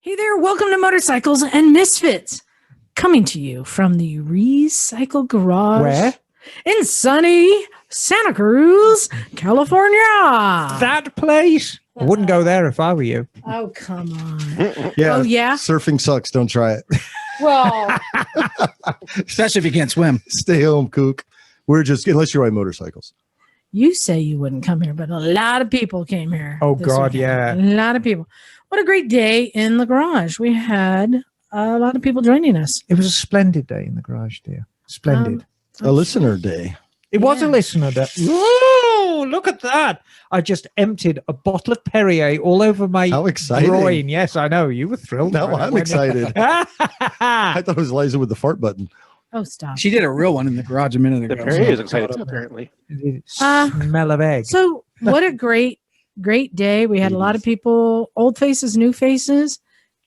Hey there, welcome to Motorcycles and Misfits. Coming to you from the Recycle Garage. Where? In sunny Santa Cruz, California. That place? I wouldn't go there if I were you. Oh, come on. Yeah. Oh, yeah? Surfing sucks. Don't try it. Well, Especially if you can't swim. Stay home, kook. We're just, unless you ride motorcycles. you say you wouldn't come here, but a lot of people came here. Oh, this God, weekend. yeah. A lot of people. What a great day in the garage. We had a lot of people joining us. It was a splendid day in the garage, dear. Splendid. A listener day. It was a yeah. listener day. Oh, look at that. I just emptied a bottle of Perrier all over my How exciting. groin. Yes, I know. You were thrilled. Now when I I'm went- excited. I thought it was Liza with the fart button. Oh, stop. She did a real one in the garage a minute The ago. Perrier is excited too, apparently. Smell of egg. So what a great day. We had a lot of people, old faces, new faces.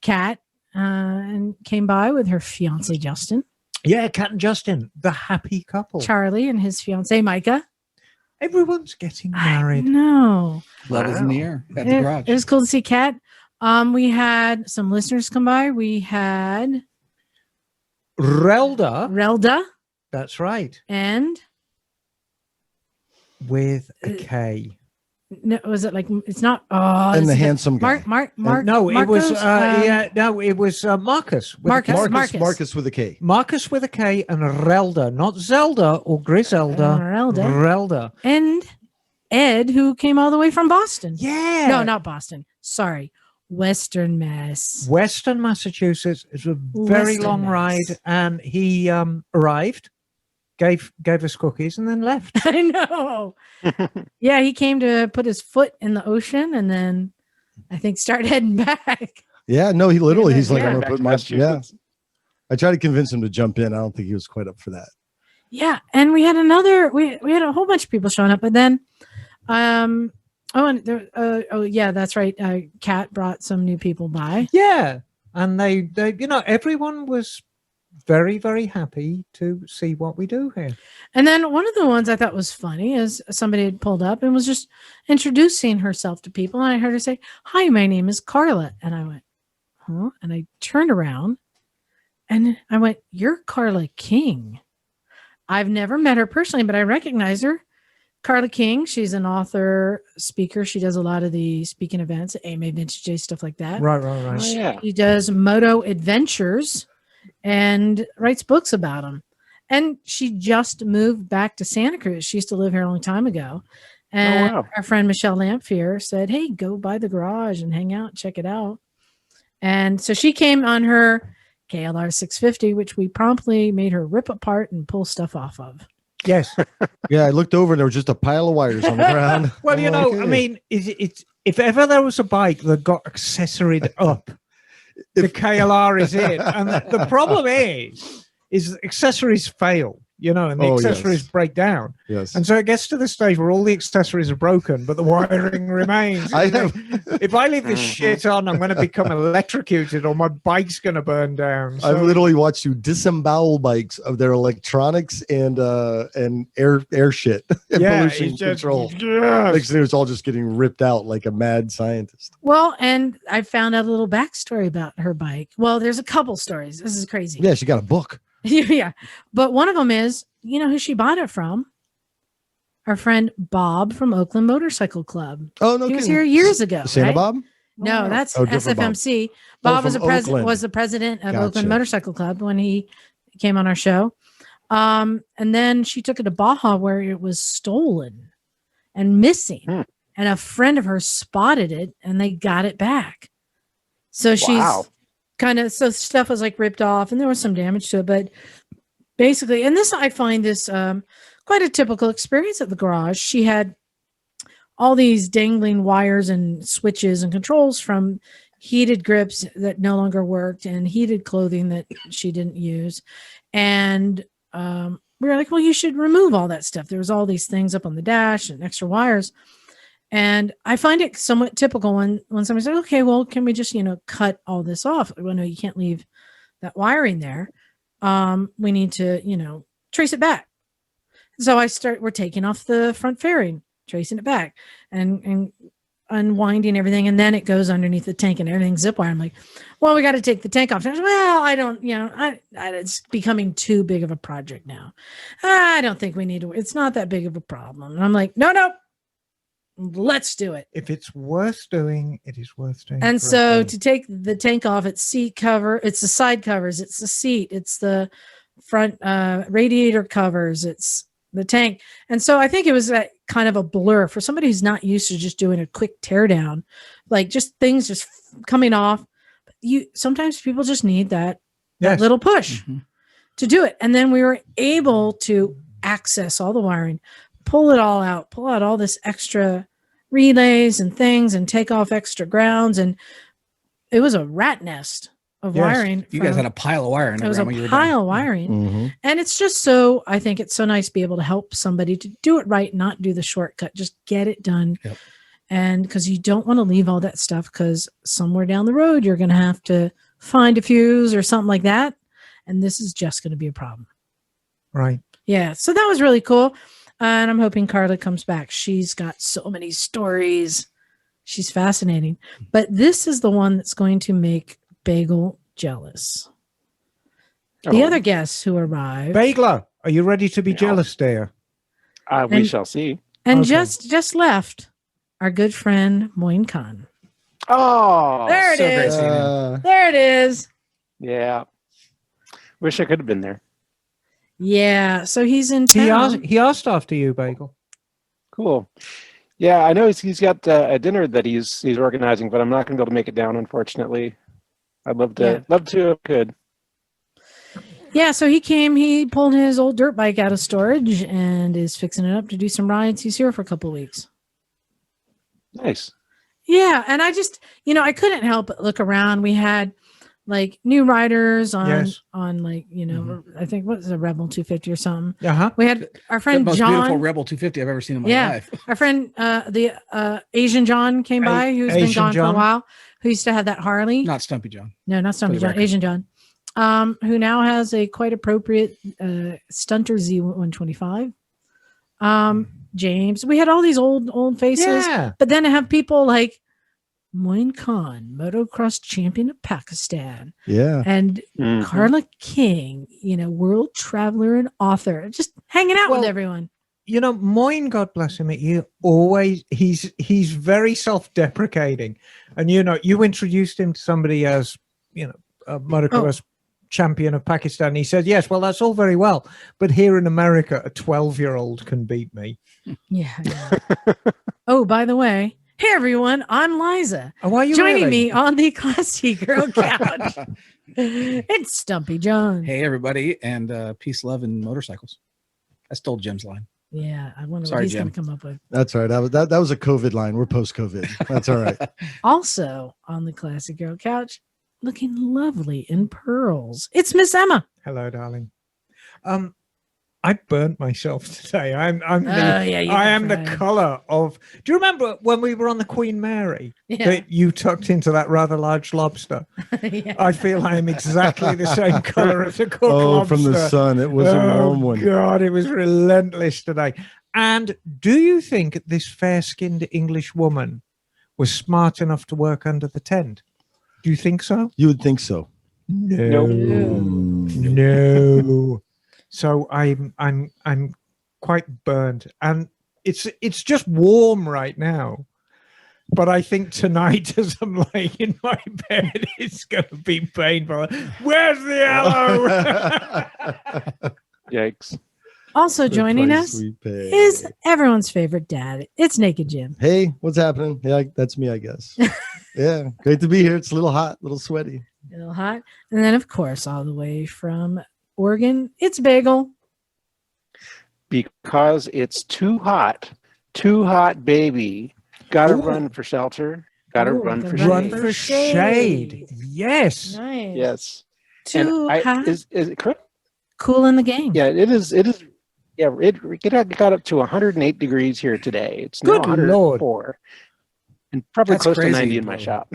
Kat and came by with her fiance Justin, Yeah, Kat and Justin, the happy couple. Charlie and his fiance Micah. Everyone's getting I married. Love is in the air at the garage. It was cool to see Kat. We had some listeners come by. We had Relda, Relda that's right, and with a K. no, was it like it's not? Oh, And it's the like handsome guy. Mark. No, it was Marcos, Marcus. With Marcus. a K. Marcus with a K. Marcus with a K and Relda, not Zelda or Griselda. Relda. and Ed, who came all the way from Boston. Yeah. No, not Boston. Sorry, Western Mass. Western Massachusetts. It's a very Western long Mass. ride, and he arrived, gave us cookies, and then left. I know. Yeah, he came to put his foot in the ocean, and then I think start heading back. Yeah, no, he literally, he's like, Yeah. I'm going Back to put to my, Massachusetts. I tried to convince him to jump in. I don't think he was quite up for that. Yeah, and we had we had a whole bunch of people showing up, but then, yeah, that's right. Kat brought some new people by. Yeah, and they, everyone was very, very happy to see what we do here. And then one of the ones I thought was funny is somebody had pulled up and was just introducing herself to people. And I heard her say, "Hi, my name is Carla." And I went, "Huh?" And I turned around and I went, "You're Carla King." I've never met her personally, but I recognize her. Carla King, she's an author, speaker. She does a lot of the speaking events, AMA Vintage J, stuff like that. Right. Oh, yeah. She does moto adventures and writes books about them. And she just moved back to Santa Cruz. She used to live here a long time ago. And wow. our friend Michelle Lamphere said, "Hey, go by the garage and hang out, check it out." And so she came on her KLR 650, which we promptly made her rip apart and pull stuff off of. Yes. Yeah, I looked over and there was just a pile of wires on the ground. Well, I'm like, I "Hey." mean, it's if ever there was a bike that got accessoried up, the KLR is it. And the problem is accessories fail, and the Oh, accessories yes. break down. Yes. And so it gets to the stage where all the accessories are broken, but the wiring remains. I have, If I leave this shit on, I'm going to become electrocuted or my bike's going to burn down. So, I've literally watched you disembowel bikes of their electronics and air shit and pollution it's just- control. Yes. Next thing, it's all just getting ripped out like a mad scientist. Well, and I found out a little backstory about her bike. Well, there's a couple stories. This is crazy. Yeah, she got a book. Yeah. But one of them is, you know who she bought it from? Our friend Bob from Oakland Motorcycle Club. Oh no, He was kidding. here years ago. Santa right? Bob. No, that's Oh, different Bob. SFMC. Bob was from Oakland. was the president of Gotcha. Oakland Motorcycle Club when he came on our show. And then she took it to Baja where it was stolen and missing. And a friend of hers spotted it and they got it back. So she's Wow. so stuff was like ripped off and there was some damage to it, but basically, and this, I find this quite a typical experience at the garage. She had all these dangling wires and switches and controls from heated grips that no longer worked and heated clothing that she didn't use. And we were like, well, you should remove all that stuff. There was all these things up on the dash and extra wires. And I find it somewhat typical when somebody says, okay, well, can we just, cut all this off? Well, no, you can't leave that wiring there. We need to, trace it back. So we're taking off the front fairing, tracing it back and unwinding everything, and then it goes underneath the tank and everything's zip wire. I'm like, well, we got to take the tank off. Well, I don't, it's becoming too big of a project now. I don't think we need to. It's not that big of a problem. And I'm like, no, let's do it. If it's worth doing, it is worth doing. And so to take the tank off, it's seat cover, it's the side covers, it's the seat, it's the front radiator covers, it's the tank. And so I think it was kind of a blur for somebody who's not used to just doing a quick tear down, like just things just coming off. Sometimes people just need that little push to do it. And then we were able to access all the wiring, pull it all out, pull out all this extra relays and things and take off extra grounds. And it was a rat nest of wiring. You guys had a pile of wiring. It was a pile of wiring. And it's just I think it's so nice to be able to help somebody to do it right, not do the shortcut, just get it done. Yep. And because you don't want to leave all that stuff, because somewhere down the road, you're going to have to find a fuse or something like that. And this is just going to be a problem. Right. Yeah. So that was really cool. And I'm hoping Carla comes back. She's got so many stories. She's fascinating. But this is the one that's going to make Bagel jealous. The other guests who arrived. Bagler, are you ready to be jealous, dear? We shall see. And just left our good friend Moin Khan. Oh, there it is. There it is. Yeah. Wish I could have been there. Yeah. So he's in town. He asked after you, Bagel. Cool. Yeah, I know he's got a dinner that he's organizing, but I'm not going to be able to make it down, unfortunately. I'd love to if I could. Yeah, so he came, he pulled his old dirt bike out of storage and is fixing it up to do some rides. He's here for a couple of weeks. Nice. Yeah, and I just, I couldn't help but look around. We had like new riders on like, I think what was a Rebel 250 or something. We had our friend the most John. beautiful Rebel 250 I've ever seen in my life. Our friend, the Asian John came by, who's been gone for a while, who used to have that Harley. Not Stumpy John. No, not Stumpy John, Asian John. Who now has a quite appropriate Stunter Z125. James, we had all these old faces, but then to have people like Moin Khan, motocross champion of Pakistan, and Carla King, world traveler and author, just hanging out with everyone. Moin, God bless him, he's very self-deprecating, and you introduced him to somebody as a motocross champion of Pakistan. He said, yes, well, that's all very well, but here in America, a 12-year-old can beat me. Yeah. Oh, by the way, hey everyone, I'm Liza. Why are you joining me on the Classy Girl Couch? It's Stumpy John. Hey everybody, and peace, love, and motorcycles. I stole Jim's line. Yeah, I wonder what he's going to come up with. That's all right. That was a COVID line. We're post-COVID. That's all right. Also on the Classy Girl Couch, looking lovely in pearls, it's Miss Emma. Hello, darling. I burnt myself today. I am the color of. Do you remember when we were on the Queen Mary that you tucked into that rather large lobster? I feel I am exactly the same color as a cooked lobster. From the sun. It was a warm one. God, it was relentless today. And do you think this fair-skinned English woman was smart enough to work under the tent? Do you think so? You would think so. No. So I'm quite burned, and it's just warm right now. But I think tonight, as I'm laying in my bed, it's going to be painful. Where's the yellow? Yikes! Also joining us is everyone's favorite dad. It's Naked Jim. Hey, what's happening? Yeah, that's me, I guess. Yeah, great to be here. It's a little hot, a little sweaty. A little hot. And then, of course, all the way from Oregon, it's Bagel. Because it's too hot, baby. Gotta run for shelter. Gotta run for shade. Yes. Nice. Yes. Too hot. Is it correct? Cool in the game. Yeah, it is. Yeah, it got up to 108 degrees here today. It's now 104. And probably close to 90 in my shop.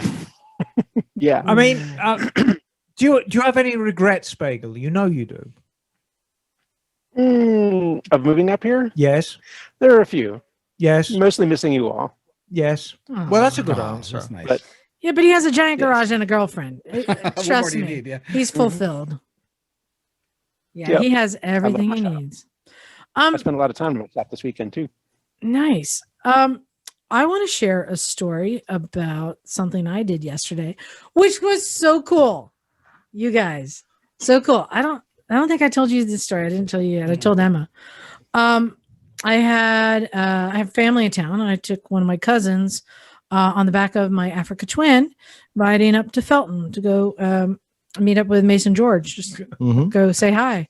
Yeah. I mean, do you have any regrets, Bagel? You know you do. Of moving up here? Yes. There are a few. Yes. Mostly missing you all. Yes. Oh. Well, that's a good Oh, answer. that's nice. But- Yeah, but he has a giant Yes. garage and a girlfriend. What more Trust do you me, need? Yeah. he's fulfilled. Yeah, Yep. he has everything my he shop. needs. I spent a lot of time in my shop this weekend too. Nice. I want to share a story about something I did yesterday, which was so cool. You guys, so cool. I don't think I told you this story. I didn't tell you yet. I told Emma. I have family in town. I took one of my cousins on the back of my Africa twin, riding up to Felton to go meet up with Mason George. Just Mhm. go say hi.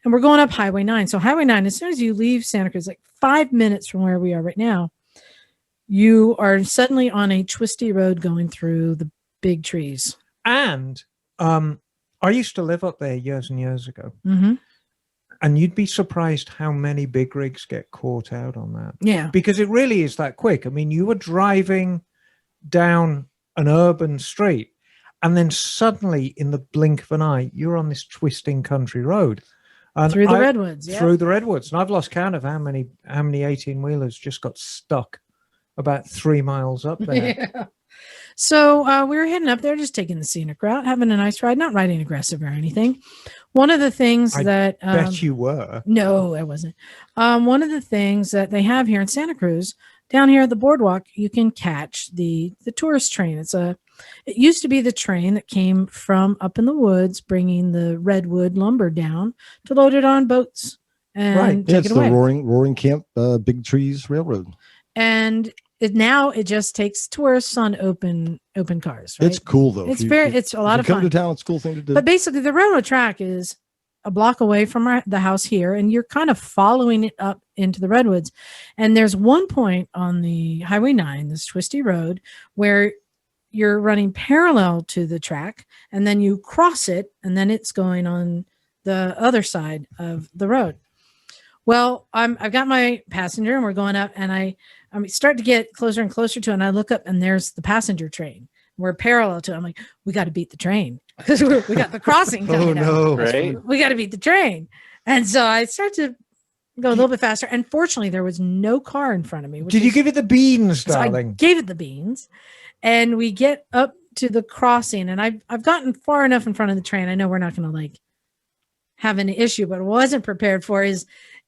And we're going up Highway 9. So Highway 9, as soon as you leave Santa Cruz, like 5 minutes from where we are right now, you are suddenly on a twisty road going through the big trees. And I used to live up there years and years ago. Mm-hmm. And you'd be surprised how many big rigs get caught out on that. Yeah. Because it really is that quick. I mean, you were driving down an urban street, and then suddenly, in the blink of an eye, you're on this twisting country road. And Through the redwoods. Yeah. Through the redwoods. And I've lost count of how many 18-wheelers just got stuck about 3 miles up there. Yeah. So we were heading up there, just taking the scenic route, having a nice ride, not riding aggressive or anything. One of the things that Bet you were. No, I wasn't. One of the things that they have here in Santa Cruz, down here at the boardwalk, you can catch the tourist train. It used to be the train that came from up in the woods, bringing the redwood lumber down to load it on boats and Right. Yeah, take it's it the away. Roaring Camp Big Trees Railroad. And now it just takes tourists on open cars. Right? It's cool though. It's If it's a lot you of come fun. to town, it's a cool thing to do. But basically, the railroad track is a block away from the house here, and you're kind of following it up into the redwoods. And there's one point on the Highway 9, this twisty road, where you're running parallel to the track, and then you cross it, and then it's going on the other side of the road. Well, I've got my passenger, and we're going up, and I start to get closer and closer to it, and I look up, and there's the passenger train. We're parallel to it. I'm like, we got to beat the train because we got the crossing coming up. no. Right? We got to beat the train. And so I start to go a little bit faster. And fortunately, there was no car in front of me. Did you give it the beans, So I darling? gave it the beans. And we get up to the crossing. And I've gotten far enough in front of the train. I know we're not going to like have an issue, but what I wasn't prepared for is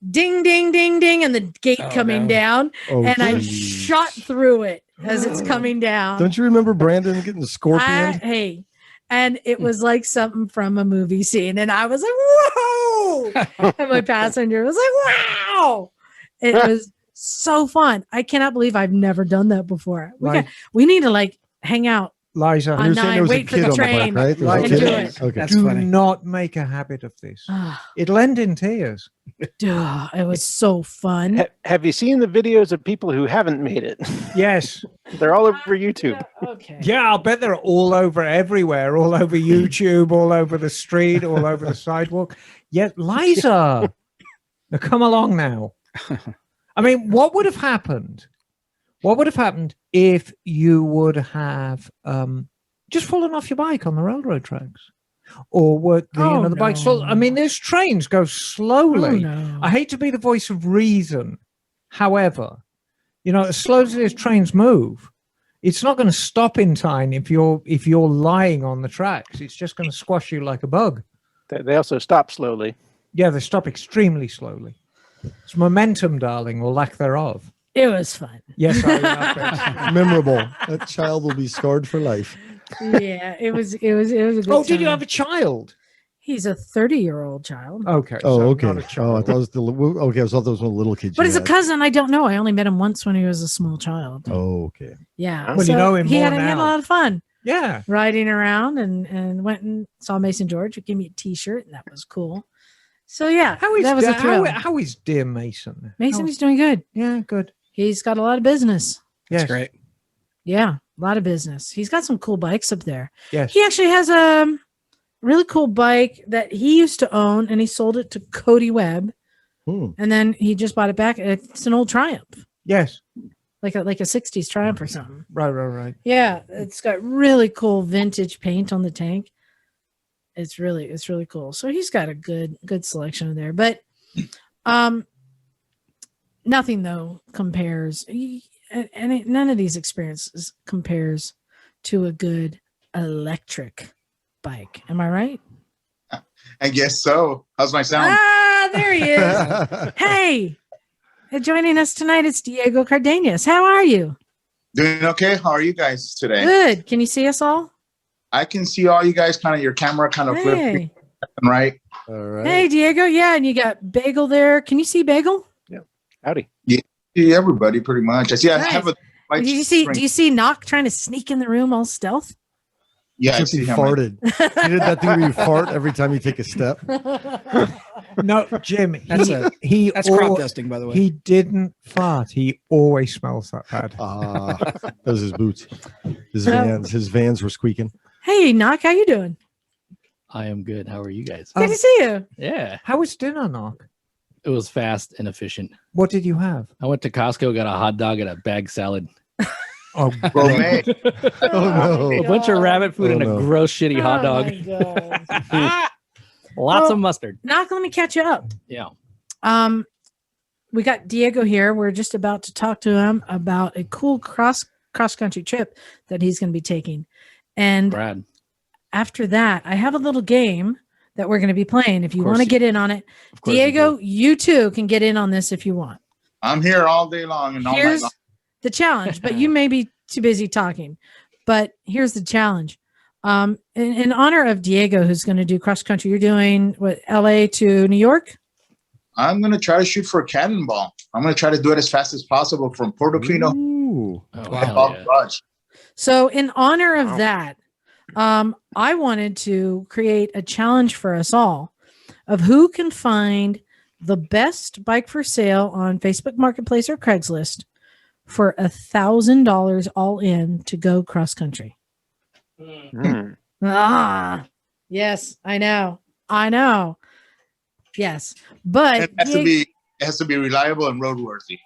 ding, ding, ding, ding, and the gate coming down. Oh, And I geez. shot through it as it's coming down. Don't you remember Brandon getting the scorpion? Hey, and it was like something from a movie scene, and I was like, "Whoa!" And my passenger was like, "Wow!" It was so fun. I cannot believe I've never done that before. We need to like hang out. Liza, On You're saying there was a wait for kid the on the train back, right? There was a and kid do on- it. Okay. That's do funny. not make a habit of this. It'll end in tears. It was so fun. Have you seen the videos of people who haven't made it? Yes. They're all over YouTube. Okay. Yeah, I'll bet they're all over everywhere, all over YouTube, all over the street, all over the sidewalk. Yet, Liza, now come along now. I mean, what would have happened? What would have happened if you would have just fallen off your bike on the railroad tracks? Or were the bikes fall? I mean, there's trains go slowly. Oh, no. I hate to be the voice of reason. However, as slow as these trains move, it's not going to stop in time if you're lying on the tracks. It's just going to squash you like a bug. They also stop slowly. Yeah, they stop extremely slowly. It's momentum, darling, or lack thereof. It was fun. Yes, I love it. Memorable. That child will be scarred for life. Yeah, it was a good Oh, did you time. have a child? He's a 30-year-old child. Okay. Oh, so okay. not a Oh, I child. thought it was okay. I thought those were little kids. But you as a had. cousin, I don't know. I only met him once when he was a small child. Oh, okay. Yeah. Well, you know him he more had a now. lot of fun Yeah. riding around and went and saw Mason George, who gave me a t-shirt, and that was cool. So yeah, How is that was a thrill. how is dear Mason? Mason is doing good. Yeah, good. He's got a lot of business. Yes. That's great. Yeah, a lot of business. He's got some cool bikes up there. Yes. He actually has a really cool bike that he used to own, and he sold it to Cody Webb, and then he just bought it back. It's an old Triumph, Yes. like a 60s Triumph or something. Right. Yeah. Yeah, it's got really cool vintage paint on the tank. It's really cool. So he's got a good selection of there. But nothing though compares. none of these experiences compares to a good electric bike. Am I right? I guess so. How's my sound? Ah, there he is. Hey, joining us tonight is Diego Cardenas. How are you? Doing okay. How are you guys today? Good. Can you see us all? I can see all you guys. Kind of your camera kind of flipping Hey. right. All right. Hey, Diego. Yeah, and you got Bagel there. Can you see Bagel? Howdy. See everybody pretty much. I see. I Nice. have a. light Do you see? screen. Do you see Knock trying to sneak in the room all stealth? Yeah, I Except see he him. farted. You did that thing where you fart every time you take a step. No, Jim. That's That's crop dusting, by the way. He didn't fart. He always smells that bad. Those his boots. His vans were squeaking. Hey, Knock. How you doing? I am good. How are you guys? Good to see you. Yeah, How was dinner, Knock? it was fast and efficient. What did you have? I went to Costco, got a hot dog and a bag salad. Oh, Gourmet. Oh, A bunch of rabbit food Oh, and a no. gross, shitty hot dog. Lots Well- of mustard. Knock. Let me catch you up. Yeah. We got Diego here. We're just about to talk to him about a cool cross country trip that he's going to be taking. And Brad. after that, I have a little game that we're going to be playing. If you course want to you- get in on it, Of course you Diego, do. you too can get in on this if you want. I'm here all day long and all night Here's long. the challenge, but you may be too busy talking. But here's the challenge. In honor of Diego, who's going to do cross country, you're doing what, LA to New York? I'm gonna try to shoot for a cannonball. I'm gonna try to do it as fast as possible from Portofino Ooh. Oh, to hell Bob yeah. Lodge. So in honor of Wow. that, I wanted to create a challenge for us all of who can find the best bike for sale on Facebook Marketplace or Craigslist for $1,000 all in to go cross country. Mm. Ah, yes, I know. Yes, but It has to be reliable and roadworthy.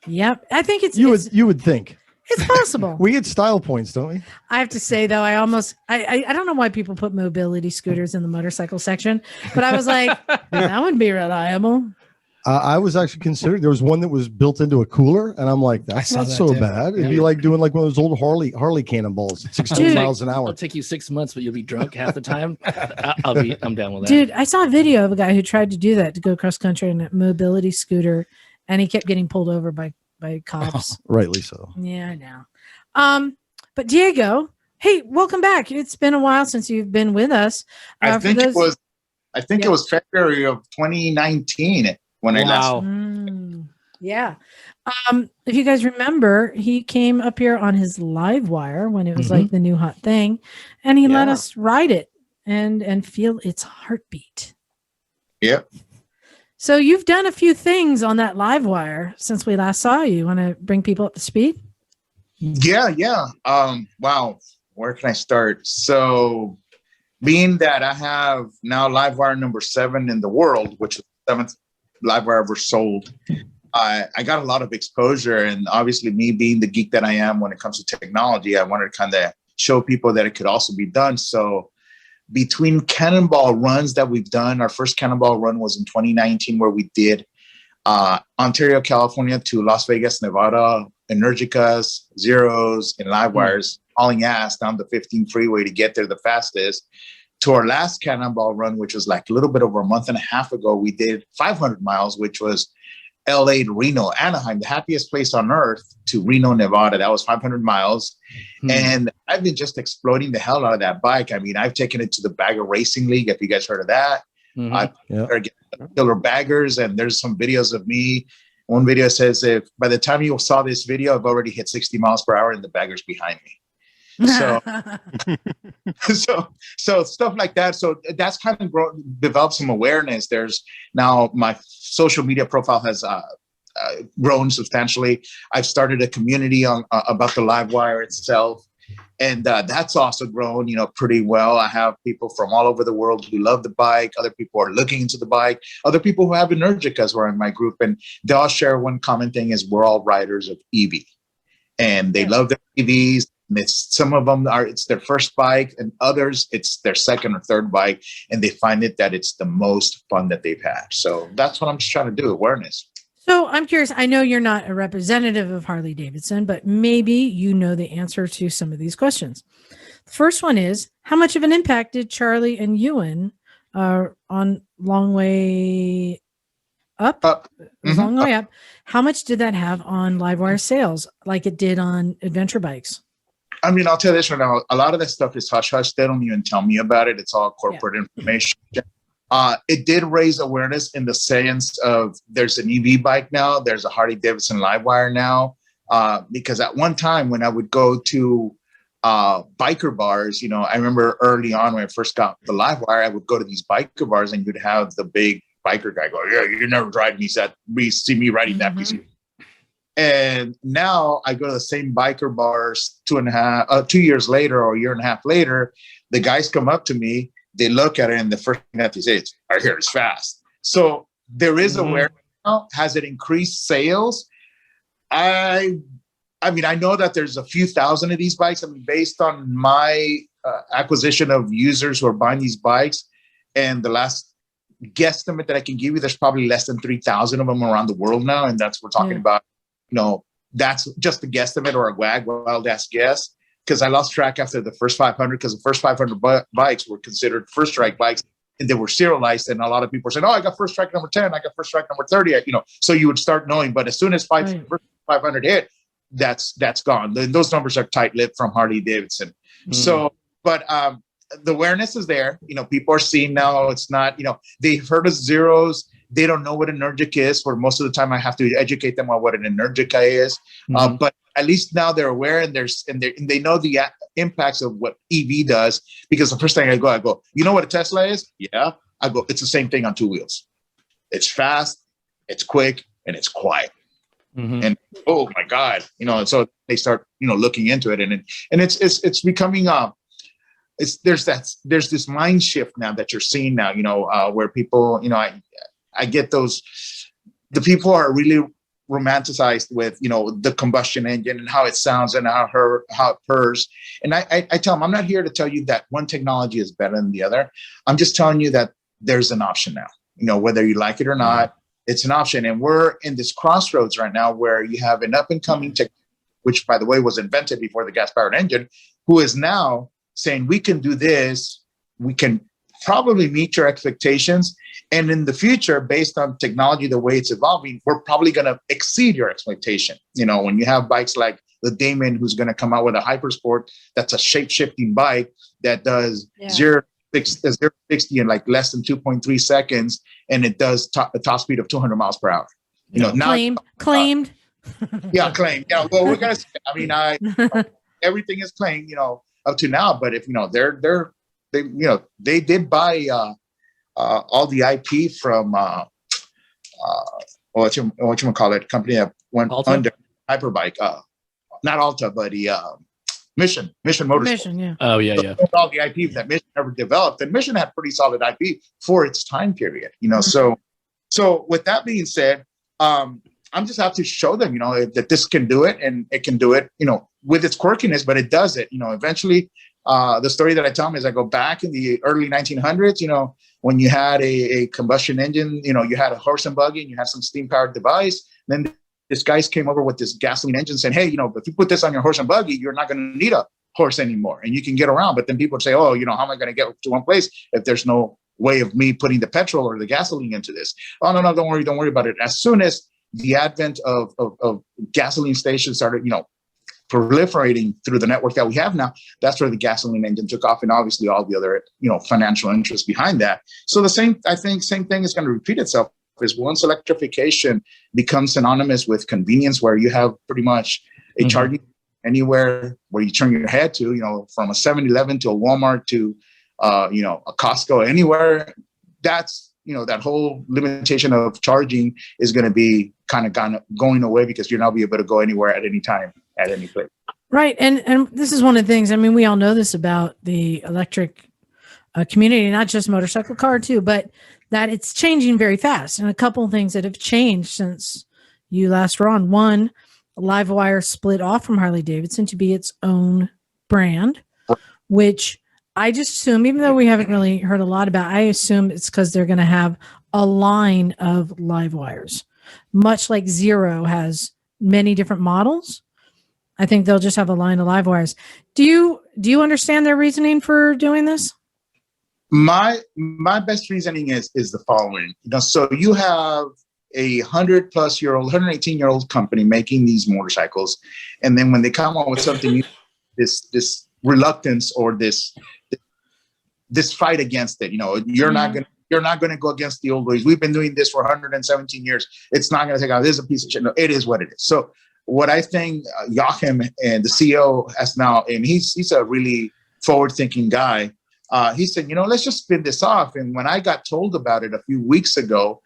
Yep, I think it's You would think. it's possible. We get style points, don't we? I have to say though, I don't know why people put mobility scooters in the motorcycle section, but I was like, that would be reliable. I was actually considering there was one that was built into a cooler, and I'm like, that's saw not that so too. bad. It'd be Yeah. like doing like one of those old Harley cannonballs at 16 Dude. miles an hour. It'll take you 6 months, but you'll be drunk half the time. I'm down with that. Dude, I saw a video of a guy who tried to do that to go cross country in a mobility scooter, and he kept getting pulled over by cops. Rightly so. Yeah, I know. But Diego, hey, welcome back. It's been a while since you've been with us. I For think those- it was February of 2019 when I last. Wow. Yeah. If you guys remember, he came up here on his live wire when it was like the new hot thing, and he let Yeah. us ride it and feel its heartbeat. Yep. So you've done a few things on that live wire since we last saw you. Want to bring people up to speed? Yeah. Wow. Where can I start? So, being that I have now Livewire number 7 in the world, which is the 7th Livewire ever sold, I got a lot of exposure. And obviously, me being the geek that I am when it comes to technology, I wanted to kind of show people that it could also be done. So, between cannonball runs that we've done, our first cannonball run was in 2019, where we did Ontario, California to Las Vegas, Nevada, Energicas, Zeros, and Livewires, hauling ass down the 15 freeway to get there the fastest. To our last cannonball run, which was like a little bit over a month and a half ago, we did 500 miles, which was LA to Reno, Anaheim, the happiest place on earth, to Reno, Nevada. That was 500 miles. And I've been just exploiting the hell out of that bike. I mean, I've taken it to the Bagel Racing League, if you guys heard of that. Mhm. Killer baggers, and there's some videos of me. One video says, if by the time you saw this video, I've already hit 60 miles per hour and the baggers behind me. So, so stuff like that. So that's kind of developed some awareness. There's now my social media profile has grown substantially. I've started a community on about the Livewire itself, and that's also grown, pretty well. I have people from all over the world who love the bike. Other people are looking into the bike. Other people who have Energicas were in my group, and they all share one common thing: is we're all riders of EV, and they love their EVs. And some of them it's their first bike, and others it's their second or third bike, and they find that it's the most fun that they've had. So that's what I'm just trying to do, awareness. So I'm curious. I know you're not a representative of Harley Davidson, but maybe you know the answer to some of these questions. The first one is, how much of an impact did Charlie and Ewan on Long Way Up? Long Way Up. How much did that have on Livewire sales, like it did on adventure bikes? I mean, I'll tell you this right now. A lot of that stuff is hush hush. They don't even tell me about it. It's all corporate information. It did raise awareness in the sense of there's an EV bike now. There's a Harley Davidson Livewire now. Because at one time when I would go to biker bars, you know, I remember early on when I first got the Livewire, I would go to these biker bars and you'd have the big biker guy go, yeah, you never drive me. See me riding that piece. And now I go to the same biker bars 2 years later or a year and a half later, the guys come up to me, they look at it, and the first thing that they say is, I hear it's fast. So there is awareness now. Has it increased sales? I mean, I know that there's a few thousand of these bikes. I mean, based on my acquisition of users who are buying these bikes, and the last guesstimate that I can give you, there's probably less than 3,000 of them around the world now. And that's, we're talking about, you know, that's just a guesstimate or a wild ass guess. Because I lost track after the first 500, because the first 500 bikes were considered first strike bikes, and they were serialized. And a lot of people were saying, oh, I got first strike number 10, I got first strike number 30, you know, so you would start knowing. But as soon as 500 hit, that's gone. Those numbers are tight-lipped from Harley Davidson. So, but the awareness is there. You know, people are seeing now. It's not, you know, they've heard of zeros. They don't know what Energica is. For most of the time, I have to educate them on what an Energica is. But at least now they're aware, and they know the impacts of what EV does. Because the first thing I go, you know what a Tesla is? Yeah. I go, it's the same thing on two wheels. It's fast, it's quick, and it's quiet. And oh my God, you know. And so they start, you know, looking into it, and it's becoming there's this mind shift now that you're seeing now, you know, where people, you know, I get those, the people are really romanticized with, you know, the combustion engine and how it sounds and how it purrs. And I tell them, I'm not here to tell you that one technology is better than the other. I'm just telling you that there's an option now, you know, whether you like it or not, it's an option. And we're in this crossroads right now where you have an up and coming tech, which by the way was invented before the gas powered engine, who is now saying, we can do this. We can probably meet your expectations. And in the future, based on technology, the way it's evolving, we're probably going to exceed your expectation. You know, when you have bikes like the Damon, who's going to come out with a Hypersport, that's a shape-shifting bike that does 0 to 60 in like less than 2.3 seconds, and it does a top speed of 200 miles per hour. You know, claimed. Yeah, claimed. Yeah, well, we're gonna. I mean, everything is claimed. You know, up to now. But if you know, they you know, they did buy all the IP from what you call it, company that went Alta? under Hyperbike. Not Alta, but the Mission Motorsport. Mission, yeah. Oh yeah. All the IP that Mission ever developed, and Mission had pretty solid IP for its time period. You know, so with that being said, I'm just have to show them, you know, that this can do it, and it can do it, you know, with its quirkiness, but it does it. You know, eventually, the story that I tell them is I go back in the early 1900s, you know, when you had a combustion engine, you know, you had a horse and buggy and you had some steam powered device. Then this guys came over with this gasoline engine saying, hey, you know, if you put this on your horse and buggy, you're not going to need a horse anymore and you can get around. But then people would say, oh, you know, how am I going to get to one place if there's no way of me putting the petrol or the gasoline into this? Oh, no, don't worry about it. As soon as the advent of gasoline stations started, you know, proliferating through the network that we have now, that's where the gasoline engine took off, and obviously all the other, you know, financial interests behind that. So same thing is going to repeat itself. Is once electrification becomes synonymous with convenience, where you have pretty much a charging anywhere where you turn your head to, you know, from a 7-Eleven to a Walmart to, you know, a Costco, anywhere, that's, you know, that whole limitation of charging is going to be kind of going away, because you'll now be able to go anywhere at any time, at any place. Right. And this is one of the things, I mean, we all know this about the electric community, not just motorcycle car too, but that it's changing very fast. And a couple of things that have changed since you last were on. One, Livewire split off from Harley Davidson to be its own brand, which I just assume, even though we haven't really heard a lot about, I assume it's because they're going to have a line of live wires. much like Zero has many different models. I think they'll just have a line of live wires. Do you understand their reasoning for doing this? My best reasoning is the following. So you have a 118-year-old company making these motorcycles, and then when they come out with something new, this reluctance or this fight against it. You're not gonna go against the old ways. We've been doing this for 117 years. It's not gonna take out. This is a piece of shit. No, it is what it is. So what I think Joachim and the CEO has now, and he's a really forward-thinking guy. He said, let's just spin this off. And when I got told about it a few weeks ago,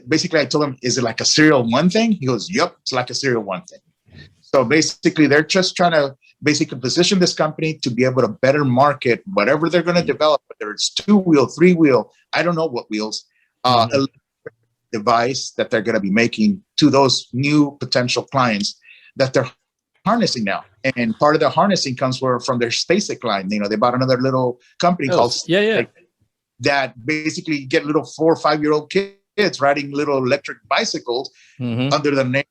basically I told him, is it like a serial one thing? He goes, yep, it's like a serial one thing. So basically they're just trying to basically position this company to be able to better market whatever they're going to develop, whether it's 2-wheel, 3-wheel, I don't know what wheels, device that they're going to be making to those new potential clients that they're harnessing now. And part of the harnessing comes from their SpaceX line. They bought another little company called that basically get little 4 or 5-year-old kids riding little electric bicycles under the name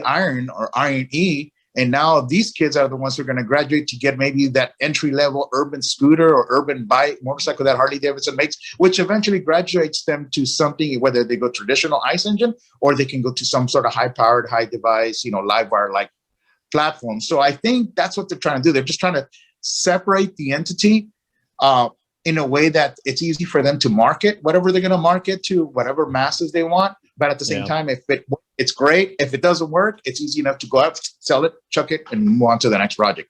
Iron or Iron E. And now these kids are the ones who are going to graduate to get maybe that entry-level urban scooter or urban bike motorcycle that Harley Davidson makes, which eventually graduates them to something, whether they go traditional ICE engine or they can go to some sort of high-powered, high-device, live wire-like platform. So I think that's what they're trying to do. They're just trying to separate the entity in a way that it's easy for them to market whatever they're going to market to whatever masses they want. But at the same time, if it's great. If it doesn't work, it's easy enough to go out, sell it, chuck it, and move on to the next project.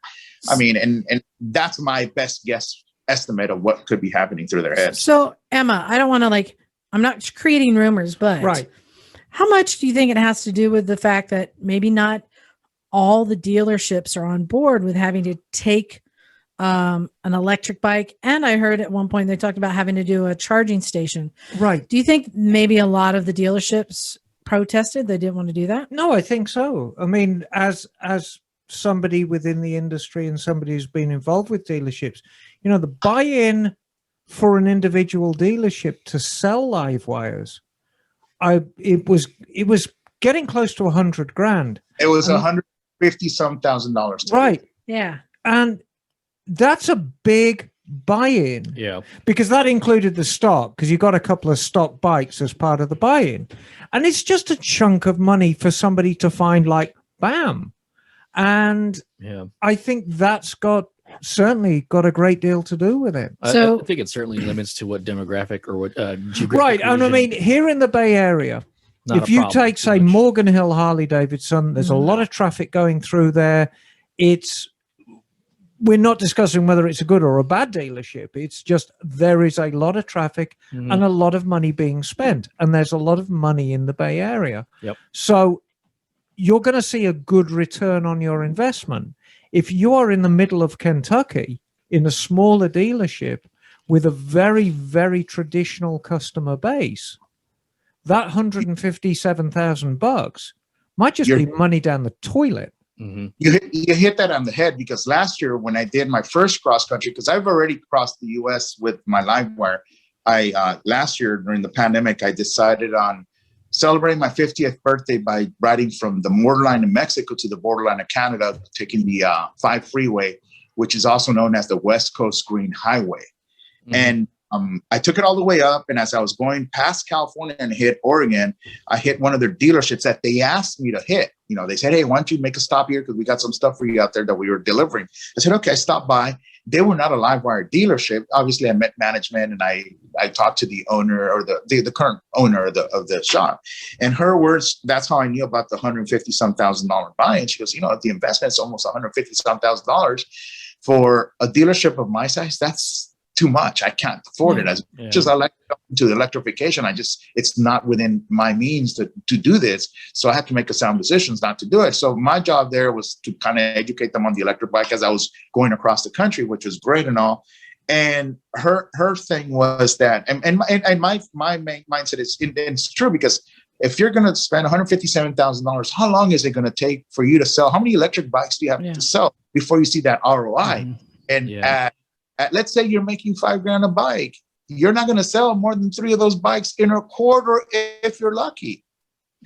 I mean, and that's my best guess estimate of what could be happening through their heads. So Emma, I don't want to I'm not creating rumors, but how much do you think it has to do with the fact that maybe not all the dealerships are on board with having to take an electric bike? And I heard at one point they talked about having to do a charging station. Right. Do you think maybe a lot of the dealerships protested? They didn't want to do that? No, I think so. I mean, as somebody within the industry and somebody who's been involved with dealerships, the buy-in for an individual dealership to sell live wires, it was getting close to $100,000. It was $150,000. Right. Yeah. And that's a big buy-in. Yeah. Because that included the stock, because you got a couple of stock bikes as part of the buy-in. And it's just a chunk of money for somebody to find, bam. And I think that's certainly got a great deal to do with it. So I think it certainly limits to what demographic or what geographic right. And I mean, here in the Bay Area, if you take, say, Morgan Hill Harley Davidson, there's a lot of traffic going through there. We're not discussing whether it's a good or a bad dealership. It's just there is a lot of traffic and a lot of money being spent. And there's a lot of money in the Bay Area. Yep. So you're going to see a good return on your investment. If you are in the middle of Kentucky, in a smaller dealership with a very, very traditional customer base, that $157,000 might just be money down the toilet. Mm-hmm. You hit that on the head, because last year when I did my first cross country, because I've already crossed the U.S. with my live wire, last year during the pandemic, I decided on celebrating my 50th birthday by riding from the borderline of Mexico to the borderline of Canada, taking the 5 freeway, which is also known as the West Coast Green Highway. Mm-hmm. And I took it all the way up, and as I was going past California and hit Oregon, I hit one of their dealerships that they asked me to hit. They said, hey, why don't you make a stop here, because we got some stuff for you out there that we were delivering. I said, okay. I stopped by. They were not a live wire dealership. Obviously, I met management, and I talked to the owner, or the current owner of the shop. And her words, that's how I knew about the $150,000 buy-in. She goes, the investment is almost $150,000 for a dealership of my size. That's too much. I can't afford it. As much as I like to the electrification, it's not within my means to do this. So I had to make a sound decisions not to do it. So my job there was to kind of educate them on the electric bike as I was going across the country, which was great and all. And her thing was that, and my main mindset is, it's true, because if you're going to spend $157,000, how long is it going to take for you to sell? How many electric bikes do you have to sell before you see that ROI? And let's say you're making $5,000 a bike. You're not going to sell more than 3 of those bikes in a quarter if you're lucky.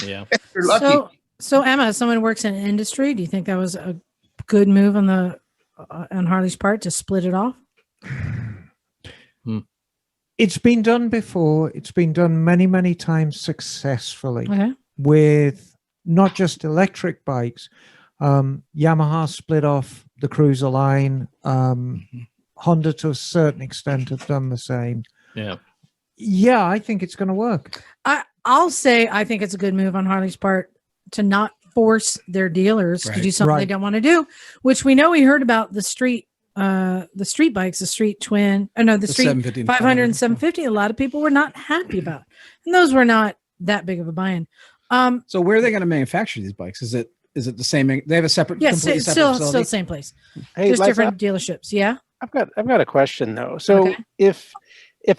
Yeah. You're lucky. So Emma, as someone who works in industry, do you think that was a good move on Harley's part to split it off? It's been done before. It's been done many, many times successfully with not just electric bikes. Yamaha split off the Cruiser line. Honda, to a certain extent, have done the same. Yeah, I think it's going to work. I'll say I think it's a good move on Harley's part to not force their dealers to do something they don't want to do, which we know we heard about the street bikes, the street twin, the street 500 and 750. A lot of people were not happy about, and those were not that big of a buy-in. So where are they going to manufacture these bikes? Is it the same? They have a separate, completely separate facility? Still same place. Hey, just Liza, different dealerships. Yeah. I've got a question though. So if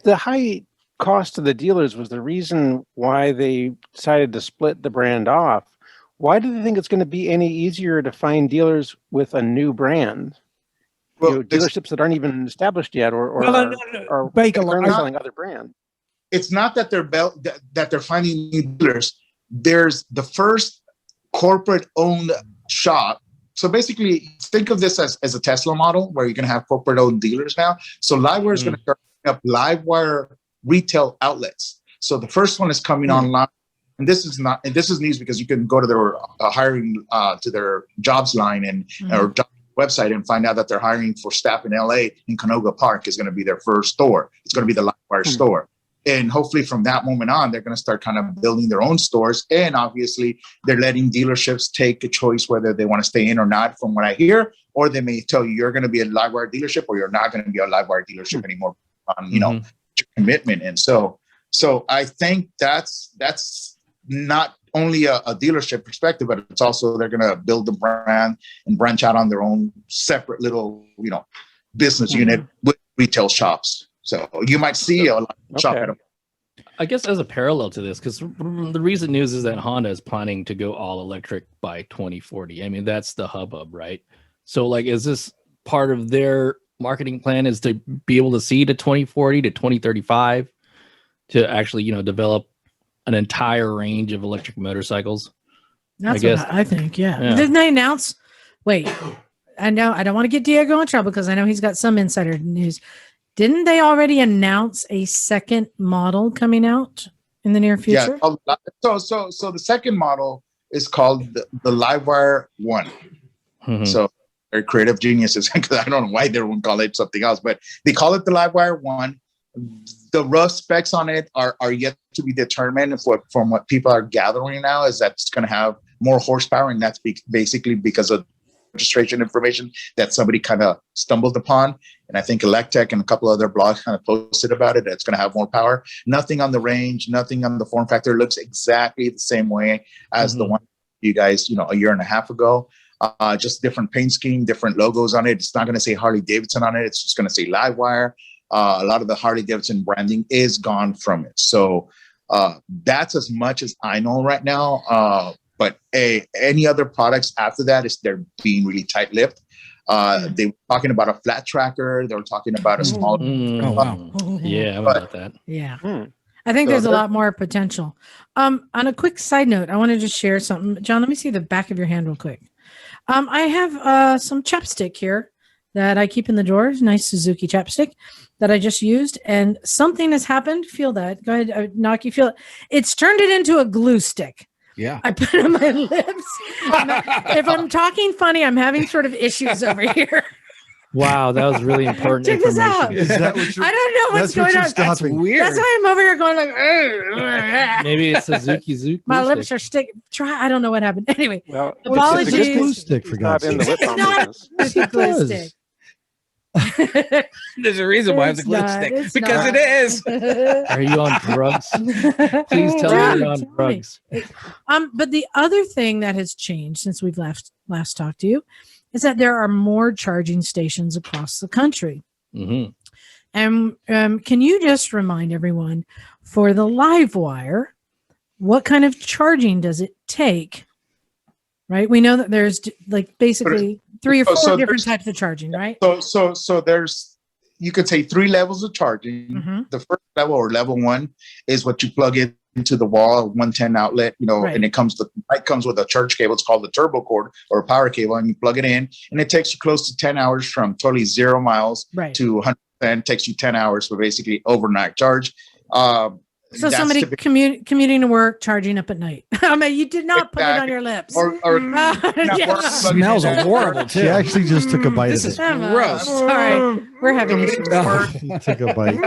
the high cost to the dealers was the reason why they decided to split the brand off, why do they think it's going to be any easier to find dealers with a new brand? Well, dealerships that aren't even established yet, or Bagel, selling other brands. It's not that they're finding new dealers. There's the first corporate-owned shop. So basically, think of this as a Tesla model where you're going to have corporate-owned dealers now. So Livewire is going to start up Livewire retail outlets. So the first one is coming online, and this is news because you can go to their hiring to their jobs line or job website and find out that they're hiring for staff in LA. In Canoga Park is going to be their first store. It's going to be the Livewire store. And hopefully from that moment on, they're going to start kind of building their own stores. And obviously they're letting dealerships take a choice whether they want to stay in or not, from what I hear, or they may tell you you're going to be a Livewire dealership or you're not going to be a Livewire dealership anymore on, your commitment. And so I think that's not only a dealership perspective, but it's also they're going to build the brand and branch out on their own separate little, business unit with retail shops. So you might see a shop at I guess as a parallel to this, because the recent news is that Honda is planning to go all electric by 2040. I mean, that's the hubbub, right? So like, is this part of their marketing plan is to be able to see to 2040 to 2035 to actually, develop an entire range of electric motorcycles? That's what I think. Yeah. Didn't they announce? Wait, I know I don't want to get Diego in trouble because I know he's got some insider news. Didn't they already announce a second model coming out in the near future? Yeah. So the second model is called the Livewire 1. So they're creative geniuses because I don't know why they won't call it something else, but they call it the Livewire 1. The rough specs on it are yet to be determined. From what people are gathering now is that it's going to have more horsepower, and that's basically because of registration information that somebody kind of stumbled upon. And I think Electech and a couple other blogs kind of posted about it. It's going to have more power. Nothing on the range, nothing on the form factor. It looks exactly the same way as the one you guys, a year and a half ago. Just different paint scheme, different logos on it. It's not going to say Harley Davidson on it. It's just going to say Livewire. A lot of the Harley Davidson branding is gone from it. So that's as much as I know right now. But any other products after that they're being really tight-lipped. They were talking about a flat tracker. They were talking about a small. Oh wow! Yeah, how about that? Yeah, I think there's a lot more potential. On a quick side note, I want to just share something. John, let me see the back of your hand real quick. I have some chapstick here that I keep in the drawer. Nice Suzuki chapstick that I just used, and something has happened. Feel that? Go ahead, Knock. You feel it? It's turned it into a glue stick. Yeah. I put it on my lips. If I'm talking funny, I'm having sort of issues over here. Wow, that was really important Check this information. out. Is that what I don't know what's going on. That's weird. That's why I'm over here going like, Maybe it's Suzuki Zook. my lips are sticking. I don't know what happened. Anyway, Well, apologies. It's a glue stick, for God's in the sake. lip balm business. It's a glue stick. There's a reason why it's a glue stick. Because it is. Are you on drugs? Please tell me you're on drugs. But the other thing that has changed since we've last talked to you is that there are more charging stations across the country. And can you just remind everyone, for the Livewire, what kind of charging does it take? Right, we know that there's like basically 3 or 4 different types of charging, right? So there's, you could say 3 levels of charging. The first level, or level 1, is what you plug in into the wall, 110 outlet, Right. and it comes with a charge cable. It's called the turbo cord or a power cable, and you plug it in, and it takes you close to 10 hours from totally 0 miles Right. to 100%. Takes you 10 hours for basically overnight charge. So That's somebody typically- commuting to work, charging up at night. I mean, you did not put it on Exactly. your lips. or not Yeah. work, plug it in. Smells horrible She too. actually just took a bite This of is it. Emma, gross. Sorry, we're having issues. She took a bite.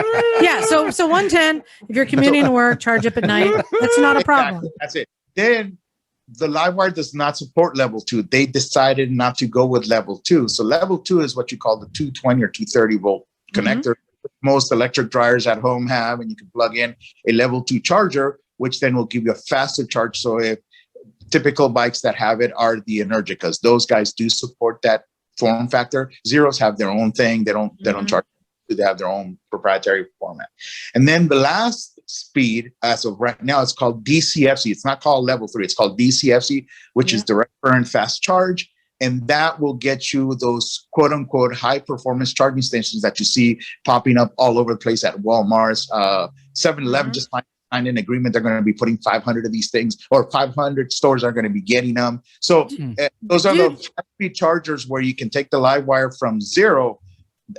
Yeah, so 110. If you're commuting to work, charge up at night. That's not a problem. Exactly. That's it. Then the Livewire does not support level 2. They decided not to go with level 2. So level 2 is what you call the 220 or 230 volt connector. Most electric dryers at home have, and you can plug in a level 2 charger, which then will give you a faster charge. So if typical bikes that have it are the Energicas, those guys do support that form factor. Zeros have their own thing. They don't charge. They have their own proprietary format. And then the last speed, as of right now, it's called DCFC. It's not called level 3. It's called DCFC, which is direct current fast charge. And that will get you those quote unquote high performance charging stations that you see popping up all over the place at Walmart's, 7-Eleven just signed an agreement. They're going to be putting 500 of these things, or 500 stores are going to be getting them. So those are the high-speed chargers where you can take the Livewire from 0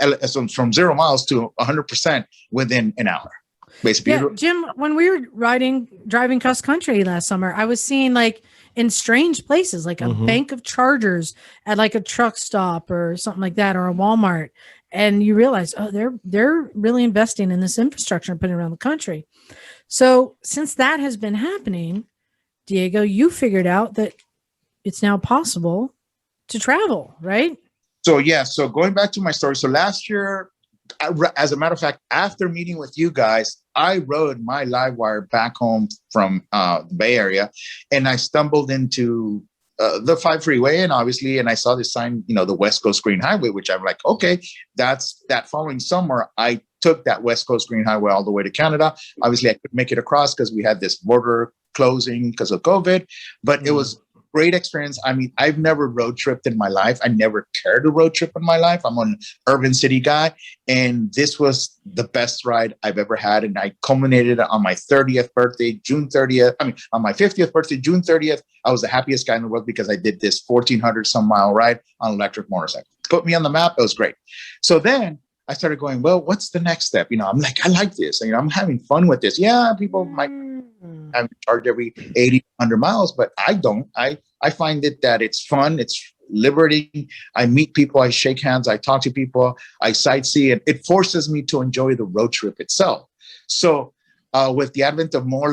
miles to 100% within an hour. Basically, Yeah, Jim, when we were driving cross country last summer, I was seeing like in strange places, like a bank of chargers at like a truck stop or something like that, or a Walmart. And you realize, oh, they're really investing in this infrastructure and putting it around the country. So since that has been happening, Diego, you figured out that it's now possible to travel, right? So going back to my story. So last year, as a matter of fact, after meeting with you guys, I rode my Livewire back home from the Bay Area, and I stumbled into the 5 freeway, and I saw this sign, the West Coast Green Highway, which I'm like, okay, that's that following summer. I took that West Coast Green Highway all the way to Canada. Obviously, I could make it across because we had this border closing because of COVID, but it was great experience. I mean, I've never road tripped in my life. I never cared to road trip in my life. I'm an urban city guy, and this was the best ride I've ever had. And I culminated on my 30th birthday, June 30th. I mean, on my 50th birthday, June 30th. I was the happiest guy in the world because I did this 1,400 some mile ride on an electric motorcycle. Put me on the map. It was great. So then I started going, well, what's the next step? I'm like, I like this. I'm having fun with this. Yeah, people might have to charge every 80, 100 miles, but I don't. I find it that it's fun. It's liberating. I meet people. I shake hands. I talk to people. I sightsee, and it forces me to enjoy the road trip itself. So with the advent of more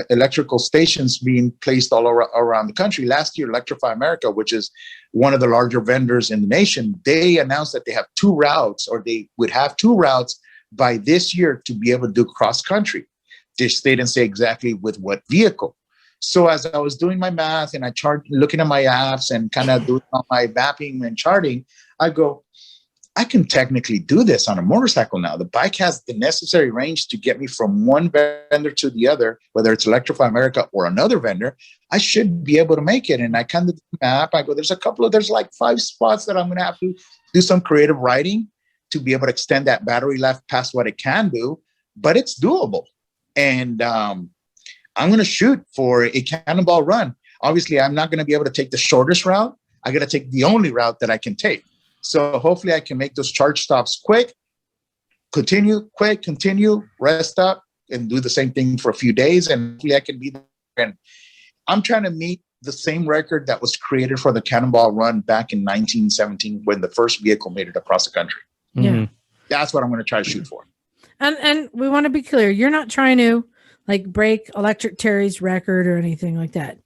electrical stations being placed all around the country, last year, Electrify America, which is one of the larger vendors in the nation, they announced that they have 2 routes, or they would have 2 routes by this year to be able to do cross country. They didn't say exactly with what vehicle. So as I was doing my math and looking at my apps and kind of doing all my mapping and charting, I go, I can technically do this on a motorcycle now. The bike has the necessary range to get me from one vendor to the other, whether it's Electrify America or another vendor. I should be able to make it. And I kind of map. I go, there's like 5 spots that I'm going to have to do some creative writing to be able to extend that battery life past what it can do, but it's doable. And I'm going to shoot for a cannonball run. Obviously, I'm not going to be able to take the shortest route. I got to take the only route that I can take. So hopefully I can make those charge stops quick, continue, rest up, and do the same thing for a few days. And hopefully I can be there. And I'm trying to meet the same record that was created for the Cannonball Run back in 1917 when the first vehicle made it across the country. Yeah. That's what I'm going to try to shoot for. And we want to be clear. You're not trying to like break Electric Terry's record or anything like that.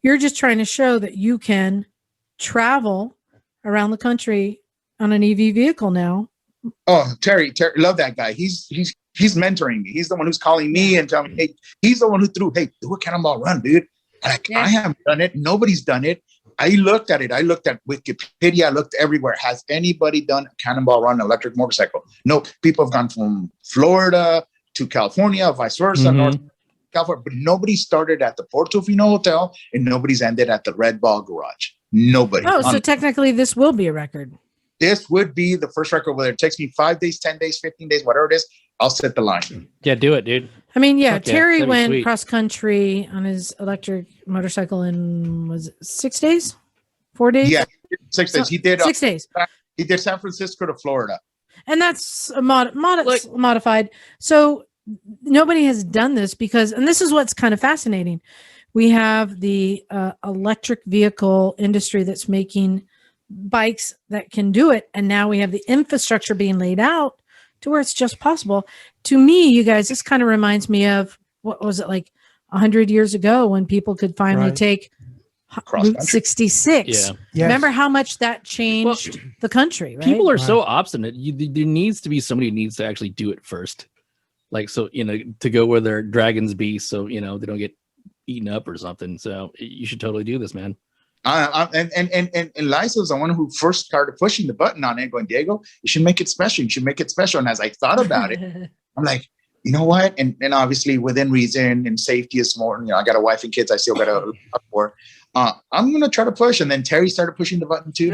You're just trying to show that you can travel around the country on an EV vehicle now. Oh, Terry, love that guy. He's mentoring me. He's the one who's calling me and telling me, hey, he's the one who threw, hey, do a Cannonball Run, dude. And I haven't done it. Nobody's done it. I looked at it. I looked at Wikipedia. I looked everywhere. Has anybody done a Cannonball Run electric motorcycle? No. People have gone from Florida to California, vice versa, North California, but nobody started at the Portofino Hotel and nobody's ended at the Red Ball Garage. Nobody. Oh, so technically this will be a record. This would be the first record, whether it takes me 5 days, 10 days, 15 days, whatever it is, I'll set the line. Yeah, do it, dude. I mean, yeah, Fuck yeah, Terry that'd be went sweet. cross country on his electric motorcycle in, was it 6 days? 4 days? Yeah, 6 days. He did. 6 days. He did San Francisco to Florida. And that's a modified. So nobody has done this because, and this is what's kind of fascinating. We have the electric vehicle industry that's making bikes that can do it. And now we have the infrastructure being laid out to where it's just possible. To me, you guys, this kind of reminds me of, what was it, like 100 years ago when people could finally Right. take Cross Route country. 66. Yeah. Yes. Remember how much that changed the country, right? People are Right. so obstinate. There needs to be somebody who needs to actually do it first. Like, so, to go where their dragons be, so, they don't get eaten up or something. So you should totally do this, man. And Liza's the one who first started pushing the button on it, going, Diego, you should make it special. You should make it special. And as I thought about it, I'm like, you know what? And obviously within reason and safety is more, I got a wife and kids I still got to look out for. I'm going to try to push. And then Terry started pushing the button too.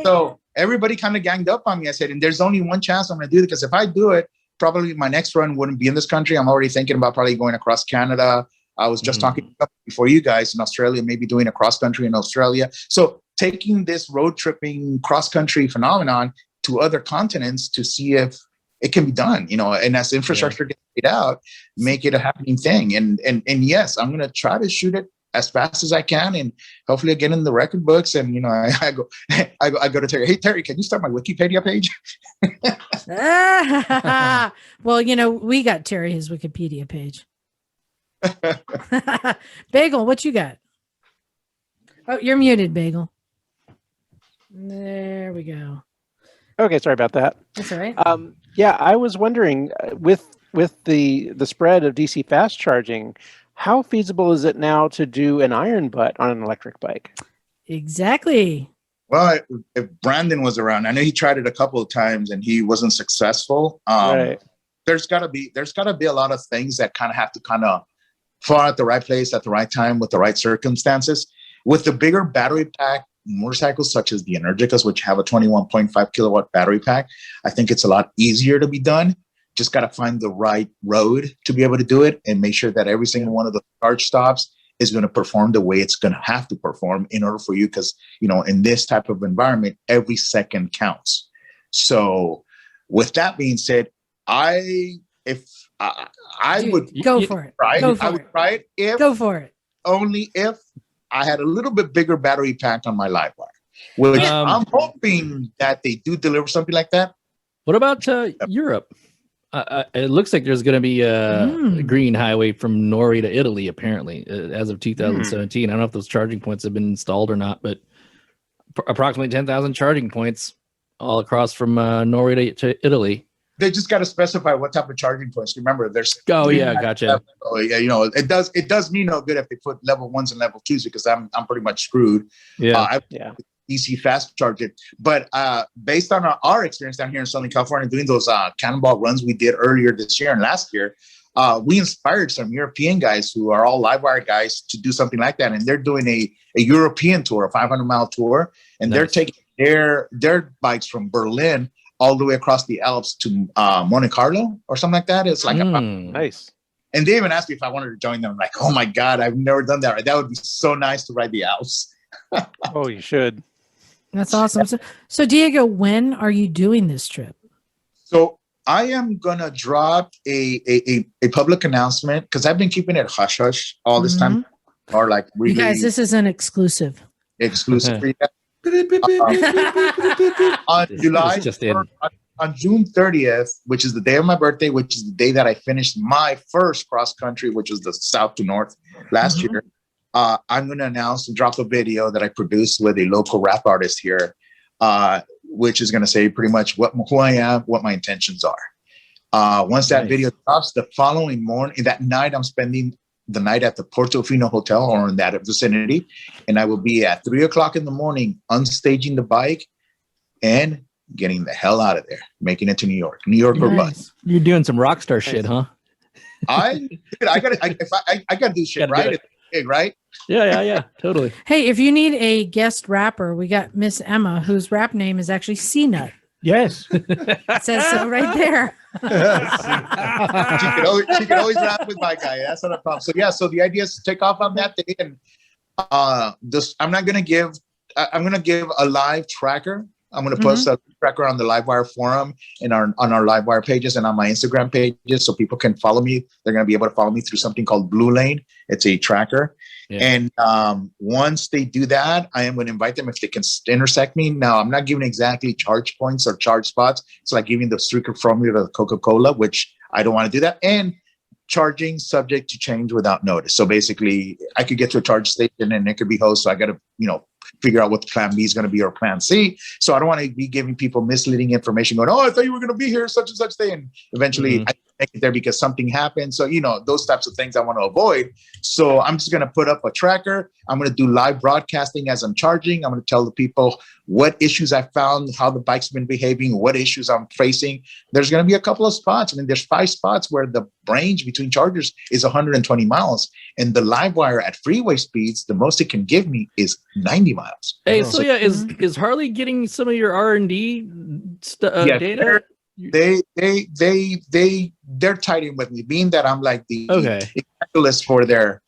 So everybody kind of ganged up on me. I said, and there's only one chance I'm going to do it, because if I do it, probably my next run wouldn't be in this country. I'm already thinking about probably going across Canada. I was just talking before you guys in Australia, maybe doing a cross country in Australia. So taking this road tripping cross country phenomenon to other continents to see if it can be done, and as infrastructure gets laid out, make it a happening thing. And yes, I'm going to try to shoot it as fast as I can, and hopefully I get in the record books. And I go to Terry. Hey Terry, can you start my Wikipedia page? Well, we got Terry his Wikipedia page. Bagel, what you got? Oh, you're muted, Bagel. There we go. Okay, sorry about that. That's all right. Yeah, I was wondering, with the spread of DC fast charging, how feasible is it now to do an iron butt on an electric bike? Exactly. Well, if Brandon was around, I know he tried it a couple of times and he wasn't successful. Right. There's gotta be a lot of things that kind of have to fall at the right place at the right time with the right circumstances. With the bigger battery pack motorcycles, such as the Energicas, which have a 21.5 kilowatt battery pack, I think it's a lot easier to be done. Just got to find the right road to be able to do it, and make sure that every single one of the charge stops is going to perform the way it's going to have to perform in order for you, because in this type of environment, every second counts. So with that being said, I would go for it. try it. Go for I would it. try it Go for it. only if I had a little bit bigger battery pack on my Livewire, which I'm hoping that they do deliver something like that. What about Europe? It looks like there's going to be a green highway from Norway to Italy, apparently, as of 2017. I don't know if those charging points have been installed or not, but approximately 10,000 charging points all across from Norway to Italy. They just got to specify what type of charging points. Remember, there's Gotcha. It does me no good if they put level 1s and level 2s, because I'm pretty much screwed. Yeah. DC fast charge it. But based on our experience down here in Southern California doing those cannonball runs we did earlier this year and last year, we inspired some European guys who are all Livewire guys to do something like that. And they're doing a European tour, a 500-mile tour, and they're taking their bikes from Berlin all the way across the Alps to Monte Carlo or something like that. It's like nice. And they even asked me if I wanted to join them. I'm like, oh my God, I've never done that. That would be so nice to ride the Alps. Oh, you should. That's awesome. So Diego, when are you doing this trip? So I am gonna drop a public announcement, because I've been keeping it hush hush all this time, or like really, you guys, this is an exclusive. Exclusive. On on June 30th, which is the day of my birthday, which is the day that I finished my first cross country, which was the south to north last year. I'm going to announce and drop a video that I produced with a local rap artist here, which is going to say pretty much who I am, what my intentions are. Once that video drops, the following morning, that night, I'm spending the night at the Portofino Hotel or in that vicinity, and I will be at 3:00 in the morning unstaging the bike and getting the hell out of there, making it to New York or bust. You're doing some rock star shit, huh? I gotta do shit, right? It's big, right? Yeah, totally. Hey, if you need a guest rapper, we got Miss Emma, whose rap name is actually C-Nut. Yes. It says so right there. She could always rap with my guy. That's not a problem. So yeah, so the idea is to take off on that day, and this I'm gonna give a live tracker. I'm gonna post a tracker on the Livewire forum and on our Livewire pages and on my Instagram pages, so people can follow me. They're gonna be able to follow me through something called Blue Lane. It's a tracker. Yeah. And once they do that, I am going to invite them if they can intersect me. Now, I'm not giving exactly charge points or charge spots. It's like giving the streaker formula to Coca-Cola, which I don't want to do that. And charging subject to change without notice. So basically, I could get to a charge station and it could be host. So I got to, figure out what the plan B is going to be or plan C. So I don't want to be giving people misleading information going, oh, I thought you were going to be here such and such day. And eventually I make it there because something happened. So, those types of things I want to avoid. So I'm just going to put up a tracker. I'm going to do live broadcasting as I'm charging. I'm going to tell the people what issues I found, how the bike's been behaving, what issues I'm facing. There's going to be a couple of spots. I mean, there's 5 spots where the range between chargers is 120 miles. And the Livewire at freeway speeds, the most it can give me is 90 miles. Hey, so yeah, is Harley getting some of your R&D data? They're tied in with me, being that I'm like the specialist for their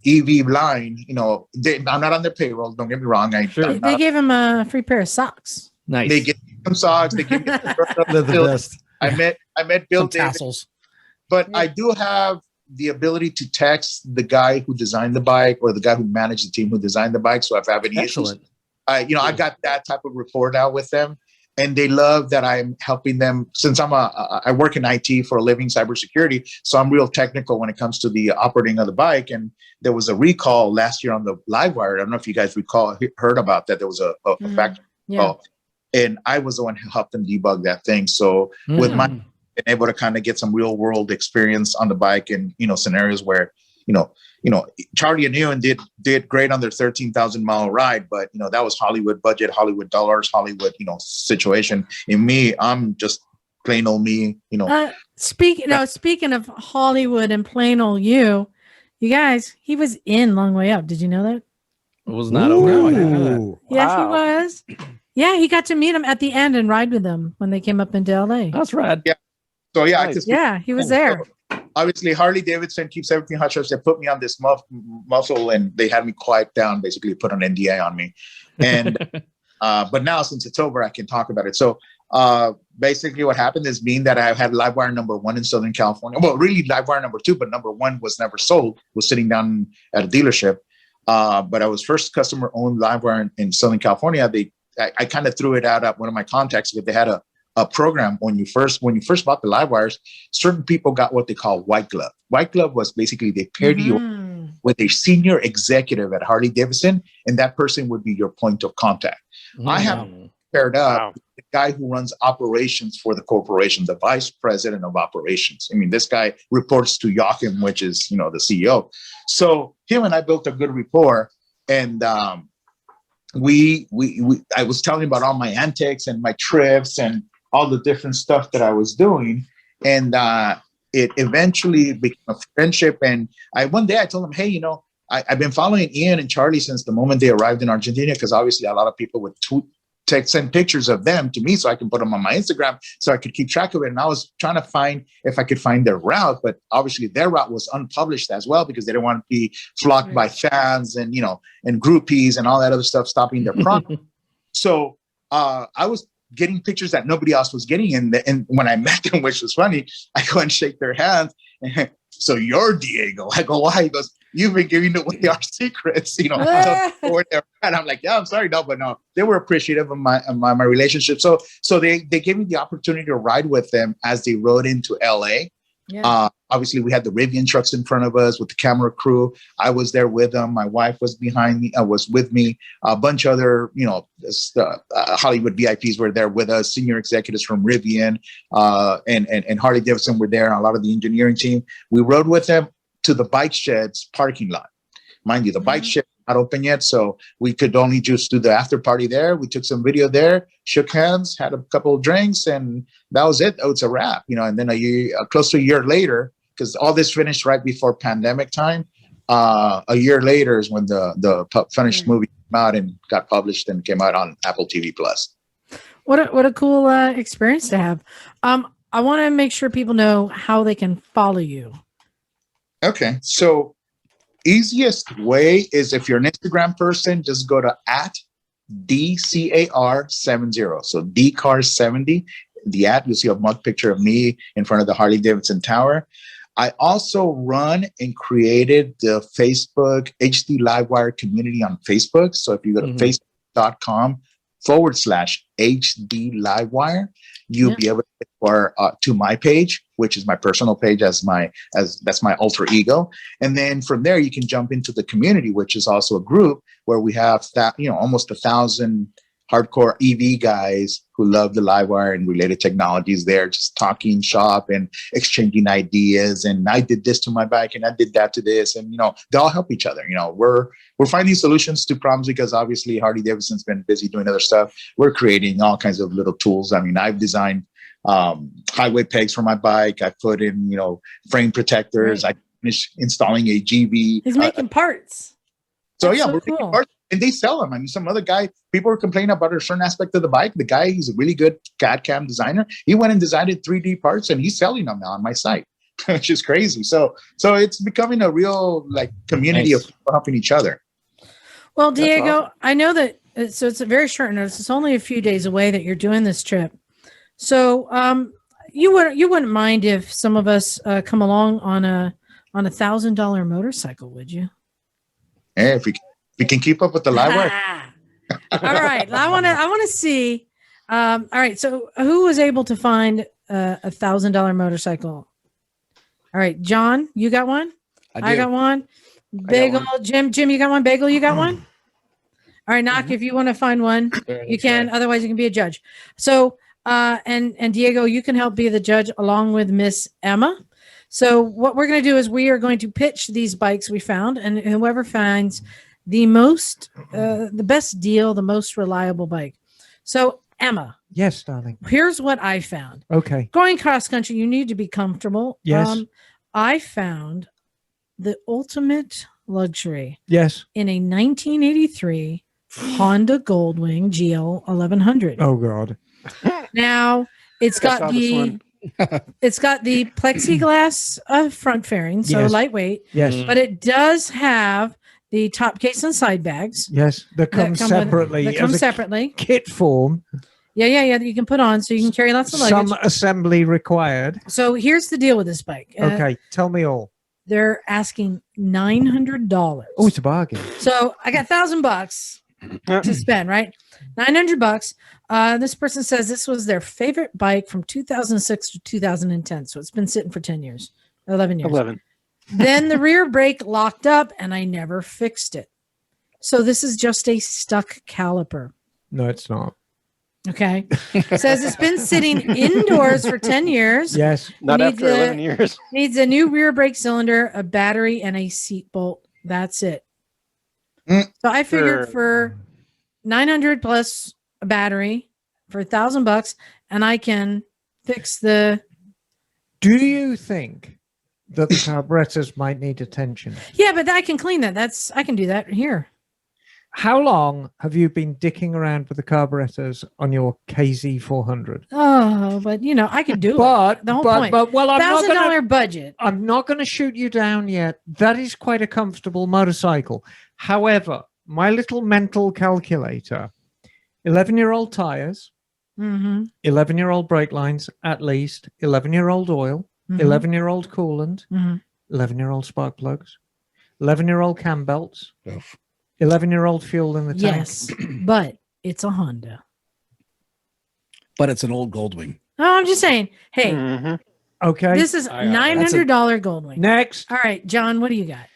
EV line. I'm not on their payroll. Don't get me wrong. They gave him a free pair of socks. Nice. They give him socks. They give me the best. I met Bill Davis, tassels. but I do have the ability to text the guy who designed the bike or the guy who managed the team who designed the bike. So if I have any issues, I got that type of rapport now with them, and they love that I'm helping them since I work in IT for a living, cybersecurity. So I'm real technical when it comes to the operating of the bike. And there was a recall last year on the Livewire. I don't know if you guys heard about that. There was a factory recall, and I was the one who helped them debug that thing. So with my been able to kind of get some real world experience on the bike and, scenarios where, Charlie and Ewan did great on their 13,000 mile ride, but, that was Hollywood budget, Hollywood dollars, Hollywood, situation. In me, I'm just plain old me, Speaking of Hollywood and plain old you guys, he was in Long Way Up. Did you know that? It was not over. No, I didn't know that. Yes, he was. Yeah, he got to meet him at the end and ride with him when they came up into LA. That's rad. Yeah. So he was there. Obviously, Harley Davidson, Keep 17 Hot Shots, they put me on this muscle and they had me quiet down, basically put an NDA on me. And but now since it's over, I can talk about it. So basically what happened is being that I had Livewire number 1 in Southern California. Well, really Livewire number 2, but number 1 was never sold, was sitting down at a dealership. But I was first customer owned Livewire in Southern California. I kind of threw it out at one of my contacts because they had a program when you first bought the Livewires. Certain people got what they call white glove. White glove was basically they paired you with a senior executive at Harley Davidson, and that person would be your point of contact. I have paired up with the guy who runs operations for the corporation, the vice president of operations. I mean, this guy reports to Joachim, which is the CEO. So him and I built a good rapport, and I was telling about all my antics and my trips and all the different stuff that I was doing. And it eventually became a friendship. And one day I told him, hey, I've been following Ian and Charlie since the moment they arrived in Argentina, because obviously a lot of people would send pictures of them to me so I can put them on my Instagram so I could keep track of it. And I was trying to find if I could find their route, but obviously their route was unpublished as well because they didn't want to be flocked by fans and, and groupies and all that other stuff stopping their product. So I was getting pictures that nobody else was getting. And when I met them, which was funny, I go and shake their hands. So you're Diego. I go, why? He goes, you've been giving away our secrets, And I'm like, yeah, I'm sorry. No, but no, they were appreciative of my relationship. So they gave me the opportunity to ride with them as they rode into LA. Yeah. Obviously we had the Rivian trucks in front of us with the camera crew. I was there with them. My wife was behind me. Was with me. A bunch of other, Hollywood VIPs were there with us. Senior executives from Rivian and Harley Davidson were there. A lot of the engineering team. We rode with them to the bike shed's parking lot. Mind you, the bike shed not open yet, so we could only just do the after party there. We took some video there, shook hands, had a couple of drinks, and that was it. Oh, it's a wrap, And then close to a year later, because all this finished right before pandemic time. A year later is when the finished movie came out and got published and came out on Apple TV Plus. What a cool experience to have. I want to make sure people know how they can follow you. Okay, so easiest way is if you're an Instagram person, just go to @DCAR70. So DCAR70. The you'll see a mug picture of me in front of the Harley Davidson Tower. I also run and created the Facebook HD Livewire community on Facebook. So if you go to facebook.com/HD Livewire, you'll be able to get to my page, which is my personal page as that's my alter ego. And then from there, you can jump into the community, which is also a group where we have almost 1,000 hardcore EV guys who love the Livewire and related technologies there, just talking shop and exchanging ideas. And I did this to my bike and I did that to this. And, they all help each other. We're finding solutions to problems because obviously Harley Davidson's been busy doing other stuff. We're creating all kinds of little tools. I mean, I've designed highway pegs for my bike. I put in, frame protectors. Right. I finished installing a GV. He's making parts. So That's yeah, so we're cool. making parts. And they sell them. I mean, some other guy, people were complaining about a certain aspect of the bike. The guy, he's a really good CAD CAM designer. He went and designed 3D parts and he's selling them now on my site, which is crazy. So it's becoming a real community of people helping each other. Well, Diego, awesome. I know that it's a very short notice. It's only a few days away that you're doing this trip. So you wouldn't mind if some of us come along on a $1,000 motorcycle, would you? Hey, if we can keep up with the Livewire. All right. I want to see. All right. So who was able to find a $1,000 motorcycle? All right. John, you got one? I got one. Bagel, Jim, you got one? Bagel, you got one? All right. Knock, if you want to find one, you can. Otherwise, you can be a judge. So, and Diego, you can help be the judge along with Miss Emma. So what we're going to do is we are going to pitch these bikes we found, and whoever finds the best deal, the most reliable bike. So Emma. Yes, darling. Here's what I found. Okay. Going cross country, you need to be comfortable. Yes. I found the ultimate luxury. Yes. In a 1983 Honda Goldwing GL 1100. Oh God. Now it's got the plexiglass front fairing, so Yes. lightweight. Yes. But it does have the top case and side bags. Yes. That come separately. That come as a separately. Kit form. Yeah. That you can put on so you can carry lots of luggage. Some assembly required. So here's the deal with this bike. Okay. Tell me all. They're asking $900. Oh, it's a bargain. So I got $1,000 to spend, right? $900. This person says this was their favorite bike from 2006 to 2010. So it's been sitting for 10 years, 11 years. 11. Then the rear brake locked up and I never fixed it. So this is just a stuck caliper. No, it's not. Okay. Says it's been sitting indoors for 10 years. Yes. Not after 11 years. Needs a new rear brake cylinder, a battery, and a seat bolt. That's it. So I figured for 900 plus a battery for $1,000, and I can fix the. Do you think that the carburetors might need attention? Yeah, but I can clean that. I can do that here. How long have you been dicking around with the carburetors on your KZ400? Oh, but I could do it. The whole point. Well, I'm not $1,000 budget. I'm not going to shoot you down yet. That is quite a comfortable motorcycle. However, my little mental calculator, 11-year-old tires, 11-year-old brake lines, at least, 11-year-old oil, 11-year-old coolant, 11-year-old spark plugs, 11-year-old cam belts, 11-year-old fuel in the tank. Yes, but it's a Honda. But it's an old Goldwing. Oh, I'm just saying. Hey, Okay. this is $900 Goldwing. Next. All right, John, what do you got?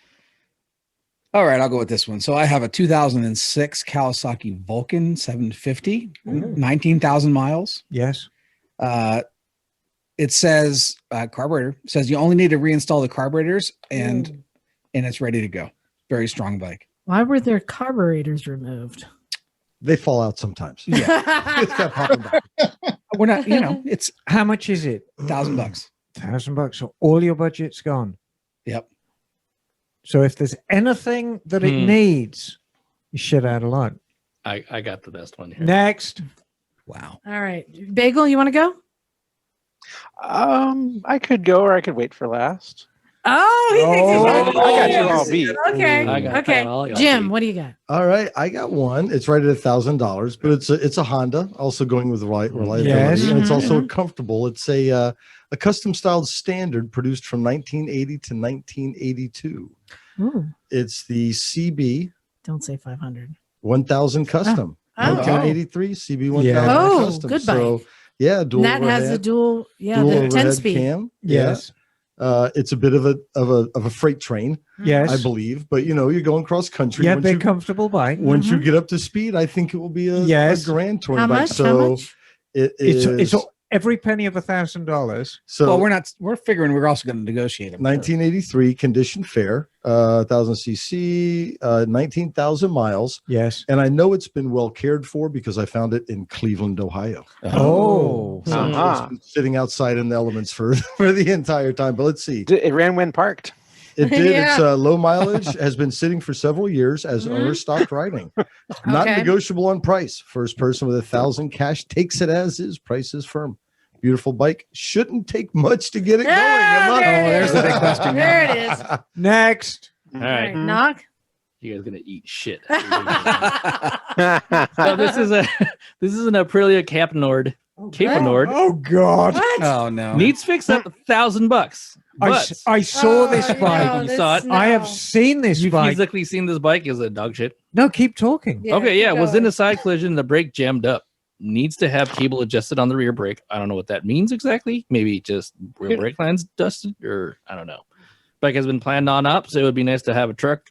All right, I'll go with this one. So I have a 2006 Kawasaki Vulcan 750, 19,000 miles. Yes. It says carburetor. It says you only need to reinstall the carburetors and it's ready to go. Very strong bike. Why were their carburetors removed? They fall out sometimes. Yeah. It's kept popping back. We're not, it's How much is it? $1,000. $1,000. So all your budget's gone. Yep. So if there's anything that it needs, you shit out of luck. I got the best one here. Next. Wow. All right. Bagel, you want to go? I could go, or I could wait for last. Oh, he thinks he's I gonna got you go. all beat. Okay. I got Okay. all y'all Jim, beat. what do you got? All right, I got one. It's right at $1,000, but it's a Honda, also going with reliability, Yes. and it's Mhm, also comfortable. It's a custom styled Standard produced from 1980 to 1982. Ooh, It's the CB don't say 500. 1000 Custom, Oh. 1983 CB 1000 Yeah. Oh, Custom. good So bike. yeah, dual And that has the overhead, dual, dual the overhead 10-speed. cam. Yes. It's a bit of a freight train, Yes. I believe, but you're going cross country. Yeah, Once big you- comfortable bike. Once you get up to speed, I think it will be a Yes. grand touring How bike. much? So How much? it is. It's every penny of $1,000. So Well, we're figuring we're also going to negotiate them. 1983 condition fair, 1000 cc, 19,000 miles, Yes. and I know it's been well cared for because I found it in Cleveland, Ohio. Oh. So Uh-huh. it's been sitting outside in the elements for the entire time. But let's see. It ran when parked. It did. Yeah. It's low mileage, has been sitting for several years as Mhm. owner stopped riding. Not Okay. negotiable on price. First person with 1,000 cash takes it as is. Price is firm. Beautiful bike. Shouldn't take much to get it going. Yeah, Am I- there it there's is. the big question. There it is. Next. All All right. right, knock. You guys gonna eat shit. So this is an Aprilia Cape Nord. Cape Nord Oh God. What? Oh no. needs fixed up $1,000. But I saw Oh, this bike. no, You saw this- it? I have no. seen this you've bike. physically seen this bike is a dog shit. No, keep talking. Yeah, Okay, yeah, keep it was in going. a side collision. The brake jammed up. Needs to have cable adjusted on the rear brake. I don't know what that means exactly. Maybe just rear brake lines dusted, or I don't know. Bike has been planned on up, so it would be nice to have a truck.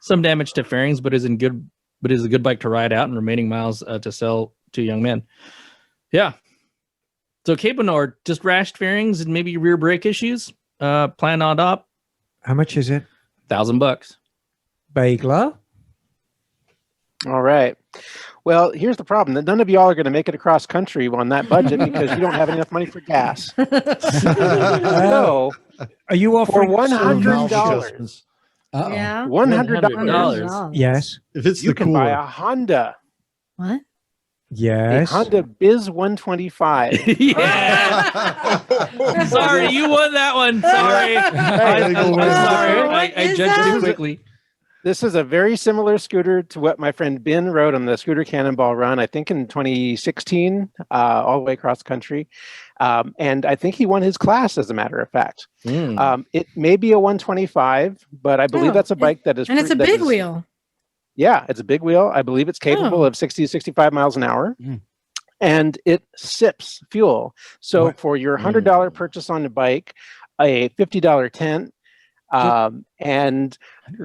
Some damage to fairings, but is a good bike to ride out and remaining miles to sell to young men. Yeah. So Cape Nord, just rashed fairings and maybe rear brake issues. Planned on up, How much is it? $1,000. Bagler? All right. Well, here's the problem: that none of y'all are going to make it across country on that budget because you don't have enough money for gas. So Are you for offering $100, Yeah. $100, Yes. If it's you the can buy cooler. a Honda, What? a Yes. Honda Biz 125. Yeah. Sorry, you won that one. Sorry. I'm sorry. What I is judged that? too quickly. This is a very similar scooter to what my friend Ben rode on the Scooter Cannonball Run, I think in 2016, all the way across the country. And I think he won his class, as a matter of fact. It may be a 125, but I believe Oh, that's a bike that is... And it's a that big is- wheel. Yeah, it's a big wheel. I believe it's capable Oh. of 60 to 65 miles an hour. Mm. And it sips fuel. So What? for your $100 purchase on the bike, a $50 tent, and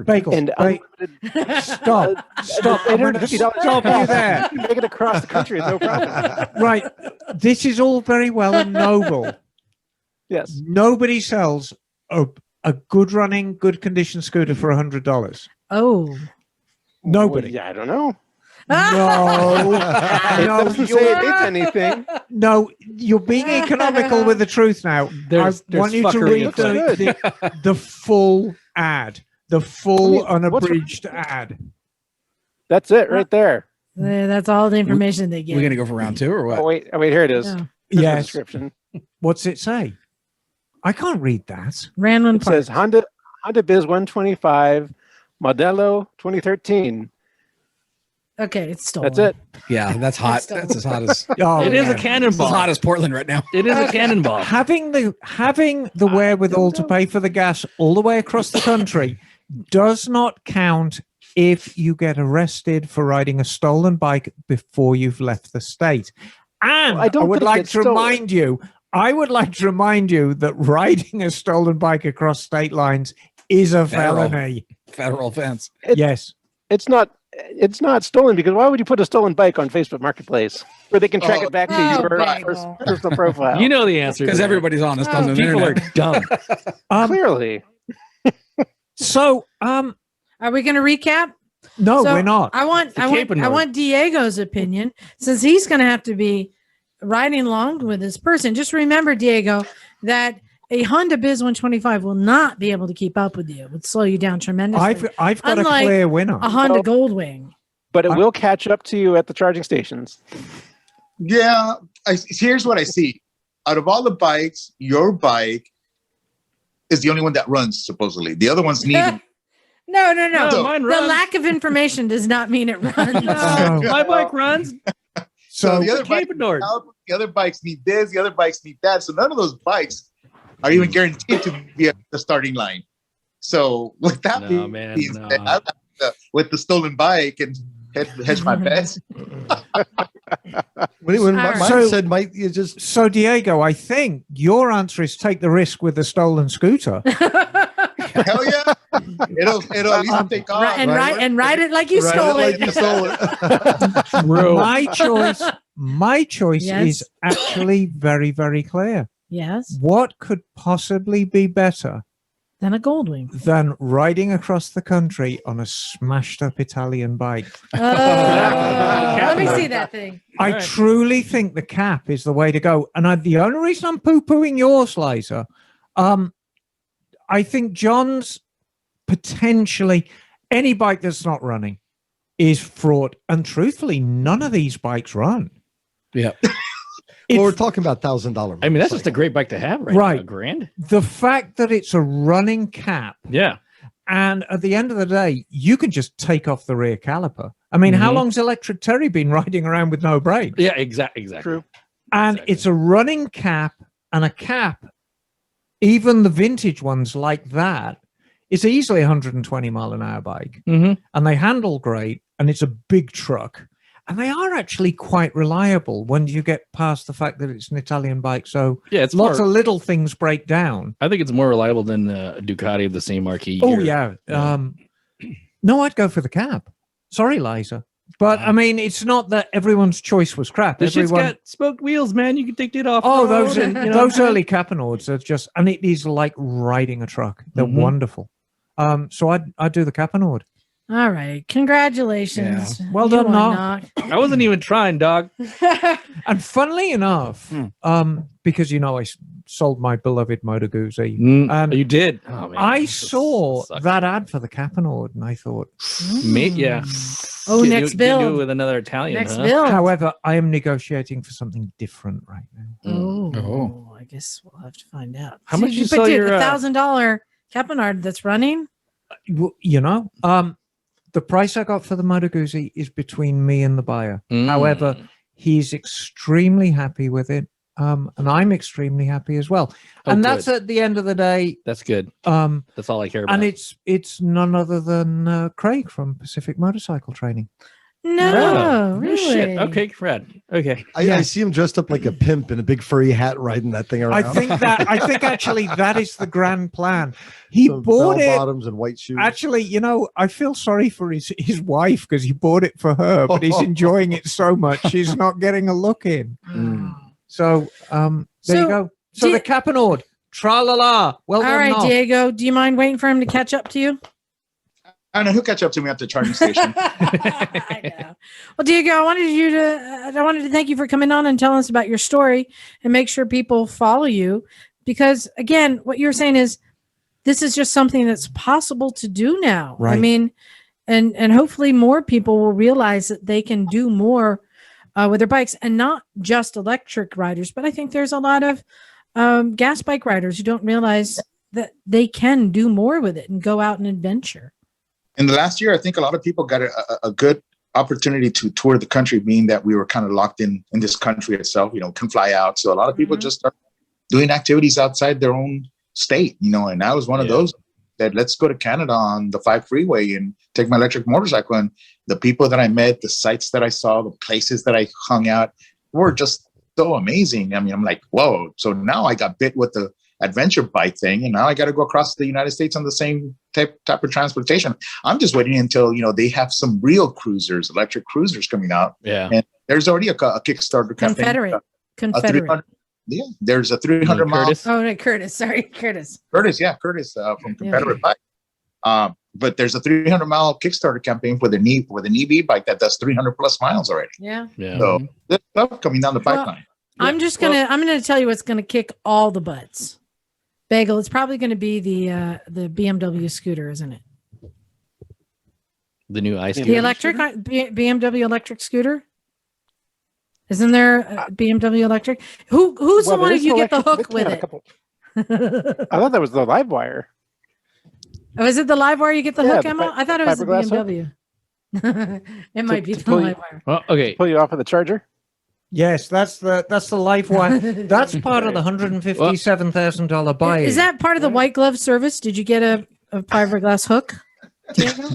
Bagel. unlimited Stop. Stop. I'm going to $850 stop you there. You can make it across the country with no problem. Right. This is all very well and noble. Yes. Nobody sells a good running, good condition scooter for $100. Oh. Nobody. Well, yeah, I don't know. No. It No, doesn't you're- say it is anything. No, you're being economical with the truth now. There's I want you to fuckery read afoot. the full ad, the full I mean, what's- unabridged ad. That's it right there. Yeah, that's all the information they get. We're gonna go for round two or what? Oh wait, here it is. Yeah. Here's the Yes. description. What's it say? I can't read that. Random It says Honda Biz 125 Modelo 2013. Okay, it's stolen. That's it. Yeah, that's hot. Still- That's as hot as Oh, It is a yeah. it's as cannonball. hot as Portland right now. It is a cannonball. Having the wherewithal to pay for the gas all the way across the country does not count if you get arrested for riding a stolen bike before you've left the state. And Well, I don't would think like it's to stolen. remind you, that riding a stolen bike across state lines is a Federal. felony. Federal offense. Yes. It's not stolen because why would you put a stolen bike on Facebook Marketplace where they can track it back to Oh, your Bagel. personal profile? You know the answer. Because everybody's honest on the People are internet. dumb. Clearly. So, Are we going to recap? no, So, we're not. I want Diego's opinion since he's going to have to be riding along with this person. Just remember, Diego, that a Honda Biz 125 will not be able to keep up with you. It would slow you down tremendously. I've got Unlike a clear winner. a Honda Goldwing. But it will catch up to you at the charging stations. Yeah, here's what I see. Out of all the bikes, your bike is the only one that runs, supposedly. The other ones need. No. No, mine The runs. lack of information does not mean it runs. No, my bike runs. So So the other bikes, Ignored. the other bikes need this, the other bikes need that. So none of those bikes are even guaranteed to be at the starting line. So with that No, being man, said, no. I like with the stolen bike and hedge my bets. When All right. mine So- said, "Mike, you just So Diego, I think your answer is take the risk with the stolen scooter. Hell yeah! It'll at least take off. and ride it like you ride stole it it. like you stole it." My choice Yes. is actually very, very clear. Yes, What could possibly be better then a Goldwing. than riding across the country on a smashed up Italian bike? Let me see that thing. I Right. truly think the cap is the way to go. And the only reason I'm poo-pooing yours, Liza, I think John's potentially any bike that's not running is fraught. And truthfully, none of these bikes run. Yeah. Well, we're It's talking about $1,000. I mean, that's just a great bike to have, right? Right. now, $1,000. the fact that it's a running cap, Yeah. and at the end of the day, you can just take off the rear caliper. I mean, how Mhm. long's Electric Terry been riding around with no brakes? Yeah, exactly. True. And Exactly. it's a running cap, and a cap, even the vintage ones like that, it's easily 120 mile an hour bike, Mm-hmm. and they handle great, and it's a big truck, and they are actually quite reliable when you get past the fact that it's an Italian bike. So Yeah, it's lots more, of little things break down. I think it's more reliable than a Ducati of the same marquee. Oh year. yeah. No, I'd go for the cap. Sorry, Liza. But I mean, it's not that everyone's choice was crap. This shit's Everyone, got spoked wheels, man. You can take it off. oh, those road and, you know, those early Capanauds are just, and it is like riding a truck. They're Mhm. wonderful. So I'd do the Capanaud. All right, congratulations. Well You done, won, Knock. I wasn't even trying, dog. Knock. And funnily enough, because I sold my beloved Motor Guzzi, You did. Oh, man. I This saw sucks. that ad for the Capanaud, and I thought, Mate, yeah. Oh, Can't next do- can't do build. it with another Italian. Next huh? bill. however, I am negotiating for something different right now. Oh, I guess we'll have to find out. How much you but sell dude, your, $1,000 Capanard that's running? The price I got for the Motor Guzzi is between me and the buyer. Mm. However, he's extremely happy with it, and I'm extremely happy as well. Oh, And good. that's at the end of the day. That's good. That's all I care about. And it's none other than Craig from Pacific Motorcycle Training. No, Oh, really. shit. Okay, Fred. Okay. I see him dressed up like a pimp in a big furry hat riding that thing around. I think actually that is the grand plan. He bought it. Bottoms and white shoes. Actually, I feel sorry for his wife because he bought it for her, but he's enjoying it so much she's not getting a look in. So there So, you go. So the Capanaud, tra la la. Well All done, right, Noel. Diego, do you mind waiting for him to catch up to you? I know he'll catch up to me at the charging station. I know. Well, Diego, I wanted to thank you for coming on and telling us about your story and make sure people follow you, because again, what you're saying is this is just something that's possible to do now. I Right. mean, and hopefully more people will realize that they can do more with their bikes, and not just electric riders, but I think there's a lot of gas bike riders who don't realize that they can do more with it and go out and adventure. In the last year, I think a lot of people got a good opportunity to tour the country, being that we were kind of locked in this country itself, can fly out. So a lot of people just start doing activities outside their own state, and I was one of those that let's go to Canada on the 5 freeway and take my electric motorcycle. And the people that I met, the sites that I saw, the places that I hung out were just so amazing. I mean, I'm like, whoa. So now I got bit with the adventure bike thing, and now I got to go across the United States on the same type of transportation. I'm just waiting until they have some real cruisers, electric cruisers coming out. Yeah. And there's already a Kickstarter campaign. Confederate. There's a 300 mile. Curtis? Oh, no, Curtis. Sorry, Curtis. Curtis from Confederate Bike. But there's a 300 mile Kickstarter campaign for the EV bike that does 300 plus miles already. Yeah. Yeah. So there's stuff coming down the pipeline. I'm gonna tell you what's gonna kick all the butts. Bagel, it's probably gonna be the BMW scooter, isn't it? The new ice. The electric BMW electric scooter. Isn't there a BMW electric? Who's the one there if is you an get the electric- hook they with had a it? couple- I thought that was the live wire. Oh, is it the live wire you get the Yeah, hook, the Emma? I thought it was the fiberglass hook. BMW. It might be to the pull you- live wire. Well, okay. Pull you off of the charger. Yes, that's the live wire. That's part of the $157,000 buy. Is that part of the white glove service? Did you get a fiberglass hook, Diego?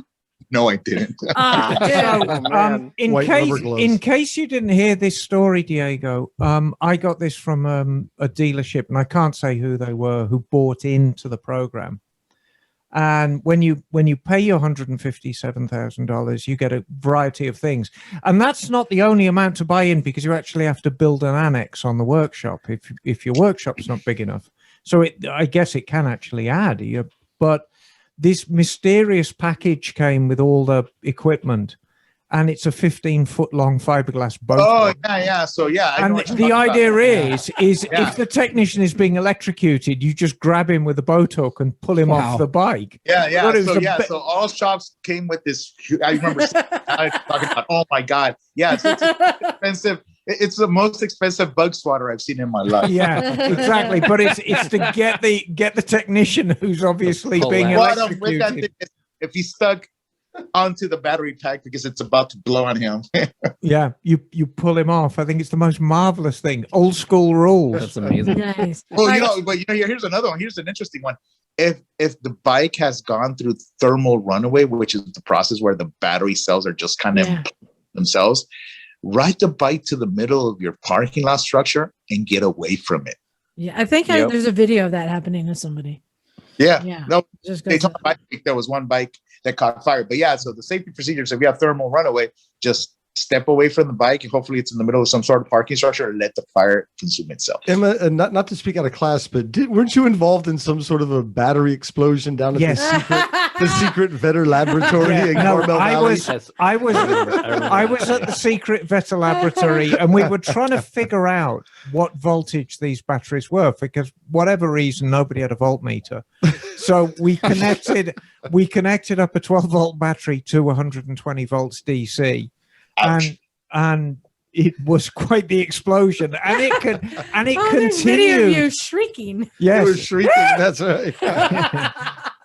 No, I didn't. Ah, So, dude. man. in White case rubber gloves. in case you didn't hear this story, Diego, I got this from a dealership, and I can't say who they were, who bought into the program. And when you pay your $157,000, you get a variety of things, and that's not the only amount to buy in, because you actually have to build an annex on the workshop if your workshop's not big enough. So I guess it can actually add, but this mysterious package came with all the equipment, and it's a 15-foot long fiberglass boat. Oh yeah. So yeah, I know And what you're the talking idea about. is Yeah. if the technician is being electrocuted, you just grab him with a boat hook and pull him Wow. off the bike. Yeah, But yeah. it was So the yeah, be- so all shops came with this. I remember talking about. Oh my god, yeah. So it's expensive. It's the most expensive bug swatter I've seen in my life. Yeah, exactly. But it's to get the technician who's obviously Pull being out. What with that electrocuted. thing is if he's stuck onto the battery pack because it's about to blow on him. Yeah, you pull him off. I think it's the most marvelous thing. Old school rules. That's amazing. Nice. Well, here's another one. Here's an interesting one. If the bike has gone through thermal runaway, which is the process where the battery cells are just kind of Yeah. themselves, ride the bike to the middle of your parking lot structure and get away from it. Yeah, I think Yep. there's a video of that happening to somebody. Yeah. Yeah. No, Just they goes told bike, there was one bike that caught fire. But yeah, so the safety procedures, if you have thermal runaway, just step away from the bike, and hopefully it's in the middle of some sort of parking structure, and let the fire consume itself. Emma, not to speak out of class, but weren't you involved in some sort of a battery explosion down at Yes. the secret Vetter laboratory in No, Carmel I Valley? was That's- I was I was at the secret Vetter laboratory, and we were trying to figure out what voltage these batteries were, because whatever reason nobody had a voltmeter. So we connected up a 12-volt battery to 120 volts DC, Ouch. and it was quite the explosion, and it There's video of you continued. shrieking. It Yes, was shrieking. That's right.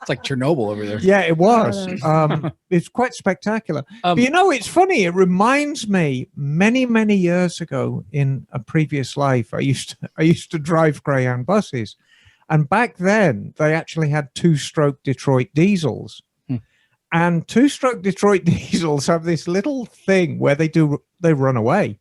It's like Chernobyl over there. yeah, it was. Oh, It's quite spectacular. Um, But you know, it's funny. It reminds me many years ago in a previous life, I used to drive Greyhound buses, and back then they actually had 2-stroke Detroit diesels. And 2-stroke Detroit diesels have this little thing where they run away.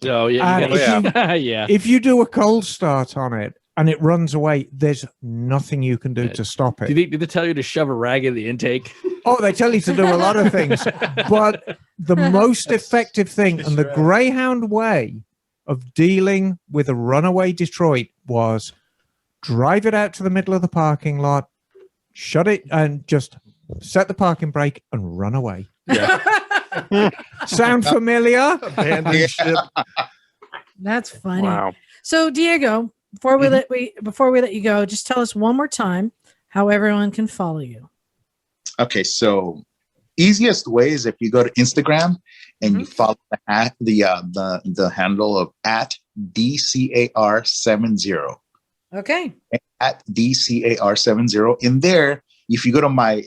Oh yeah. And You if gotta- yeah. If you do a cold start on it and it runs away, there's nothing you can do Yeah. to stop it. Did they tell you to shove a rag in the intake? Oh, they tell you to do a lot of things, but the most effective thing and the Greyhound way of dealing with a runaway Detroit was drive it out to the middle of the parking lot, shut it, and just set the parking brake and run away. Sound familiar? Abandoned ship. That's funny. Wow. So Diego, before we let you go, just tell us one more time how everyone can follow you. Okay, so easiest way is if you go to Instagram and you follow the handle of at DCAR70. Okay. At DCAR70. In there, if you go to my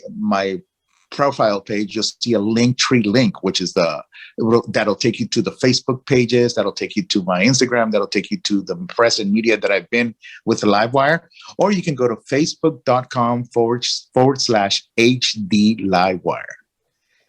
profile page, you'll see a Linktree link, which is that'll take you to the Facebook pages, that'll take you to my Instagram, that'll take you to the press and media that I've been with the Livewire, or you can go to facebook.com/HD Livewire.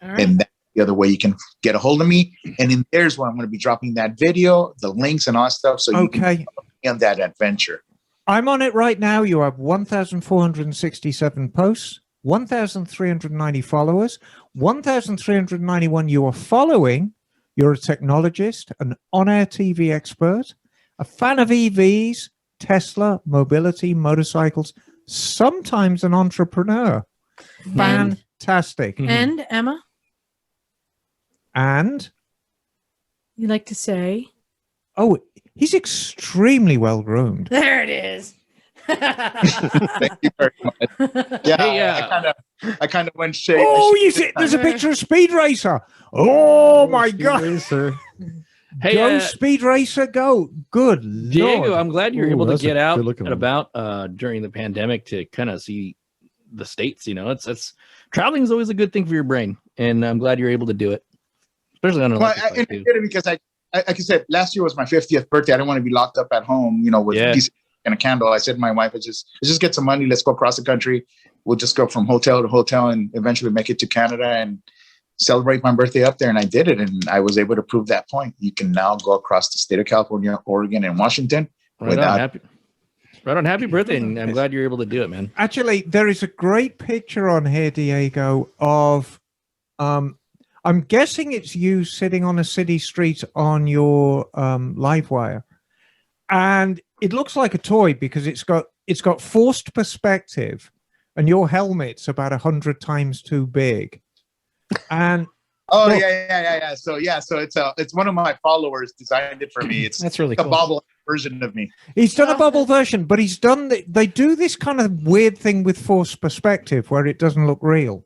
All right. And that's the other way you can get a hold of me. And in there's where I'm going to be dropping that video, the links and all that stuff. So you can Okay. be on that adventure. I'm on it right now. You have 1,467 posts, 1,390 followers, 1,391 you are following. You're a technologist, an on-air TV expert, a fan of EVs, Tesla, mobility, motorcycles, sometimes an entrepreneur. Fantastic. And Emma, And, you like to say? oh, he's extremely well groomed. There it is. Thank you very much. Yeah, Hey, I kind of went shade. Oh, you see, there's a picture of Speed Racer. Oh my God. Racer. Hey, Go Speed Racer, go. Good Diego, Lord. I'm glad you're Ooh, able to that's a get out good-looking and one. about during the pandemic to kind of see the States. You know, it's traveling is always a good thing for your brain, and I'm glad you're able to do it, especially on an Well, electric and I bike too. did it because like I said, last year was my 50th birthday. I didn't want to be locked up at home, with Yeah. a piece and a candle. I said to my wife, let's just get some money. Let's go across the country. We'll just go from hotel to hotel and eventually make it to Canada and celebrate my birthday up there. And I did it. And I was able to prove that point. You can now go across the state of California, Oregon, and Washington. Right on, happy birthday, and I'm glad you're able to do it, man. Actually, there is a great picture on here, Diego, of I'm guessing it's you sitting on a city street on your live wire, and it looks like a toy because it's got forced perspective, and your helmet's about 100 times too big. And Oh, Well- yeah. So it's one of my followers designed it for me. It's That's really a cool. bobble version of me. he's done a Oh, bubble version, but he's done they do this kind of weird thing with forced perspective where it doesn't look real.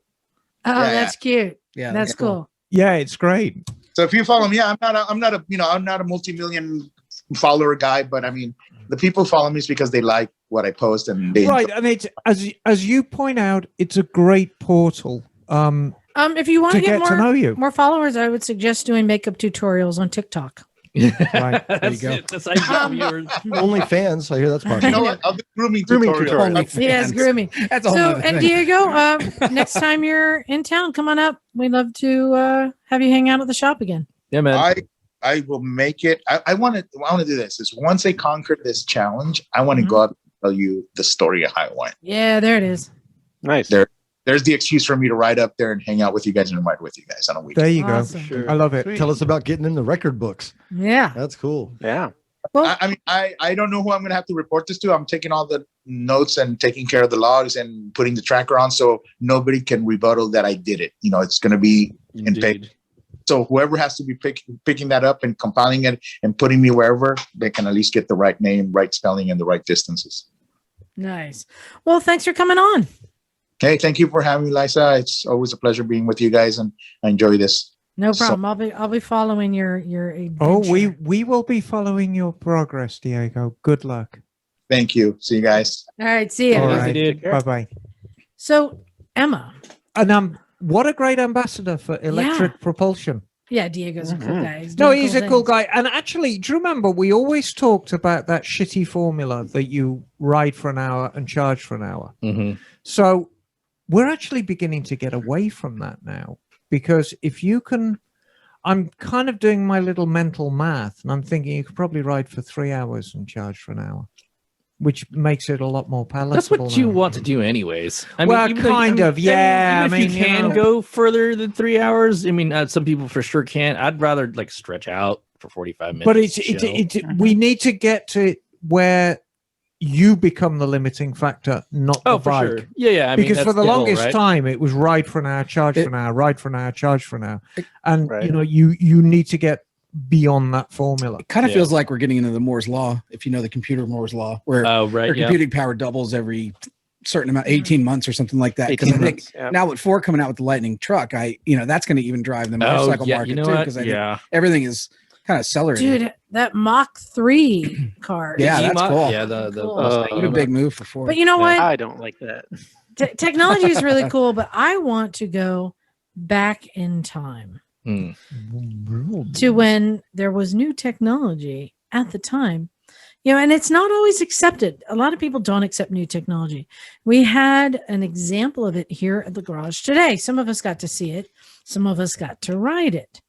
Oh, Yeah, that's cute. Yeah, That's cool. Yeah, it's great. So if you follow me, I'm not a multi-million follower guy, but I mean, the people who follow me is because they like what I post and they Right, and it's as you point out, it's a great portal If you want to to get get to know you. more followers, I would suggest doing makeup tutorials on TikTok. Right. There you go. That's how you get viewers. Only fans. I hear that's You popular. know what? I'll do grooming Grooming tutorials. tutorial. Only Yes, fans. grooming. That's a whole So, nother and thing. Diego, next time you're in town, come on up. We'd love to have you hang out at the shop again. Yeah, man. I will make it. I want to do this. Is once I conquer this challenge, I want to Mhm. go out and tell you the story of how it went. Yeah, there it is. Nice. There's the excuse for me to ride up there and hang out with you guys and ride with you guys on a weekend. There you Awesome. go. I love it. Tell us about getting in the record books. Yeah. That's cool. Yeah. Well, I mean, I don't know who I'm going to have to report this to. I'm taking all the notes and taking care of the logs and putting the tracker on so nobody can rebuttal that I did it. It's going to be in paper. Indeed. So whoever has to be picking that up and compiling it and putting me wherever, they can at least get the right name, right spelling, and the right distances. nice. Well, thanks for coming on. Hey, thank you for having me, Liza. It's always a pleasure being with you guys, and I enjoy this. No So- problem. I'll be following your Oh, adventure. we will be following your progress, Diego. Good luck. Thank you. See you guys. All right. See you. All Easy, right. dude. Bye bye. So, Emma. And what a great ambassador for electric propulsion. Yeah, Diego's a cool Mhm. guy. No, doing he's a cool things. guy. And actually, do you remember we always talked about that shitty formula that you ride for an hour and charge for an hour? Mhm. So we're actually beginning to get away from that now, because if you can, I'm kind of doing my little mental math, and I'm thinking you could probably ride for 3 hours and charge for an hour, which makes it a lot more palatable. That's what you now. want to do, anyways. Well, even though- kind of, yeah. Even I if mean, you can know. go further than 3 hours. I mean, some people for sure can't. I'd rather like stretch out for 45 minutes. But chill. we need to get to where you become the limiting factor, not the Oh, for bike. sure. Yeah. I mean, Because for that's the goal, longest right? time, it was ride for an hour, charge for an hour, ride for an hour, charge for an hour, and Right. you need to get beyond that formula. It kind of Yeah. feels like we're getting into the Moore's law, if you know the computer Moore's law, where Oh, right. your Yeah. computing power doubles every certain amount, 18 months or something like that. Because I 18 think months. Yeah. now with Ford coming out with the Lightning truck, that's going to even drive the motorcycle yeah. market You know too. what? Because I think Yeah. everything is kind of accelerating. Dude, that Mach 3 car. Yeah, that's E-Mo- cool. Yeah. The Cool. Mustang What a E-Mo. big move for Ford. But you know what? I don't like that. Technology is really cool, but I want to go back in time Hmm. to when there was new technology at the time. And it's not always accepted. A lot of people don't accept new technology. We had an example of it here at the garage today. Some of us got to see it. Some of us got to ride it.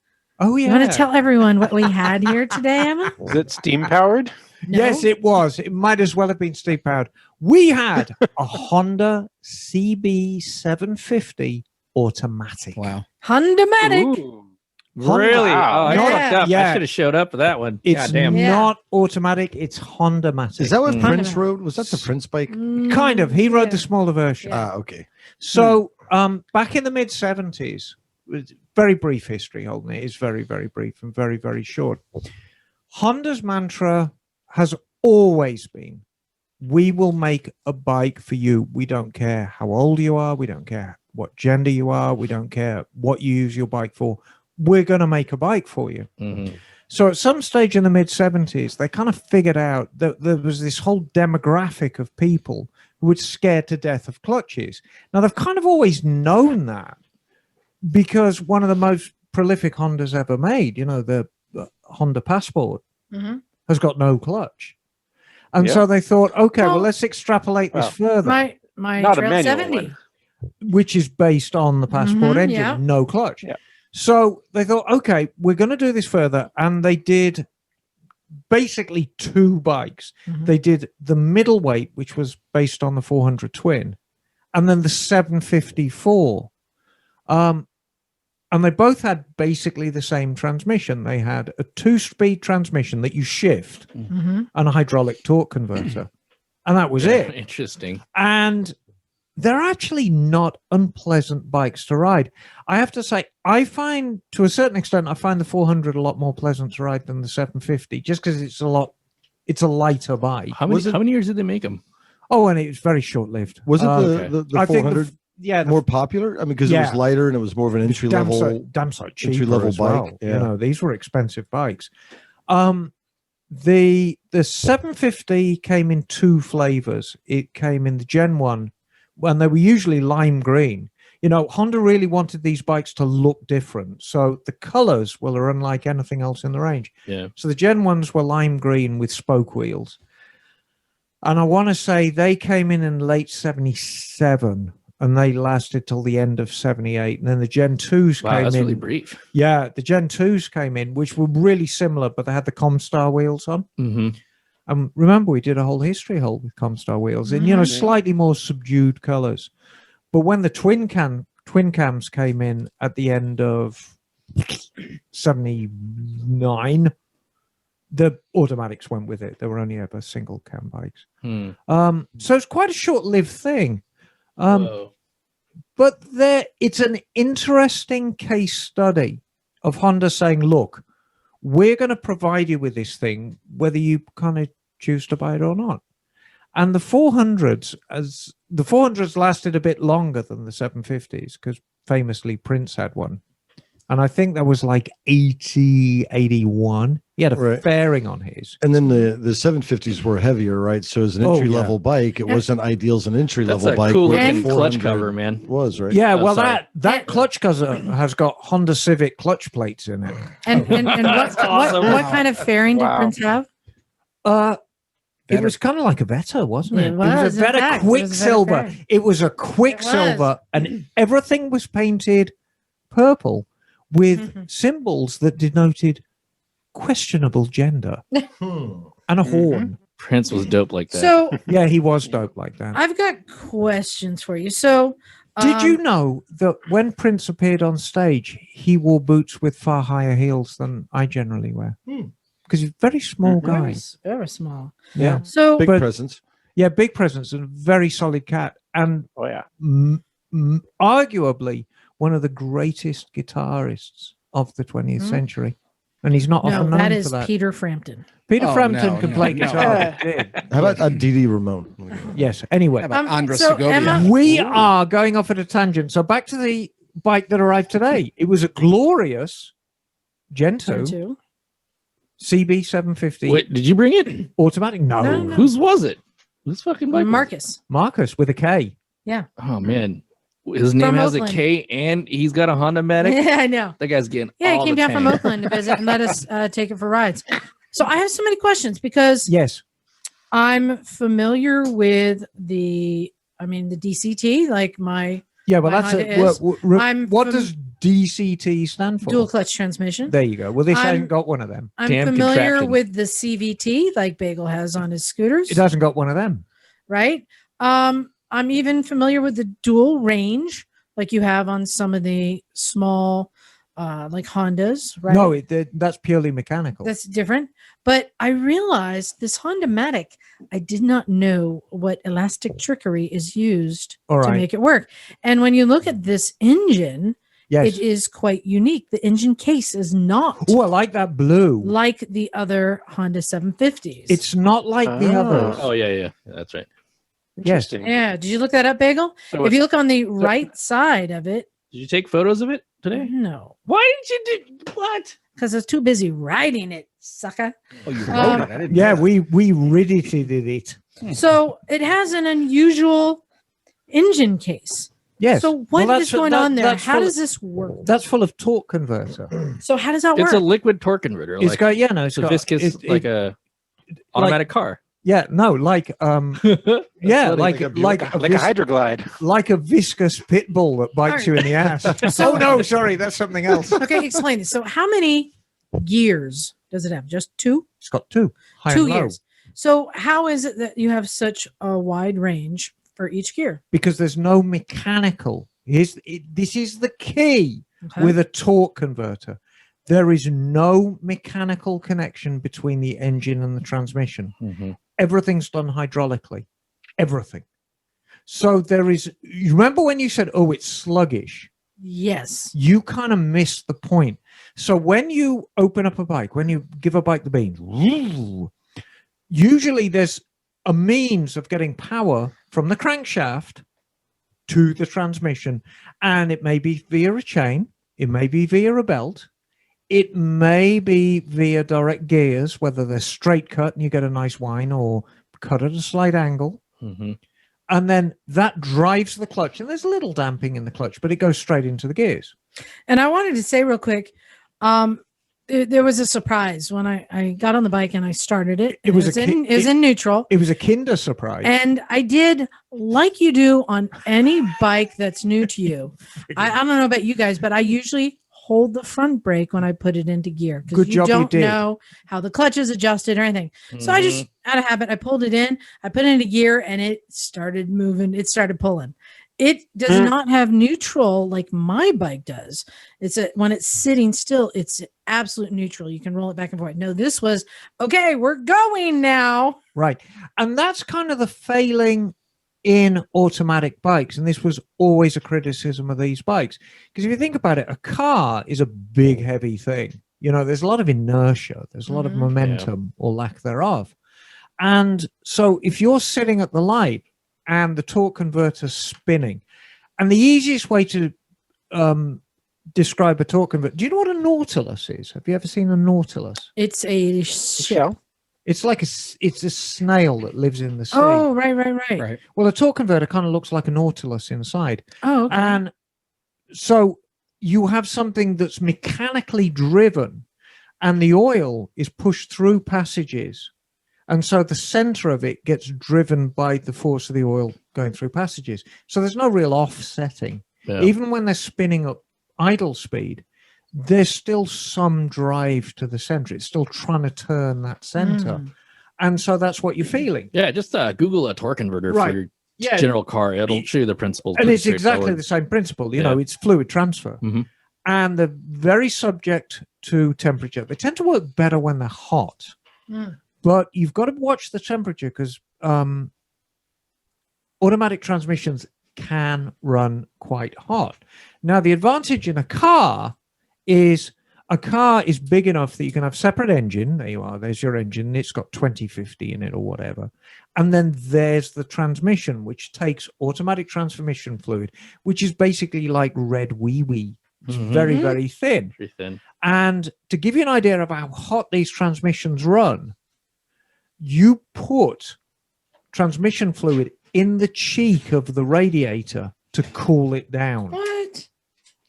Oh You yeah. want to tell everyone what we had here today, Emma? Is it steam powered? No? Yes, it was. It might as well have been steam powered. We had a Honda CB750 automatic. Wow. Hondamatic. Ooh. Really? Wow. Oh, I Yeah. fucked up. I Yeah. should have showed up for that one. It's God damn. Yeah. not automatic. It's Hondamatic. Is that what Mm. Prince rode? Was that the Prince bike? Kind of? He rode Yeah. the smaller version. Yeah. Ah, okay. So back in the mid 70s, very brief history, Holden. It is very, very brief and very, very short. Honda's mantra has always been, we will make a bike for you. We don't care how old you are. We don't care what gender you are. We don't care what you use your bike for. We're going to make a bike for you. Mhm. So at some stage in the mid 70s, they kind of figured out that there was this whole demographic of people who were scared to death of clutches. Now, they've kind of always known that because one of the most prolific Hondas ever made, the Honda Passport, has got no clutch. And so they thought, okay, well, let's extrapolate this further. My Not a Trail manual 70. one. Which is based on the Passport engine, yeah. no clutch. Yeah. So they thought, okay, we're going to do this further. And they did basically two bikes. They did the middleweight, which was based on the 400 twin, and then the 754. And they both had basically the same transmission. They had a 2-speed transmission that you shift and a hydraulic torque converter. And that was it. Interesting. And they're actually not unpleasant bikes to ride. I have to say, I find, to a certain extent, I find the 400 a lot more pleasant to ride than the 750, just because it's a lighter bike. How many years did they make them? Oh, and it was very short-lived. Was it okay. the I think 400 the more popular? I mean, because it was lighter and it was more of an entry level. damn so cheaper entry-level as bike, well. yeah. These were expensive bikes. The 750 came in two flavors. It came in the Gen 1, and they were usually lime green. Honda really wanted these bikes to look different. So the colors are unlike anything else in the range. Yeah. So the Gen 1s were lime green with spoke wheels. And I want to say they came in late 77 and they lasted till the end of 78. And then the Gen 2s Wow, came that's in. really brief. Yeah, the Gen 2s came in, which were really similar, but they had the Comstar wheels on. Mm-hmm. Remember, we did a whole history hole with Comstar wheels in, slightly more subdued colors. But when the twin cams came in at the end of 79, the automatics went with it. They were only ever single cam bikes. So it's quite a short-lived thing. But it's an interesting case study of Honda saying, look, we're going to provide you with this thing, whether you kind of choose to buy it or not. And the 400s lasted a bit longer than the 750s because famously Prince had one. And I think that was like 80, 81. He had a fairing on his. And then the 750s were heavier, right? So as an entry level bike, it wasn't ideal as an entry level bike. Cool where looking the clutch 400 cover, man. Was right. Yeah, well, sorry. that clutch cover has got Honda Civic clutch plates in it. And what kind of fairing did Prince have? It was kind of like a Vetta, wasn't it? It was a Vetta Quicksilver. It was a Quicksilver, and everything was painted purple with symbols that denoted questionable gender and a horn. Prince was dope like that. So yeah, he was dope like that. I've got questions for you. So did you know that when Prince appeared on stage, he wore boots with far higher heels than I generally wear? Because he's a very small guy. Very small. Yeah. So big presence. Yeah, big presence and very solid cat. And arguably one of the greatest guitarists of the 20th century. And he's not often known that is for that. Peter Frampton. Peter Frampton can play guitar. How about Didi Ramone? Yes. Anyway, How about Andres so Segovia? Emma- we are going off at a tangent. So back to the bike that arrived today. It was a glorious Gen 2 CB 750. Wait, did you bring it? Automatic? No. Whose was it? Whose fucking bike? Marcus. Marcus with a K. Yeah. Oh man, his name has Oakland. a K, and he's got a Hondamatic. Yeah, I know. That guy's getting. Yeah, he all came the down from tang. Oakland to visit and let us take it for rides. So I have so many questions because I'm familiar with the DCT, like my Yeah, well, my that's Honda it. is. What does DCT stand for? dual clutch transmission. There you go. Well, this I'm- hasn't got one of them. I'm Damn familiar contraption. with the CVT, like Bagel has on his scooters. It hasn't got one of them. Right? I'm even familiar with the dual range, like you have on some of the small, like Hondas, right? No, that's purely mechanical. That's different. But I realized this Hondamatic, I did not know what elastic trickery is used to make it work. And when you look at this engine, it is quite unique. The engine case is not I like that blue. like the other Honda 750s. It's not like the others. Oh yeah, that's right. Yes. Yeah. Did you look that up, Bagel? So If you look on the right side of it, Did you take photos of it today? no. Why did you do what? because I was too busy riding it, sucker. Oh, you Um, wrote it. I didn't. Yeah, know that. we riddited it. So it has an unusual engine case. Yes. So what Well, is going on there? that's How full does this work? That's full of torque converter. So how does that work? It's a liquid torque converter. It's Like, got no, it's a viscous, like a automatic car. yeah, no, like yeah, funny. like Like a hydroglide. like a viscous pit bull that bites you in the ass. So- Oh no, sorry, that's something else. Okay, explain this. So how many gears does it have? Just two? It's got two, high Two and low, gears. So how is it that you have such a wide range for each gear? because there's no mechanical. This is the key Okay. with a torque converter. There is no mechanical connection between the engine and the transmission. Mhm. Everything's done hydraulically. Everything. So there is. You remember when you said, "Oh, it's sluggish"? Yes. You kind of missed the point. So when you open up a bike, when you give a bike the beans, usually there's a means of getting power from the crankshaft to the transmission, and it may be via a chain, it may be via a belt, it may be via direct gears, whether they're straight cut and you get a nice whine, or cut at a slight angle. Mhm. And then that drives the clutch, and there's a little damping in the clutch, but it goes straight into the gears. And I wanted to say real quick, there was a surprise when I got on the bike and I started it. It was in neutral. It was a Kinder surprise. And I did like you do on any bike that's new to you. I don't know about you guys, but I usually hold the front brake when I put it into gear because Good you job you don't did. know how the clutch is adjusted or anything. So I just, out of habit, I pulled it in, I put it into gear, and it started moving. It started pulling. It does not have neutral like my bike does. When it's sitting still, it's absolute neutral. You can roll it back and forth. No, this was okay. We're going now. Right. And that's kind of the failing in automatic bikes. And this was always a criticism of these bikes. Because if you think about it, a car is a big, heavy thing. You know, there's a lot of inertia, there's a lot of momentum or lack thereof. And so if you're sitting at the light and the torque converter's spinning, and the easiest way to describe a torque converter, do you know what a Nautilus is? Have you ever seen a Nautilus? It's a shell. It's like it's a snail that lives in the sea. Oh, right. Right. Well, a torque converter kind of looks like a Nautilus inside. Oh, okay. And so you have something that's mechanically driven, and the oil is pushed through passages. And so the center of it gets driven by the force of the oil going through passages. So there's no real offsetting. Yeah. Even when they're spinning up idle speed, there's still some drive to the center. It's still trying to turn that center. And so that's what you're feeling. Yeah, just Google a torque converter Right. for your Yeah. general car. It'll show you the principles. And pretty it's exactly straightforward. the same principle. You Yeah. know, it's fluid transfer. Mhm. And they're very subject to temperature. They tend to work better when they're hot. But you've got to watch the temperature because automatic transmissions can run quite hot. Now, the advantage in a car is big enough that you can have separate engine. There you are. There's your engine. It's got 2050 in it or whatever. And then there's the transmission, which takes automatic transmission fluid, which is basically like red wee-wee. It's very, very thin. Very thin. And to give you an idea of how hot these transmissions run, you put transmission fluid in the cheek of the radiator to cool it down. What?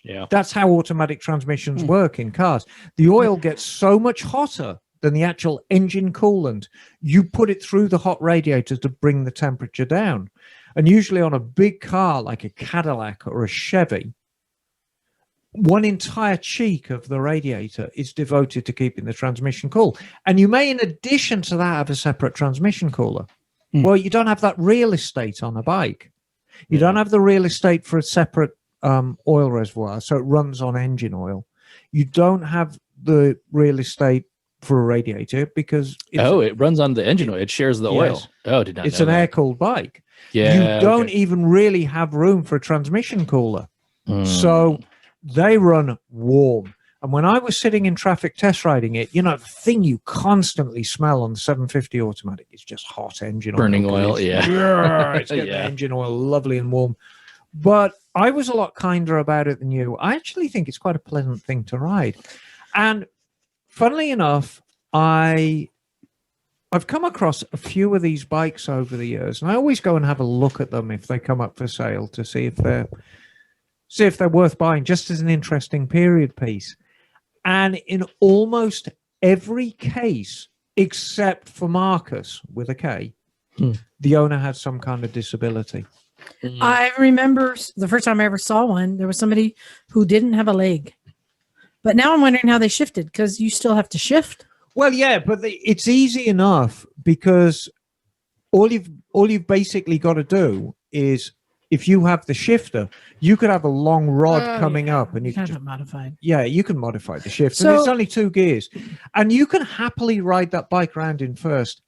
Yeah. That's how automatic transmissions work in cars. The oil gets so much hotter than the actual engine coolant. You put it through the hot radiator to bring the temperature down. And usually on a big car like a Cadillac or a Chevy, one entire cheek of the radiator is devoted to keeping the transmission cool. And you may, in addition to that, have a separate transmission cooler. Well, you don't have that real estate on a bike. You don't have the real estate for a separate oil reservoir, so it runs on engine oil. You don't have the real estate for a radiator because it runs on the engine oil. It shares the oil. Yes. Oh, did not it's know an that. air-cooled bike. Yeah. You don't okay. even really have room for a transmission cooler. Mm. So they run warm. And when I was sitting in traffic test riding it, you know, the thing you constantly smell on the 750 automatic is just hot engine Burning oil. oil, yeah. It's getting Yeah. the engine oil lovely and warm. But I was a lot kinder about it than you. I actually think it's quite a pleasant thing to ride. And funnily enough, I've come across a few of these bikes over the years, and I always go and have a look at them if they come up for sale to see if they're worth buying, just as an interesting period piece. And in almost every case, except for Marcus with a K, the owner had some kind of disability. I remember the first time I ever saw one, there was somebody who didn't have a leg. But now I'm wondering how they shifted, because you still have to shift. Well, yeah, but it's easy enough, because all you've basically got to do is, if you have the shifter, you could have a long rod coming up, and you can have just, it modified. yeah, you can modify the shift, So- and it's only 2 gears, and you can happily ride that bike around in first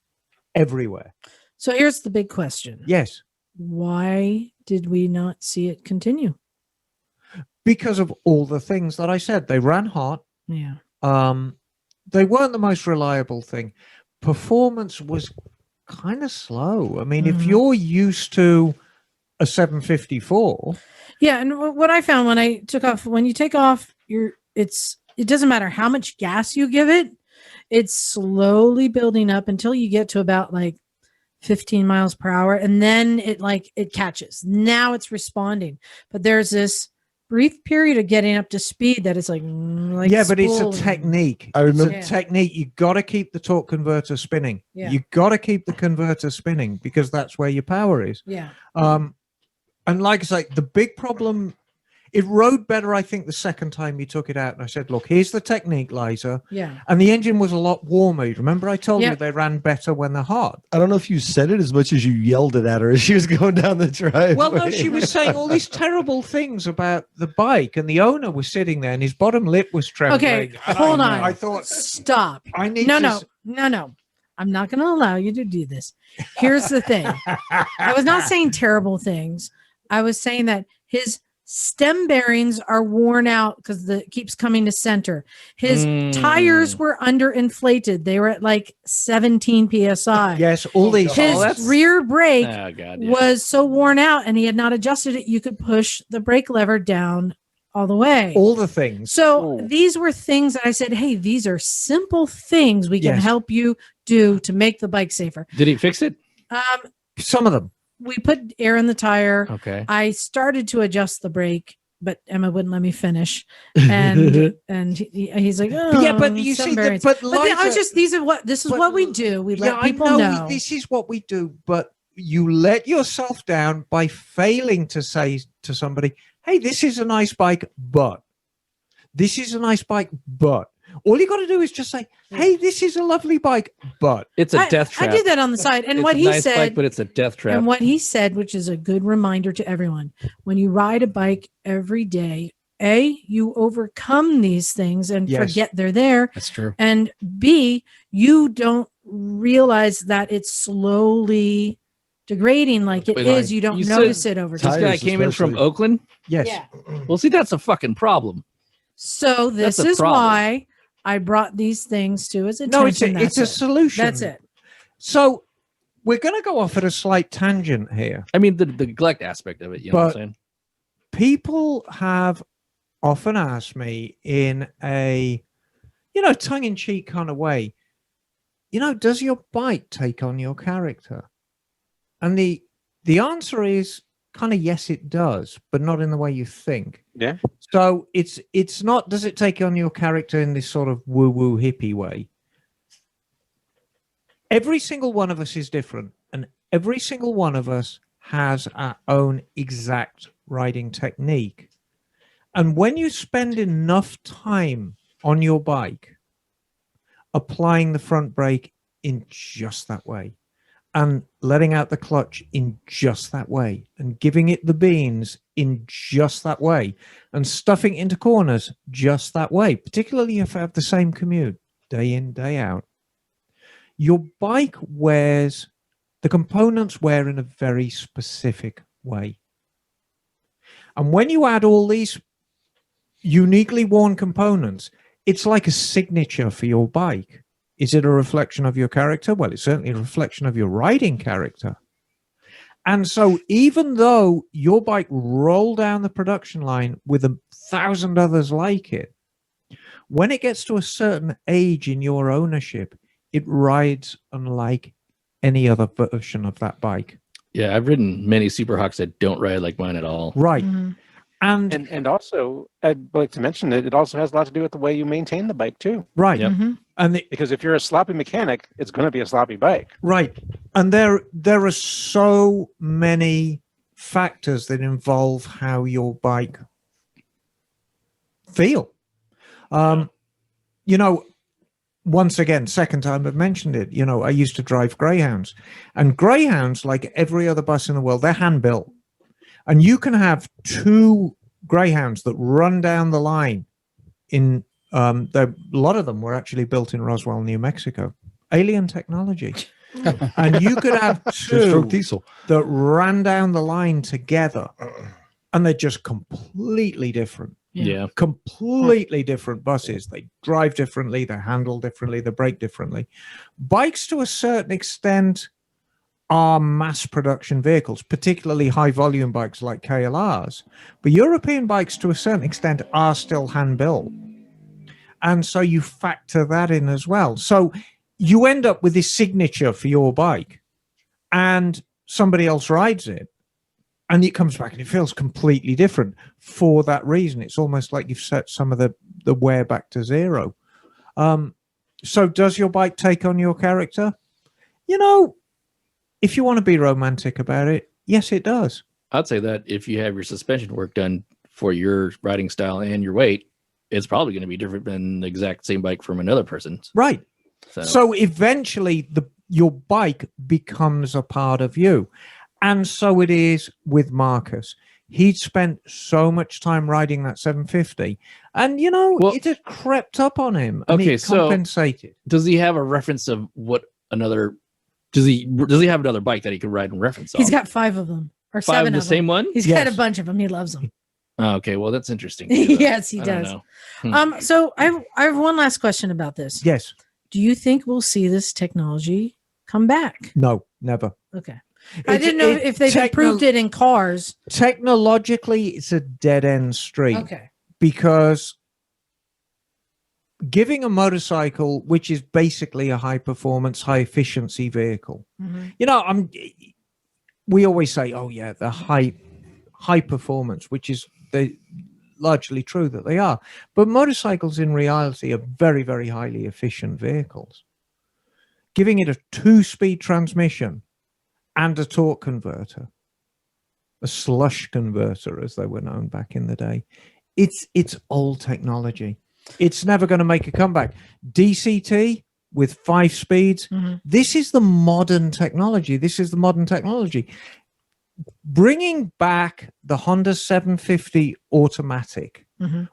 everywhere. So here's the big question. Yes, Why did we not see it continue? because of all the things that I said. They ran hot. Yeah. They weren't the most reliable thing. Performance was kind of slow. I mean, if you're used to a 754, Yeah, and what I found when you take off, it doesn't matter how much gas you give it, it's slowly building up until you get to about like 15 miles per hour, and then it catches. Now it's responding, but there's this brief period of getting up to speed that is like yeah, but it's a spooling. technique. I remember- It's a technique. You got to keep the torque converter spinning. Yeah. You got to keep the converter spinning, because that's where your power is. Yeah. And like I say, the big problem, it rode better, I think, the second time you took it out. And I said, look, here's the technique, Liza. Yeah. And the engine was a lot warmer. Remember I told you Yep. they ran better when they're hot. I don't know if you said it as much as you yelled it at her as she was going down the driveway. Well, no, she was saying all these terrible things about the bike, and the owner was sitting there and his bottom lip was trembling. Okay, And hold on. I thought, Stop. I need No, to... no. I'm not going to allow you to do this. Here's the thing. I was not saying terrible things. I was saying that his stem bearings are worn out because it keeps coming to center. His tires were underinflated. They were at like 17 psi. Yes, all these... His that's- rear brake Oh god. Yeah. was so worn out, and he had not adjusted it. You could push the brake lever down all the way. all the things. So Oh. these were things that I said, hey, these are simple things we can Yes. help you do to make the bike safer. Did he fix it? Some of them. We put air in the tire. Okay. I started to adjust the brake, but Emma wouldn't let me finish. And he's like, oh, Yeah, but you some see, variants. but But I was Liza- just, this is but- what we do. We let yeah, people I know. this is what we do, but you let yourself down by failing to say to somebody, hey, this is a nice bike, but this is a nice bike, but all you got to do is just say, hey, this is a lovely bike, but It's a death I trap. did that on the side. And It's what a he nice said, bike, but it's a death trap. and what he said, which is a good reminder to everyone, when you ride a bike every day, A, you overcome these things and Yes. forget they're there. That's true. And B, you don't realize that it's slowly degrading like it Wait, is. like, You don't you said- notice it over This time. Tires guy came in from especially. Oakland. yes. Yeah. Well, see, that's a fucking problem. So this That's a is problem. why I brought these things to his attention. No, it's a That's it. solution. That's it. So we're going to go off at a slight tangent here. I mean, the neglect aspect of it. You know what I'm But- saying? People have often asked me in a, tongue-in-cheek kind of way, does your bike take on your character? And the answer is kind of yes, it does, but not in the way you think. Yeah. So it's not, does it take on your character in this sort of woo-woo hippie way? Every single one of us is different, and every single one of us has our own exact riding technique. And when you spend enough time on your bike applying the front brake in just that way, and letting out the clutch in just that way, and giving it the beans in just that way, and stuffing into corners just that way, particularly if you have the same commute day in, day out, your bike wears, the components wear in a very specific way. And when you add all these uniquely worn components, it's like a signature for your bike. Is it a reflection of your character? Well, it's certainly a reflection of your riding character. And so even though your bike rolled down the production line with 1,000 others like it, When it gets to a certain age in your ownership, it rides unlike any other version of that bike. Yeah, I've ridden many Superhawks that don't ride like mine at all. Right. Mhm. And also, I'd like to mention that it also has a lot to do with the way you maintain the bike too. right. Yep. Mhm. And Because if you're a sloppy mechanic, it's going to be a sloppy bike. right. And there are so many factors that involve how your bike feel. You know, once again, second time I've mentioned it, you know, I used to drive Greyhounds, and Greyhounds, like every other bus in the world, they're hand built. And you can have two Greyhounds that run down the line in, a lot of them were actually built in Roswell, New Mexico. Alien technology. And you could have Two-stroke two diesel. that ran down the line together, and they're just completely different. Yeah. Completely different buses. They drive differently, they handle differently, they brake differently. Bikes, to a certain extent, are mass production vehicles, particularly high volume bikes like KLRs. But European bikes, to a certain extent, are still hand built. And so you factor that in as well. So you end up with this signature for your bike, and somebody else rides it, and it comes back and it feels completely different for that reason. It's almost like you've set some of the wear back to zero. So does your bike take on your character? You know, if you want to be romantic about it, yes, it does. I'd say that if you have your suspension work done for your riding style and your weight, it's probably going to be different than the exact same bike from another person's. Right. So eventually your bike becomes a part of you. And so it is with Marcus. He'd spent so much time riding that 750, and you know, it had crept up on him. And Okay, it compensated. Does he have a reference of what another? Does he have another bike that he can ride and reference? He's off? got 5 of them, or 5 7 of the of them. same one. He's got a bunch of them. He loves them. Oh, okay, well that's interesting. too, though. Yes, he I don't does. know. So I have one last question about this. Yes. Do you think we'll see this technology come back? No, never. Okay. I didn't know if they've improved it in cars. Technologically, it's a dead end street. Okay. Because giving a motorcycle, which is basically a high performance, high efficiency vehicle, you know, we always say, oh yeah, the high performance, which is largely true that they are. But motorcycles in reality are very, very highly efficient vehicles. Giving it a 2-speed transmission and a torque converter, a slush converter, as they were known back in the day. It's old technology. It's never going to make a comeback. DCT with 5 speeds. This is the modern technology. Bringing back the Honda 750 automatic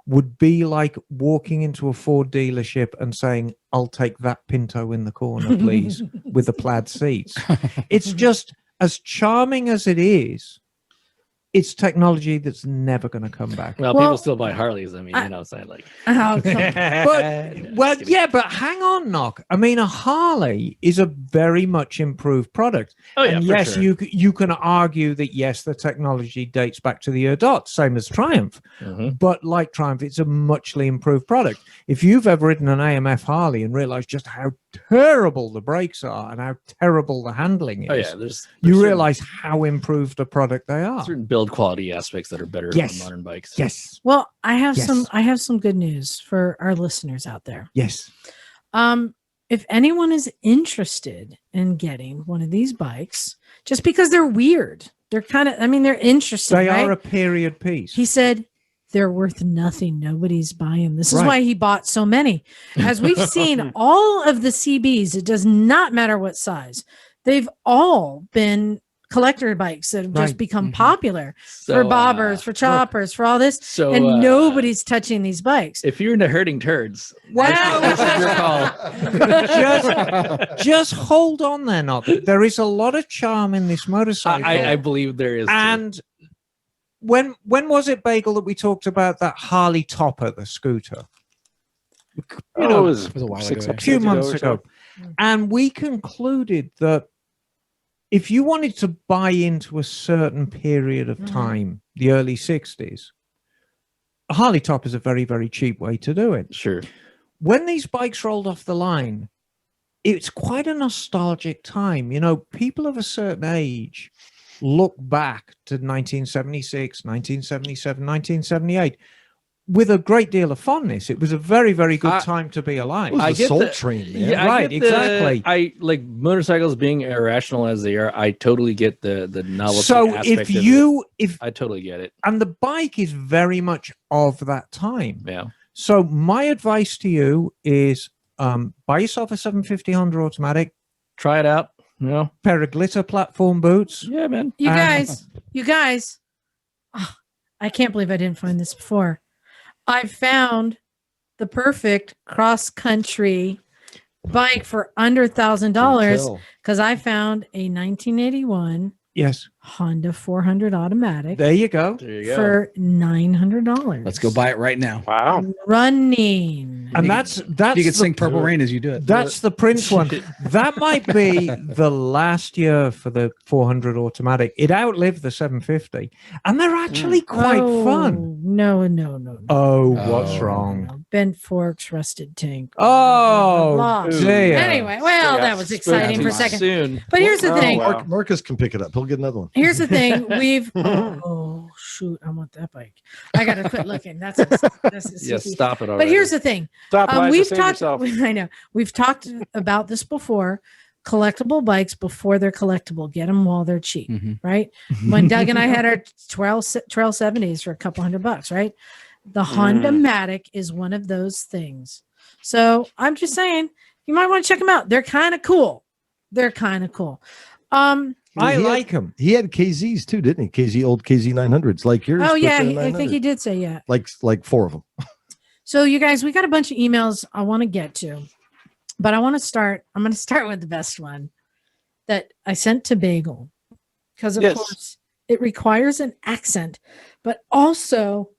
would be like walking into a Ford dealership and saying, I'll take that Pinto in the corner, please, with the plaid seats. It's just, as charming as it is, it's technology that's never going to come back. Well, people still buy Harleys. I mean, you know, so like. But but hang on, Knock. I mean, a Harley is a very much improved product. Oh yeah, and for yes, sure. you can argue that yes, the technology dates back to the Erdot, same as Triumph. But like Triumph, it's a muchly improved product. If you've ever ridden an AMF Harley and realized just how terrible the brakes are and how terrible the handling is, Oh yeah, there's you realize how improved a product they are. certain build quality aspects that are better Yes. on modern bikes. Yes. Well, I have Yes. some good news for our listeners out there. Yes. If anyone is interested in getting one of these bikes, just because they're weird, they're kind of, I mean, they're interesting. They right? are a period piece. He said they're worth nothing. Nobody's buying them. This is Right. why he bought so many. As we've seen, all of the CBs, it does not matter what size, they've all been collector bikes that have just Right. become popular So, for bobbers, for choppers, for all this. So And nobody's touching these bikes. If you're into herding turds, Wow. this is your call. just hold on there, Knock. There is a lot of charm in this motorcycle. I believe there is. too. and when was it, Bagel, that we talked about that Harley Topper, the scooter? You know, it was a while six ago. a few episodes months or ago. so. And we concluded that if you wanted to buy into a certain period of time, the early 60s, a Harley Topper is a very, very cheap way to do it. Sure. when these bikes rolled off the line, it's quite a nostalgic time. You know, people of a certain age look back to 1976, 1977, 1978 with a great deal of fondness. It was a very, very good time to be alive. It was I the get Soul the- Train, man. Yeah, Right, exactly. I like motorcycles being irrational as they are. I totally get the novelty So aspect if of you, it. I totally get it. and the bike is very much of that time. Yeah. So my advice to you is buy yourself a 750 Honda automatic, Try it out. You know? pair of glitter platform boots. Yeah, man. You guys, oh, I can't believe I didn't find this before. I found the perfect cross country bike for under $1,000 because I found a 1981 Yes. Honda 400 automatic There you go. There you go. for $900. Let's go buy it right now. Wow. Running. And You that's You can the, sing Purple Rain as you do it. that's the Prince one. That might be the last year for the 400 automatic. It outlived the 750, and they're actually quite fun. No. Oh, what's Oh. wrong? Bent forks, rusted tank. Oh, blah, blah, blah. dear. Anyway, well, Yeah. that was exciting for a second. Soon. But here's the Oh, thing. wow. Marcus can pick it up. He'll get another one. Here's the thing. We've oh shoot, I want that bike. I gotta quit looking. That's Yeah, stop it already. But here's the thing. Stop, Liza, We've save talked. yourself. I know we've talked about this before. Collectible bikes before they're collectible. Get them while they're cheap, Mhm. right? When Doug and I had our trail 70s for a couple $100, right? The Hondamatic is one of those things. So I'm just saying, you might want to check them out. They're kind of cool. I He like them. He had KZs too, didn't he? old KZ 900s, like yours. Oh but yeah, they're I think 900. he did say yeah. like 4 of them. So you guys, we got a bunch of emails I want to get to, but I'm going to start with the best one that I sent to Bagel because of Yes. course it requires an accent, but also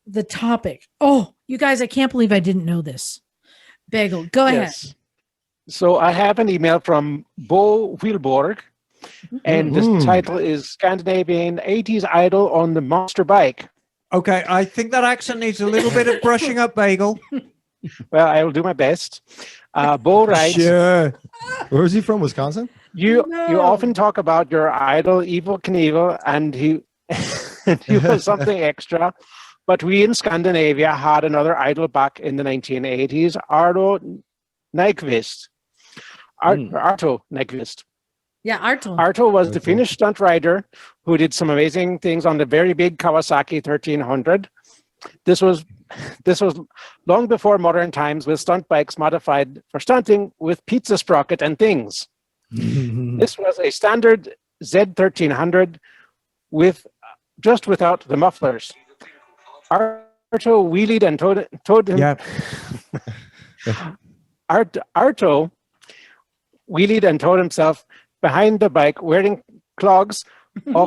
the topic. Oh, you guys, I can't believe I didn't know this. Bagel, go ahead. Yes. So I have an email from Bo Wielborg, and the title is Scandinavian 80s Idol on the Monster Bike. Okay, I think that accent needs a little bit of brushing up, Bagel. Well, I will do my best. Bo writes, Sure. Where is he from? Wisconsin? you No. often talk about your idol, Evel Knievel, and he was something extra. But we in Scandinavia had another idol back in the 1980s, Arto Nyqvist. Arto Nyqvist. Yeah, Arto. Arto was the Finnish stunt rider who did some amazing things on the very big Kawasaki 1300. This was long before modern times, with stunt bikes modified for stunting with pizza sprocket and things. This was a standard Z1300 without the mufflers. Arto wheelied and towed him. Yeah. Arto wheelied and towed himself behind the bike wearing clogs.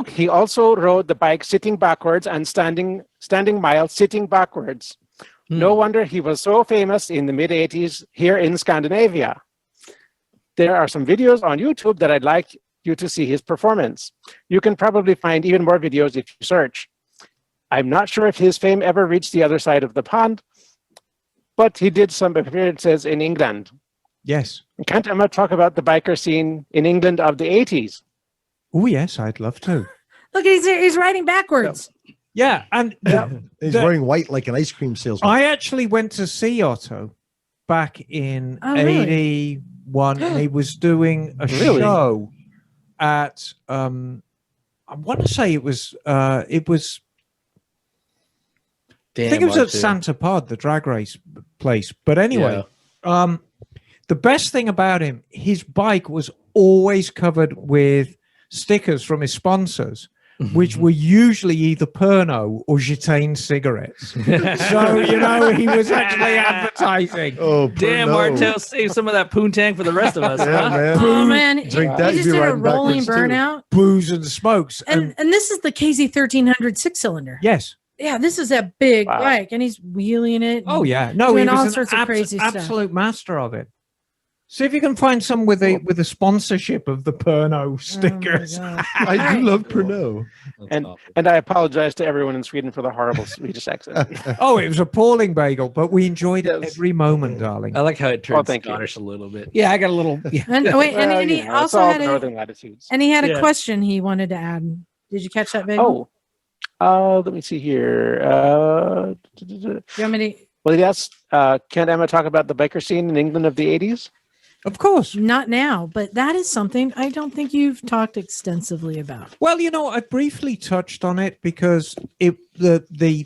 He also rode the bike sitting backwards and standing miles sitting backwards. No wonder he was so famous in the mid-80s here in Scandinavia. There are some videos on YouTube that I'd like you to see his performance. You can probably find even more videos if you search. I'm not sure if his fame ever reached the other side of the pond, but he did some appearances in England. Yes. Can't Emma talk about the biker scene in England of the 80s? Oh, yes, I'd love to. Look, he's riding backwards. Yeah, and He's The- wearing white like an ice cream salesman. I actually went to see Otto back in Oh, really? 81, and he was doing a Really? show at I want to say it was I think it was at Santa Pod, the drag race place. But anyway, the best thing about him, his bike was always covered with stickers from his sponsors, which were usually either Pernod or Gitane cigarettes. So, he was actually advertising. Oh, Damn, no. Martel, save some of that poontang for the rest of us. Yeah, huh? man. Oh man, Drink that, he you'd just be did a riding rolling backwards, too. burnout. Booze and smokes. And this is the KZ 1300 6-cylinder. yes. Yeah, this is a big Wow. bike, and he's wheeling it. Oh, yeah. No, Doing he was all an sorts of crazy stuff. absolute master of it. See if you can find some with a sponsorship of the Pernod stickers. gosh. I do love Pernod. That's And awful. and I apologize to everyone in Sweden for the horrible Swedish accent. Oh, it was appalling, Bagel, but we enjoyed it Yes. every moment, darling. I like how it turned thank you. Scottish a little bit. Yeah, I got a little. Yeah. And wait, and, Well, and he you know, it's also all had the a northern latitudes. and he had a Yeah. question he wanted to add. Did you catch that, Bagel? Let me see here. You want me to? Well, yes. Can Emma talk about the biker scene in England of the 80s? Of course. Not now, but that is something I don't think you've talked extensively about. Well, I briefly touched on it because the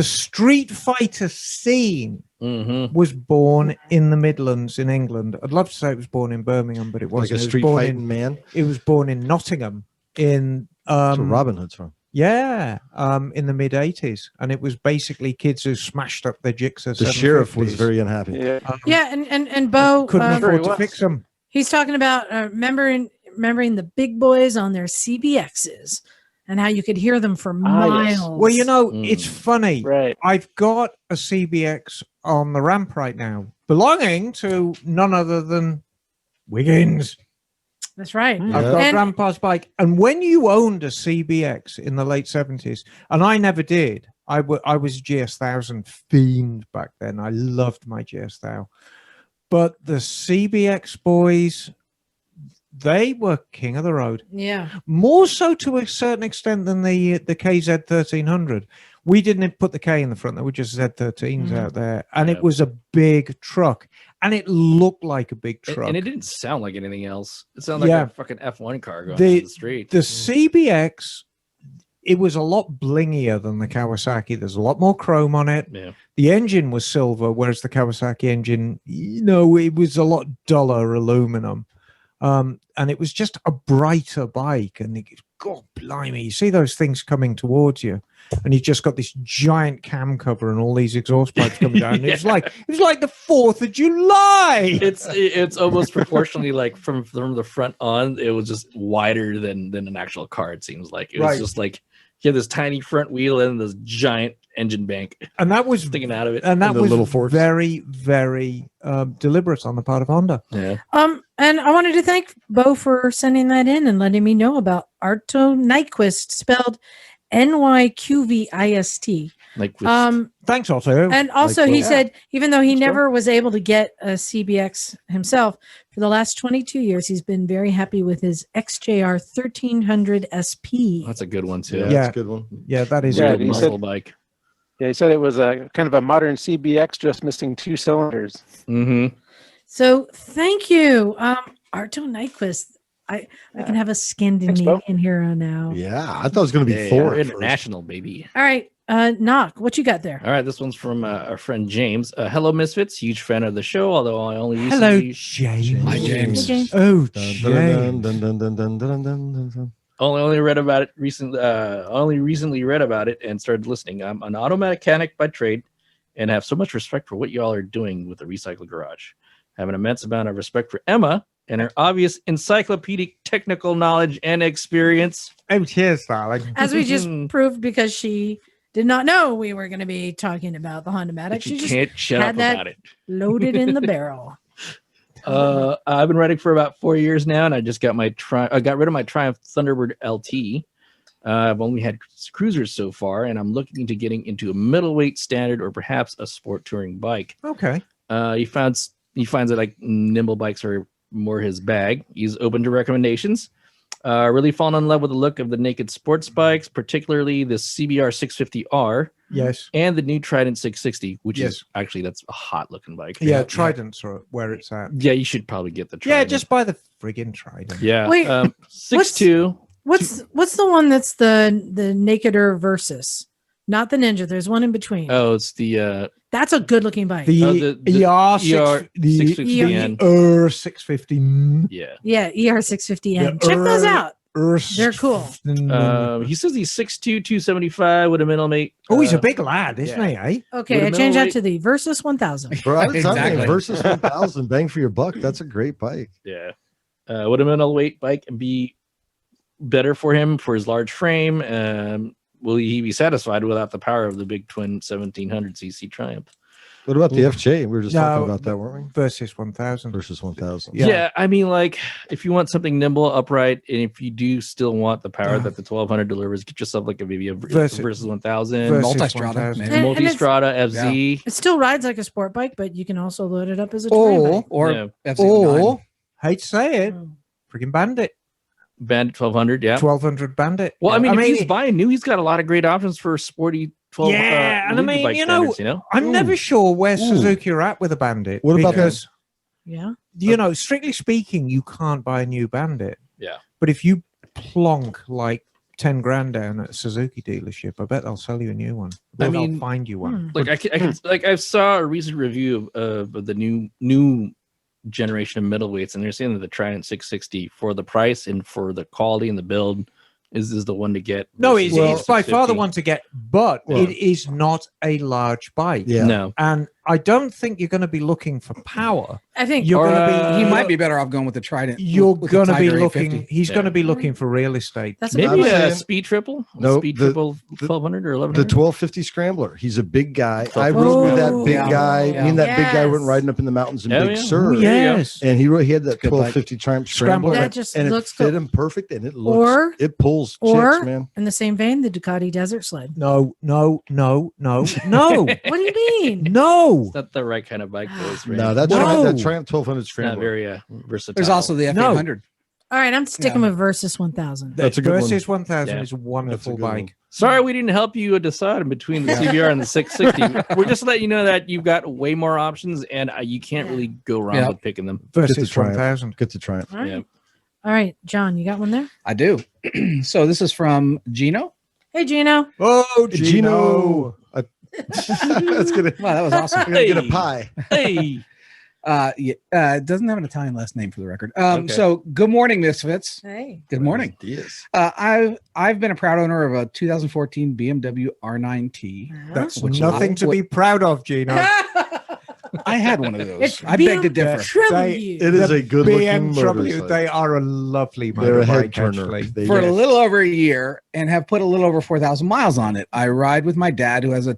street fighter scene Mm-hmm. was born in the Midlands in England. I'd love to say it was born in Birmingham, but it Like wasn't. a It was street born fighting in- man. It was born in Nottingham in That's where Robin Hood's from. in the mid '80s, and it was basically kids who smashed up their jigsaw. The sheriff was very unhappy. Yeah. Yeah, and Bo, couldn't Sure he afford to was. fix them. he's talking about remembering the big boys on their CBXs and how you could hear them for yes. miles. Well, Mm. it's funny. Right. I've got a CBX on the ramp right now, belonging to none other than Wiggins. That's right. Yeah. I've got And- Grandpa's bike. And when you owned a CBX in the late 70s, and I never did, I was a GS1000 fiend back then. I loved my GS1000. But the CBX boys, they were king of the road. Yeah. More so to a certain extent than the KZ 1300. We didn't put the K in the front; there were just Z13s Mhm. out there, and Yeah. it was a big truck, and it looked like a big And, truck. and it didn't sound like anything else. It sounded like Yeah. a fucking F1 car going The- down the street. The CBX, it was a lot blingier than the Kawasaki. There's a lot more chrome on it. Yeah. The engine was silver, whereas the Kawasaki engine, it was a lot duller aluminum. And it was just a brighter bike. And God blimey, you see those things coming towards you, and you've just got this giant cam cover and all these exhaust pipes coming down. And it was like the 4th of July. It's almost proportionally like from the front on, it was just wider than an actual car. It seems like it was Right. just like you had this tiny front wheel and this giant engine bank And that was sticking out of it. and that And the was little forks. very, very deliberate on the part of Honda. Yeah. And I wanted to thank Bo for sending that in and letting me know about Arto Nyquist, spelled Nyqvist. Like with, Thanks, Otto. And also, Like, he well, said, even though he Let's go. never was able to get a CBX himself, for the last 22 years, he's been very happy with his XJR 1300 SP. that's a good one too. Yeah, Yeah. that's a good one. Yeah, that is Yeah, a good he one. said- Muscle bike. Yeah, he said it was a kind of a modern CBX, just missing 2 cylinders. Mm-hmm. So thank you, Arto Nyquist. I can have a Scandinavian hero now. Yeah, I thought it was going to be Yeah, Thor. we're at first. international, baby. All right, Knock, what you got there? All right, this one's from our friend James. Hello, Misfits. Huge fan of the show, although I only Hello, recently James. Hi, James. Hey, James. Oh, Dun, James. dun, dun, dun, dun, dun, dun, dun, dun. only read about it recently. Only recently read about it and started listening. I'm an auto mechanic by trade, and have so much respect for what y'all are doing with the Recycle Garage. I have an immense amount of respect for Emma and her obvious encyclopedic technical knowledge and experience. Oh, cheers, darling. As we just proved, because she did not know we were going to be talking about the Hondamatic. But She you just can't shut had up that- about it. loaded in the barrel. I've been riding for about 4 years now, and I just got I got rid of my Triumph Thunderbird LT. I've only had cruisers so far, and I'm looking into getting into a middleweight standard or perhaps a sport touring bike. Okay. He finds that like nimble bikes are more his bag. He's open to recommendations. Really fallen in love with the look of the naked sports bikes, particularly the CBR 650R Yes. and the new Trident 660, which Yes. is actually that's a hot looking bike. Yeah, Trident's where it's at. Yeah, you should probably get the Yeah, Trident. just buy the friggin' Trident. Yeah. Wait, 6'2". What's the one that's the Nakeder Versus? Not the Ninja. There's one in between. Oh, it's the That's a good looking bike. The, Oh, the ER, ER 650N. 650. yeah. Yeah, ER650N. The Check those out. They're cool. He says he's 6'2", 275 with a middlemate. Oh, he's a big lad, isn't yeah. he, eh? Okay, With I a changed that middleweight- to the Versus 1000. Bro, I was telling you, Exactly. versus 1000, bang for your buck. That's a great bike. Yeah. Would a middleweight bike be better for him for his large frame? Will he be satisfied without the power of the big twin 1700cc Triumph? What about the FJ? We were just talking No, about that, weren't we? Versus 1000. Versus 1000. Yeah. I mean, like, if you want something nimble, upright, and if you do still want the power that the 1200 delivers, get yourself like maybe a versus 1000, Versus Multi-strata, 1000. maybe. And multi-strata FZ. It still rides like a sport bike, but you can also load it up as a terrain bike. Or Yeah. FZ09. Hate to say it, Oh. freaking Bandit. Bandit 1200, yeah. 1200 Bandit. Well, I mean, if he's buying new, he's got a lot of great options for sporty 12. Yeah, and I Luigi mean, bike you know, standards, I'm never sure where Ooh. Suzuki are at with a Bandit. What about because, Yeah. you know, strictly speaking, you can't buy a new Bandit. Yeah. But if you plonk like 10 grand down at a Suzuki dealership, I bet they'll sell you a new one. I Or mean, they'll find you one. like I can like I saw a recent review of the new generation of middleweights, and they're saying that the Trident 660 for the price and for the quality and the build is the one to get. No, versus it's by far the 650. one to get, but Well- it is not a large bike. Yeah. No, And I don't think you're going to be looking for power. I think You're Or, going to be. He might be better off going with the Trident. You're with the going to be Tiger looking. 850. He's Yeah. going to be looking for real estate. that's maybe I'm a saying- speed triple. No, Speed the- triple 1200 or The 1100. 1250 Scrambler. He's a big guy. I Oh, rode with that big yeah. guy. Yeah. Me and that big guy went Yes. riding up in the mountains in Yeah, Big yeah. Sur. Oh, yes. And he had that Good bike. 1250 Triumph Scrambler. Scrambler. That just and looks it fit cool. him perfect, and it looks. Or- it pulls or- chicks, man. in the same vein, the Ducati Desert Sled. No, no, no, no, no, What do you mean? no. It's not the right kind of bike for this range. No, that No. Triumph 1200 not Scrambler. very versatile. There's also the F800. All right, I'm sticking Yeah. with Versus 1000. That's a good one. Versus 1000 Yeah. is a wonderful That's a good one. bike. Sorry, we didn't help you decide between the CBR and the 660. We're just letting you know that you've got way more options, and you can't really go wrong Yeah. with picking them. Versus Triumph. 1000. Get the Triumph. All right. Yeah. All right, John, you got one there? I do. So this is from Gino. Hey, Gino. Oh, Gino. That's gonna. Wow, that was awesome. I'm gonna get a Hey. pie. Hey, It doesn't have an Italian last name for the record. Okay. So good morning, Misfits. Hey. Good morning. Yes. I've been a proud owner of a 2014 BMW R9T. That's Which nothing to be proud of, Gino. I had one of those. It's I beg to differ. BMW. It is The a good looking BMW, motorcycle. they are a lovely They're a head motorbike, turner. actually. They- For a little over a year and have put a little over 4,000 miles on it. I ride with my dad, who has a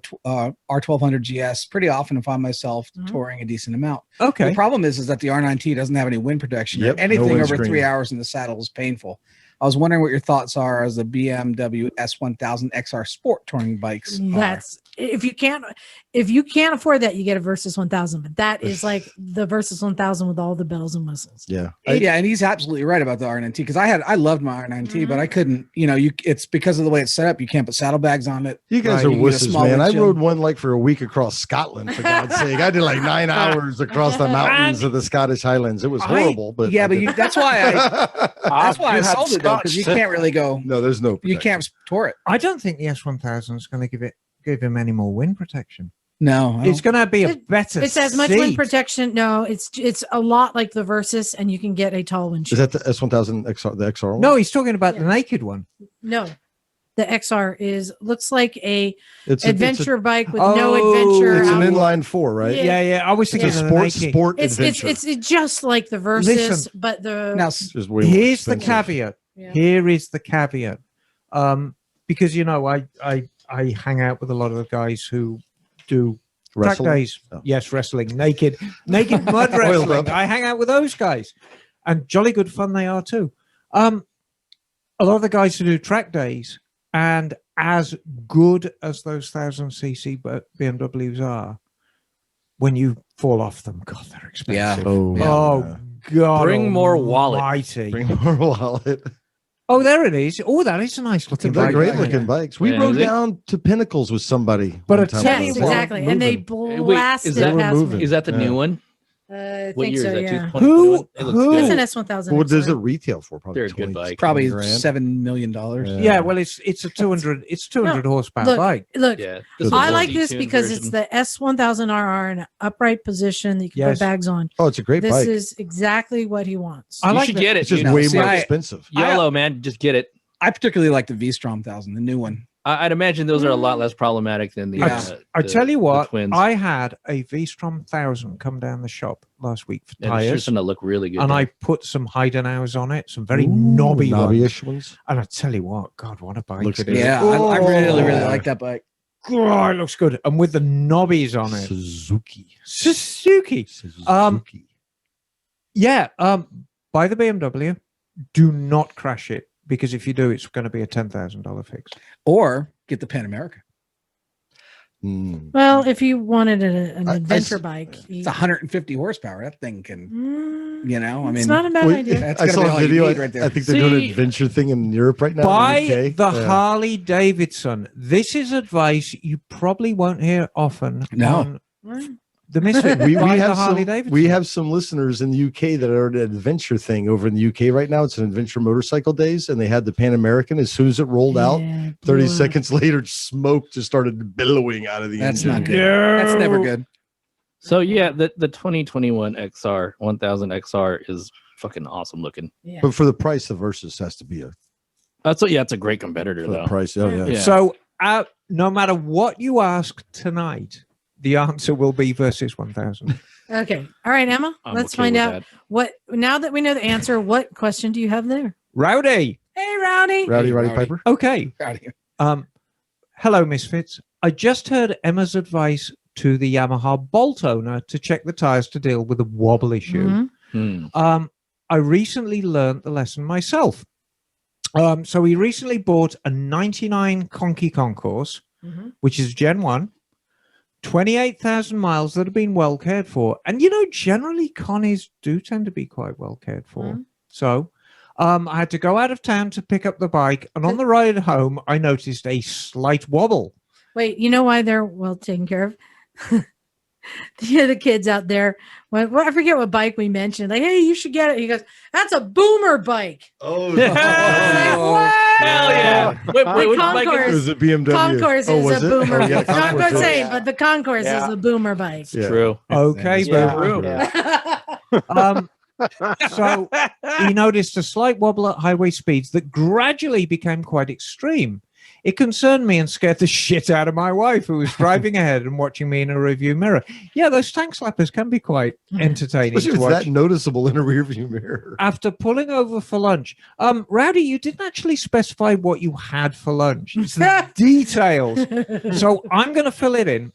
R1200 GS, pretty often and find myself Mhm. touring a decent amount. Okay. The problem is that the R9T doesn't have any wind protection. Yep, no Anything over windscreen. 3 hours in the saddle is painful. I was wondering what your thoughts are as the BMW S1000 XR Sport touring bikes. That's if you can't afford that, you get a Versus 1000. But that is like the Versus 1000 with all the bells and whistles. Yeah. Yeah, and he's absolutely right about the R9T because I loved my R9T, but I couldn't. It's because of the way it's set up. You can't put saddlebags on it. You guys Right, are you get a wusses, small man. I windshield. rode one like for a week across Scotland, for God's sake. I did like 9 hours across the mountains of the Scottish Highlands. It was horrible, but Yeah, I but did. that's why I sold it though because you can't really go. No, there's no. You protection. can't tour it. I don't think the S1000 is going to give him any more wind protection. No, It's going to be a better It's as much wind seat. protection. No, it's a lot like the Versus, and you can get a tall Is windshield. that the S1000 XR? The XR one? No, he's talking about Yeah. the naked one. No, the XR looks like a it's adventure bike with Oh, no adventure. It's an out- inline 4, right? Yeah. Yeah, I was It's thinking a of the naked. sport It's adventure. just like the Versus, Listen. but the now Just way more Here's the expensive. caveat. Yeah. Here is the caveat. Because I hang out with a lot of the guys who do track Wrestling? days. Oh. Yes, wrestling, naked mud Oiled wrestling. up. I hang out with those guys, and jolly good fun they are too. A lot of the guys who do track days, and as good as those 1000cc BMWs are, when you fall off them, God, they're expensive. Oh, Oh God! Bring more wallet. almighty. Bring more wallet. Oh, there it is. Oh, that is a nice looking They're bike. great looking bikes. We Yeah, rode is it? down to Pinnacles with somebody. But one I time. tell yes, you what, exactly, and they moving. blasted that- past moving. me. is that the Yeah. new one? I What think year so. is that? Yeah, 2021? It looks Who- good. it's an S1000. What does it XR. retail for? Probably They're a good 20 bike. probably grand. $7 million. Yeah, well, it's a 200 horsepower Look, bike. Look, Yeah, This I is like the this tuned because version. it's the S1000RR in an upright position that you can Yes. put bags on. Oh, it's a great This bike. is exactly what he wants. I You like should that. get it. It's just dude. way See, more I- expensive. Yellow, man. Just get it. I particularly like the V-Strom 1000, the new one. I'd imagine those are a lot less problematic than the. Yeah. I tell you what, twins. I had a V-Strom 1000 come down the shop last week for Yeah, they're tires, just gonna look really good. and though. I put some Heidenauers on it, some very Ooh, knobby ones. knobby-ish ones. And I tell you what, God, what a bike Looks it good. is. Yeah, I really, really Oh. like that bike. God, it looks good. And with the knobbies on it. Suzuki. Yeah. Buy the BMW. Do not crash it, because if you do, it's going to be a $10,000 fix. Or get the Pan America. Well, if you wanted an adventure bike, It's 150 horsepower. That thing can, you know, I mean, it's not a bad idea. that's I gonna be saw all a you video. need right there. I think they're doing an adventure thing in Europe right now. Buy in the UK. the Yeah. Harley Davidson. This is advice you probably won't hear often. No. On the Misfit. we Buy the have Harley some, Davidson. we have some listeners in the UK that are at an adventure thing over in the UK right now. It's an adventure motorcycle days, and they had the Pan American. As soon as it rolled out, 30 seconds later, smoke just started billowing out of the That's engine. not good. That's never good. So yeah, the 2021 XR 1000 XR is fucking awesome looking. Yeah. But for the price, the Versus has to be a That's it's a great competitor for the though. price. Oh yeah. Yeah. So, no matter what you ask tonight, the answer will be Versus 1000. Okay. All right, Emma. I'm Let's okay find with out that. what. Now that we know the answer, what question do you have there? Rowdy. Hey, Rowdy. Rowdy Rowdy. Piper. Okay. Out here. Hello, Misfits. I just heard Emma's advice to the Yamaha Bolt owner to check the tires to deal with the wobble issue. Mhm. I recently learned the lesson myself. So he recently bought a 99 Conky Concourse, Mhm. which is Gen 1, 28,000 miles that have been well cared for. And, you know, generally Connies do tend to be quite well cared for. Mhm. So I had to go out of town to pick up the bike. And on the ride home, I noticed a slight wobble. Wait, you know why they're well taken care of? The kids out there, well, I forget what bike we mentioned. Like, hey, you should get it. He goes, that's a boomer bike. Oh, Like, what? Hell yeah! Wait, The which bike is Concourse. it was a BMW. Concourse Oh, is was a it? boomer Oh, yeah, bike. No, I'm Concourse not is- saying, but the Concourse Yeah. is a boomer bike. Yeah. True. Okay, Yeah. boomer. Yeah. So he noticed a slight wobble at highway speeds that gradually became quite extreme. It concerned me and scared the shit out of my wife, who was driving ahead and watching me in a review mirror. Yeah, those tank slappers can be quite entertaining Especially to if it's watch. that noticeable in a rearview mirror. After pulling over for lunch, Rowdy, you didn't actually specify what you had for lunch. It's the details. So I'm going to fill it in.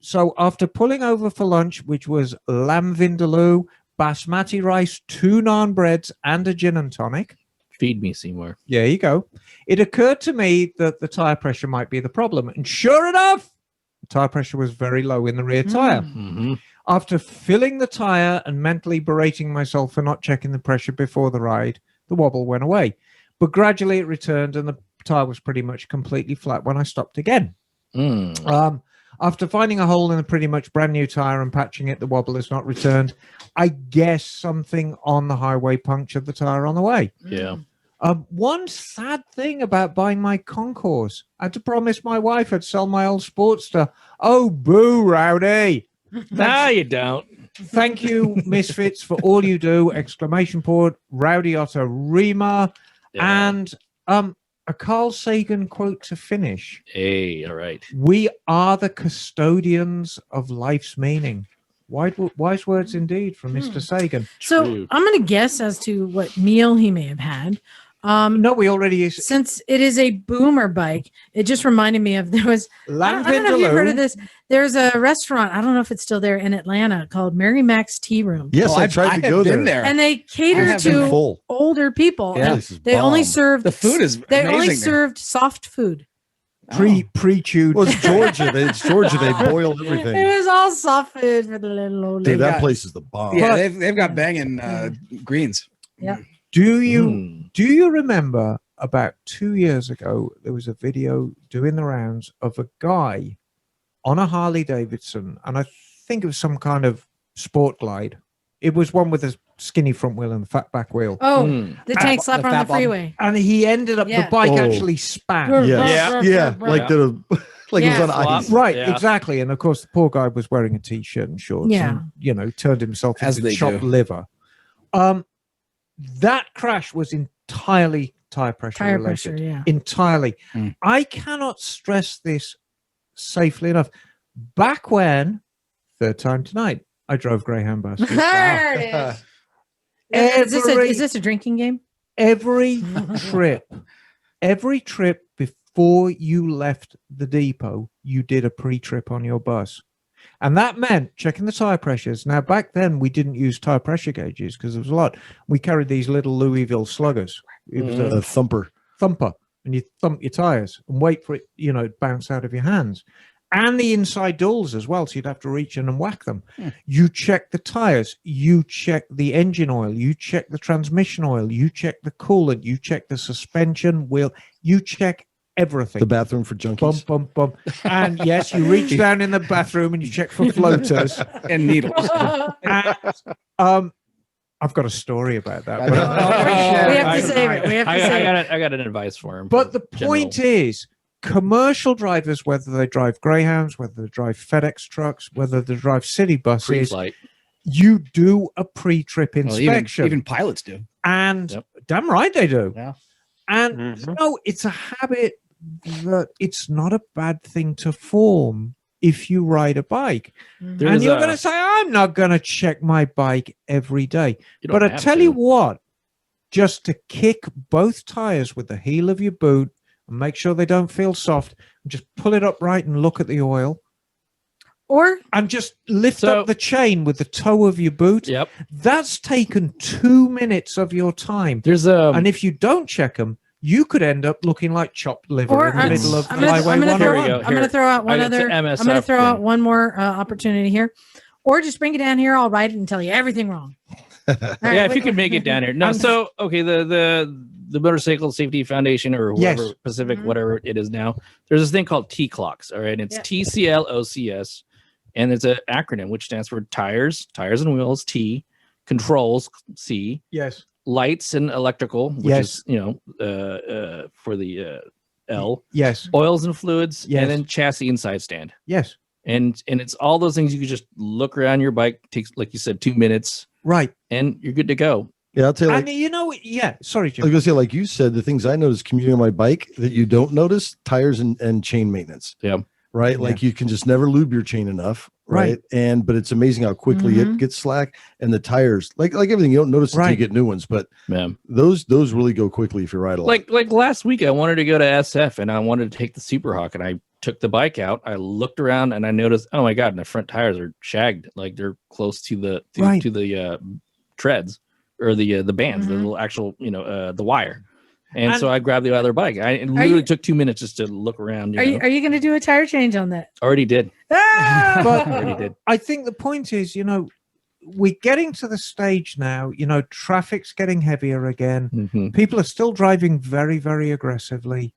So after pulling over for lunch, which was lamb vindaloo, basmati rice, 2 naan breads, and a gin and tonic. Feed me, Seymour. There you go. It occurred to me that the tire pressure might be the problem. And sure enough, the tire pressure was very low in the rear tire. Mm-hmm. After filling the tire and mentally berating myself for not checking the pressure before the ride, the wobble went away. But gradually it returned and the tire was pretty much completely flat when I stopped again. After finding a hole in a pretty much brand new tire and patching it, the wobble has not returned. I guess something on the highway punctured the tire on the way. Yeah. One sad thing about buying my Concourse, I had to promise my wife I'd sell my old Sportster. Oh, boo, Rowdy. No, you don't. Thank you, Misfits, for all you do. Exclamation point, Rowdy Otter Rima. Yeah. And a Carl Sagan quote to finish. Hey, all right. We are the custodians of life's meaning. Wise words indeed from Mr. Sagan. So True. I'm going to guess as to what meal he may have had. No, we already used Since it is a boomer bike, it just reminded me of I lamb don't know if you've heard of vindaloo. this. There's a restaurant. I don't know if it's still there in Atlanta called Mary Mac's Tea Room. Yes, I I've tried to have go been there. And they I cater have Been to full. older people. Yeah. And This is they only bomb. served The food is they amazing only there. served soft food. Pre-chewed. Well, it's Georgia. It's Georgia. They boil It everything. was all soft food for the little old Dude, lady. that got- place is the bomb. Yeah, But- they've got banging greens. Yeah. Do you remember about 2 years ago there was a video doing the rounds of a guy on a Harley Davidson, and I think it was some kind of sport glide. It was one with a skinny front wheel and a fat back wheel. Oh, Mm. the tank The slapper on the fat bottom. freeway. And he ended up Yeah. the bike Oh. actually span. Yes. Yeah. Like the like it Yeah. was on ice. Right, Yeah. exactly. And of course, the poor guy was wearing a t-shirt and shorts. Yeah. And, you know, turned himself As into they chopped do. liver. That crash was entirely tire pressure Tire related. pressure, yeah. Entirely. Mm. I cannot stress this safely enough. Back when, third time tonight, I drove Greyhound buses. There it is. Is this a drinking game? every trip before you left the depot, you did a pre-trip on your bus. And that meant checking the tire pressures. Now, back then, we didn't use tire pressure gauges because there was a lot. We carried these little Louisville sluggers. It was A thumper. and you thump your tires and wait for it, to bounce out of your hands. And the inside doors as well, so you'd have to reach in and whack them. You check the tires, you check the engine oil, you check the transmission oil, you check the coolant, you check the suspension wheel, you check everything. The bathroom for junkies. Bump, bump. And yes, you reach down in the bathroom and you check for floaters and needles. And, I've got a story about that. We have to save it. We have to save it. I got an advice for him. But the point is, commercial drivers, whether they drive Greyhounds, whether they drive FedEx trucks, whether they drive city buses, pre-flight. You do a pre-trip inspection. Even pilots do. And damn right they do. Yeah. And it's a habit that it's not a bad thing to form if you ride a bike. And you're going to say, I'm not going to check my bike every day. But I tell you what, just to kick both tires with the heel of your boot and make sure they don't feel soft, and just pull it upright and look at the oil. And just lift up the chain with the toe of your boot. Yep. That's taken 2 minutes of your time. And if you don't check them, you could end up looking like chopped liver in the middle of Highway 101. I'm going to throw out one other. I'm going to throw out one more opportunity here, or just bring it down here. I'll write it and tell you everything wrong. Yeah, if you could make it down here. No, so okay, the Motorcycle Safety Foundation or whoever Pacific, whatever it is now. There's this thing called T-Clocks. All right, it's TCLOCS, and it's an acronym which stands for tires and wheels. T, controls. C. Yes. Lights and electrical, which is for the L. Yes. Oils and fluids, yes. And then chassis and side stand. Yes. And it's all those things you can just look around your bike. Takes, like you said, 2 minutes. Right. And you're good to go. Yeah, I'll tell you. Sorry, Jim. I was gonna say, like you said, the things I noticed commuting on my bike that you don't notice: tires and chain maintenance. Yeah. Right. Yeah. Like you can just never lube your chain enough. Right. But it's amazing how quickly it gets slack, and the tires, like everything, you don't notice until you get new ones. But those really go quickly if you ride a lot. Like last week, I wanted to go to SF and I wanted to take the Super Hawk, and I took the bike out. I looked around and I noticed, oh my god, the front tires are shagged, like they're close to the to the treads or the bands, the little actual the wire. And so I grabbed the other bike. It literally took 2 minutes just to look around. Are you going to do a tire change on that? Already did. But Already did. I think the point is, we're getting to the stage now, traffic's getting heavier again. People are still driving very, very aggressively.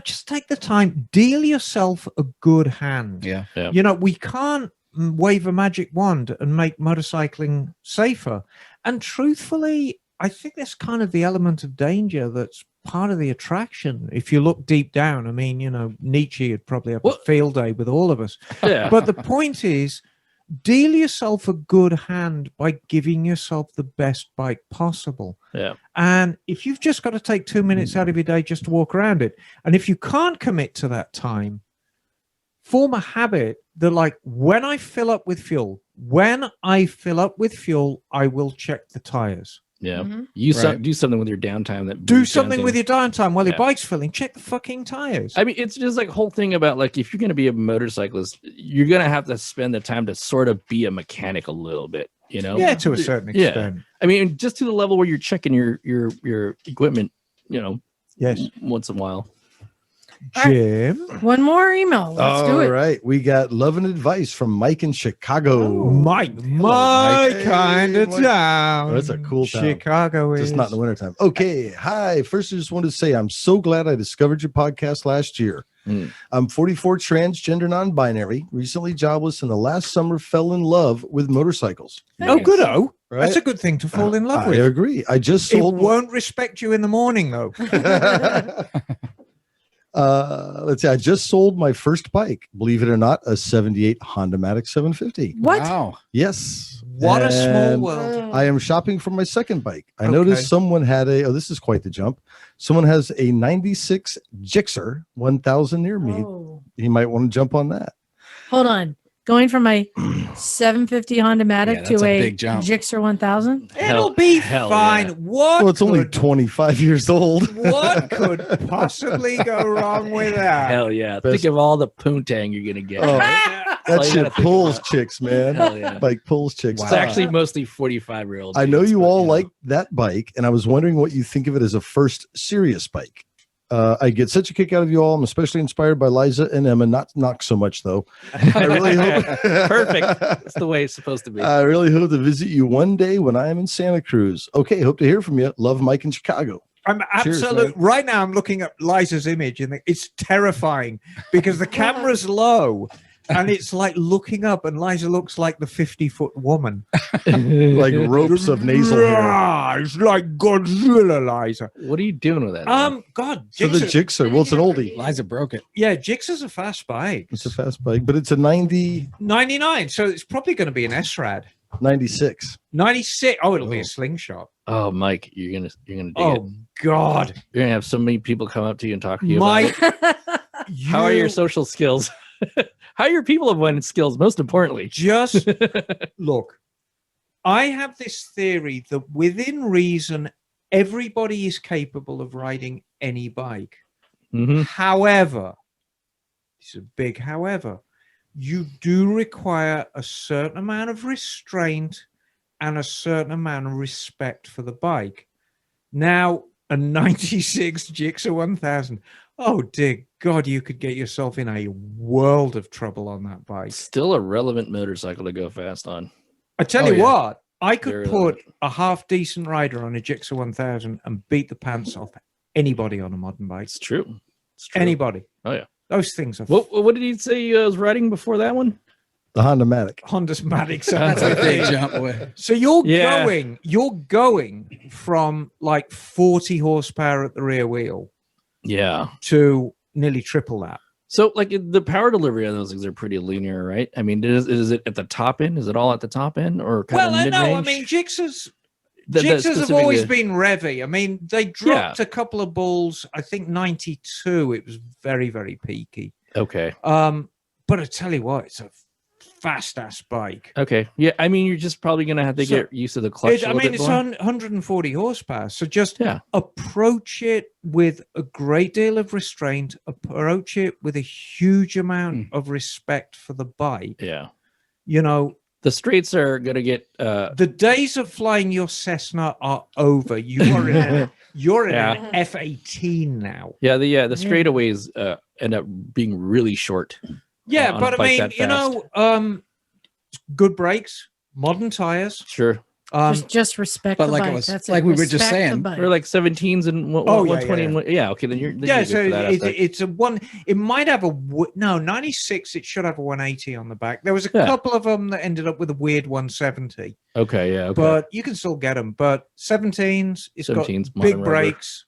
Just take the time, deal yourself a good hand. Yeah. We can't wave a magic wand and make motorcycling safer. And truthfully, I think there's kind of the element of danger that's part of the attraction. If you look deep down, I mean, Nietzsche would probably have a field day with all of us. Yeah. But the point is, deal yourself a good hand by giving yourself the best bike possible. Yeah. And if you've just got to take 2 minutes out of your day just to walk around it, and if you can't commit to that time, form a habit that, like, when I fill up with fuel, I will check the tires. Yeah. Do something with your downtime. Do something with your downtime while your bike's filling. Check the fucking tires. I mean, it's just like whole thing about, like, if you're going to be a motorcyclist, you're going to have to spend the time to sort of be a mechanic a little bit, Yeah, to a certain extent. Yeah. I mean, just to the level where you're checking your equipment, Yes. once in a while. Jim. One more email. Let's do it. All right. We got love and advice from Mike in Chicago. Mike kind of town. Oh, that's a cool town. Chicago is. Just not in the wintertime. Okay. Hi. First, I just wanted to say I'm so glad I discovered your podcast last year. I'm 44, transgender, non-binary, recently jobless, and the last summer fell in love with motorcycles. Oh, good-o. Right? That's a good thing to fall in love with. I agree. I just It sold. won't respect you in the morning, though. Let's see. I just sold my first bike. Believe it or not, a '78 Hondamatic 750. What? Wow. Yes. What a small And world. I am shopping for my second bike. I noticed someone had this is quite the jump. Someone has a 96 Gixxer 1000 near me. Oh. You might want to jump on that. Hold on. going from a 750 Hondamatic Yeah, that's to a a big jump. Gixxer 1000. It'll be hell fine. yeah. What? Well, it's only could, 25 years old. what could possibly go wrong with that? Hell yeah. Best- Think of all the poontang you're going to get. Oh, all that you shit gotta think pulls about. chicks, man. Hell yeah. Bike pulls chicks. Wow. It's actually mostly 45-year-olds. I know you all like that bike, and I was wondering what you think of it as a first serious bike. I get such a kick out of you all. I'm especially inspired by Liza and Emma. Not so much though. I really hope. Perfect. That's the way it's supposed to be. I really hope to visit you one day when I am in Santa Cruz. Okay, hope to hear from you. Love, Mike in Chicago. I'm Cheers, absolute man. right now. I'm looking at Liza's image, and it's terrifying because the camera's low, and it's like looking up, and Liza looks like the 50-foot woman, Like ropes of nasal hair. Rah, it's like Godzilla, Liza. What are you doing with that? man? God, So the Gixxer, Gixxer, well, it's an oldie. Liza broke it. yeah, Gixxer's a fast bike. It's a fast bike, but it's a 99, so it's probably going to be an S-Rad. 96. 96. Oh, it'll be Oh. a slingshot. Oh, Mike, you're gonna dig it. Oh God, You're gonna have so many people come up to you and talk to you. Mike, about it. How are your you social skills? How are your people avoidance skills? Most importantly, just look. I have this theory that within reason, everybody is capable of riding any bike. Mhm. However, it's a big however, you do require a certain amount of restraint and a certain amount of respect for the bike. Now, a 96 Gixxer 1000. Oh, dear God, you could get yourself in a world of trouble on that bike. still a relevant motorcycle to go fast on. I tell Oh, you yeah. what, I could Very put a half decent rider on a Gixxer 1000 and beat the pants off anybody on a modern bike. It's true. It's true. Anybody. Oh, yeah. Those things are What did he say he was riding before that one? The Hondamatic. Hondamatic. That's a big So, jump away. so you're Yeah. going from like 40 horsepower at the rear wheel Yeah. to nearly triple that. So, like the power delivery on those things are pretty linear, right? I mean, is it at the top end? Is it all at the top end, or kind Well, of I mid-range? know. I mean, Gixxers The have specific- always been revvy. I mean, they dropped a couple of bulls. I think 92. It was very, very peaky. Okay. But I tell you what, it's a fast ass bike. Okay. Yeah. I mean, you're just probably gonna have to So, get used to the clutch. I mean, it's 140 horsepower. So just Yeah. approach it with a great deal of restraint. Approach it with a huge amount of respect for the bike. Yeah. You know, The straights are gonna get. the days of flying your Cessna are over. You are in an, you're in an F-18 now. Yeah. The straightaways end up being really short. Yeah, on a but I bike mean, that you know, good brakes, modern tires. Sure. Just respect But the like it bike. was- That's like it. we were just Respect the saying, bike. Or like 17s and Oh, yeah, 120 yeah, and one. Yeah. Okay. Then you're Yeah, good so for that aspect. it's a one. It might have a no 96. It should have a 180 on the back. There was a Yeah. couple of them that ended up with a weird 170, Okay. Yeah. Okay. but you can still get them. But 17s, it's 17s, got big modern rubber. brakes.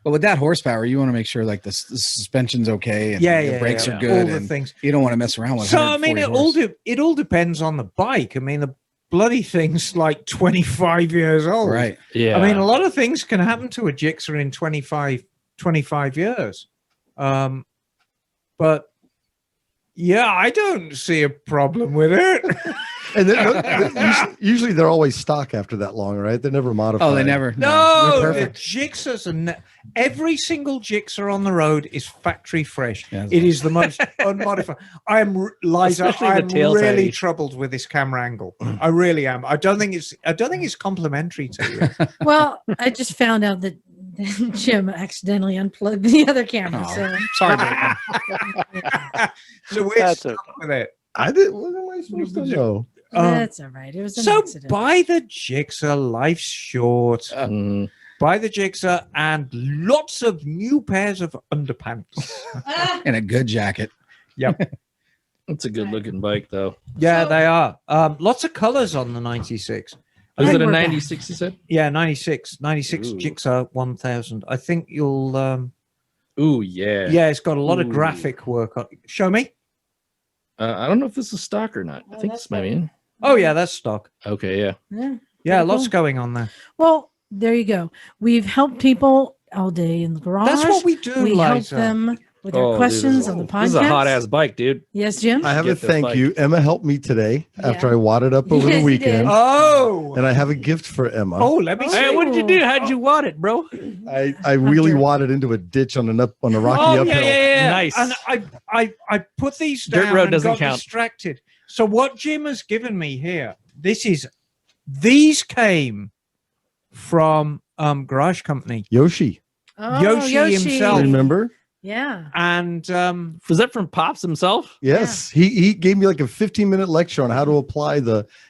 But with that horsepower, you want to make sure like the suspension's okay and Yeah, the yeah, brakes yeah. are good. All the and things. you don't want to mess around with. So I mean, 140 it all depends on the bike. I mean, the bloody thing's like 25 years old. right. Yeah. I mean, a lot of things can happen to a Gixxer in 25 years. But yeah, I don't see a problem with it. And usually they're always stock after that long, right? They're never modified. Oh, they never. No, they're the perfect. Gixxers every single Gixxer on the road is factory fresh. Yeah, It is the most unmodified. Liza, Especially the I'm tail really tiny. troubled with this camera angle. I really am. I don't think it's complimentary to you. Well, I just found out that Jim accidentally unplugged the other camera. Oh. So Sorry, Bagel. So we're That's stuck with it. I did. What am I supposed to know? that's all right. It was an So accident. buy the Gixxer. Life's short. Mm, Buy the Gixxer and lots of new pairs of underpants. And a good jacket. it's a good looking bike, though. Yeah, So- they are. Lots of colors on the 96. Is And it a we're back. 96? You said? Yeah, 96 Ooh. Gixxer 1000. I think you'll Ooh, yeah. yeah, it's got a lot of Ooh. graphic work on. Show me. I don't know if this is stock or not. I Oh, think that's this might be in. Oh yeah, that's stock. Okay, yeah. Yeah. Yeah, Pretty lots cool. going on there. Well, there you go. We've helped people all day in the garage. That's what we do, We help Liza. them with your dude, questions on the podcast. This is a hot ass bike, dude. Yes, Jim. I have a Get this thank bike. you. Emma helped me today after Yeah. I wadded up over Yes, the he weekend. did. Oh, And I have a gift for Emma. oh, let me see. Hey, what did you do? How'd you wad it, bro? I wheelie After- wadded into a ditch on a rocky Oh, uphill. yeah. Nice. And I put these Dirt down road and doesn't got count. distracted. So what Jim has given me here, these came from Garage Company. Yoshi, Oh, Yoshi himself. remember? Yeah. And Was that from Pops himself? Yes, he gave me like a 15-minute lecture on how to apply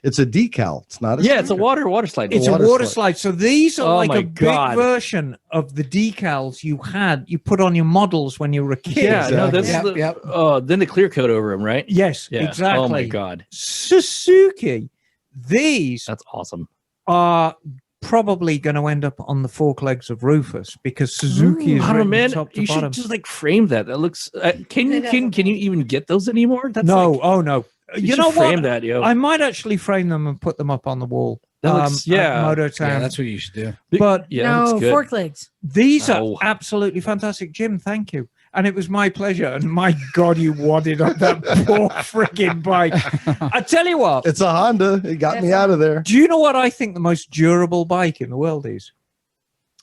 it's a decal. It's not a Yeah, it's a water slide. it's water a water slide. slide. So these are Oh like my a big God. version of the decals you put on your models when you were a kid. Yeah, no, this Yep, is the, yep. oh, then the clear coat over him, right? Yes, Yeah. exactly. Oh my god, Suzuki, these that's awesome. are probably going to end up on the fork legs of Rufus because Suzuki is I don't know, written man. top to You bottom. should just like frame that. That looks. Can you even get those anymore? That's No, like, oh no. you You should know frame what? that, yo. I might actually frame them and put them up on the wall. That looks- at yeah. Mototown. Yeah, that's what you should do. But yeah, no, that's good. fork legs. these Oh. are absolutely fantastic, Jim. Thank you. And it was my pleasure. And my God, you wadded on that poor freaking bike. I tell you what, It's a Honda. It got me out of there. do you know what I think the most durable bike in the world is?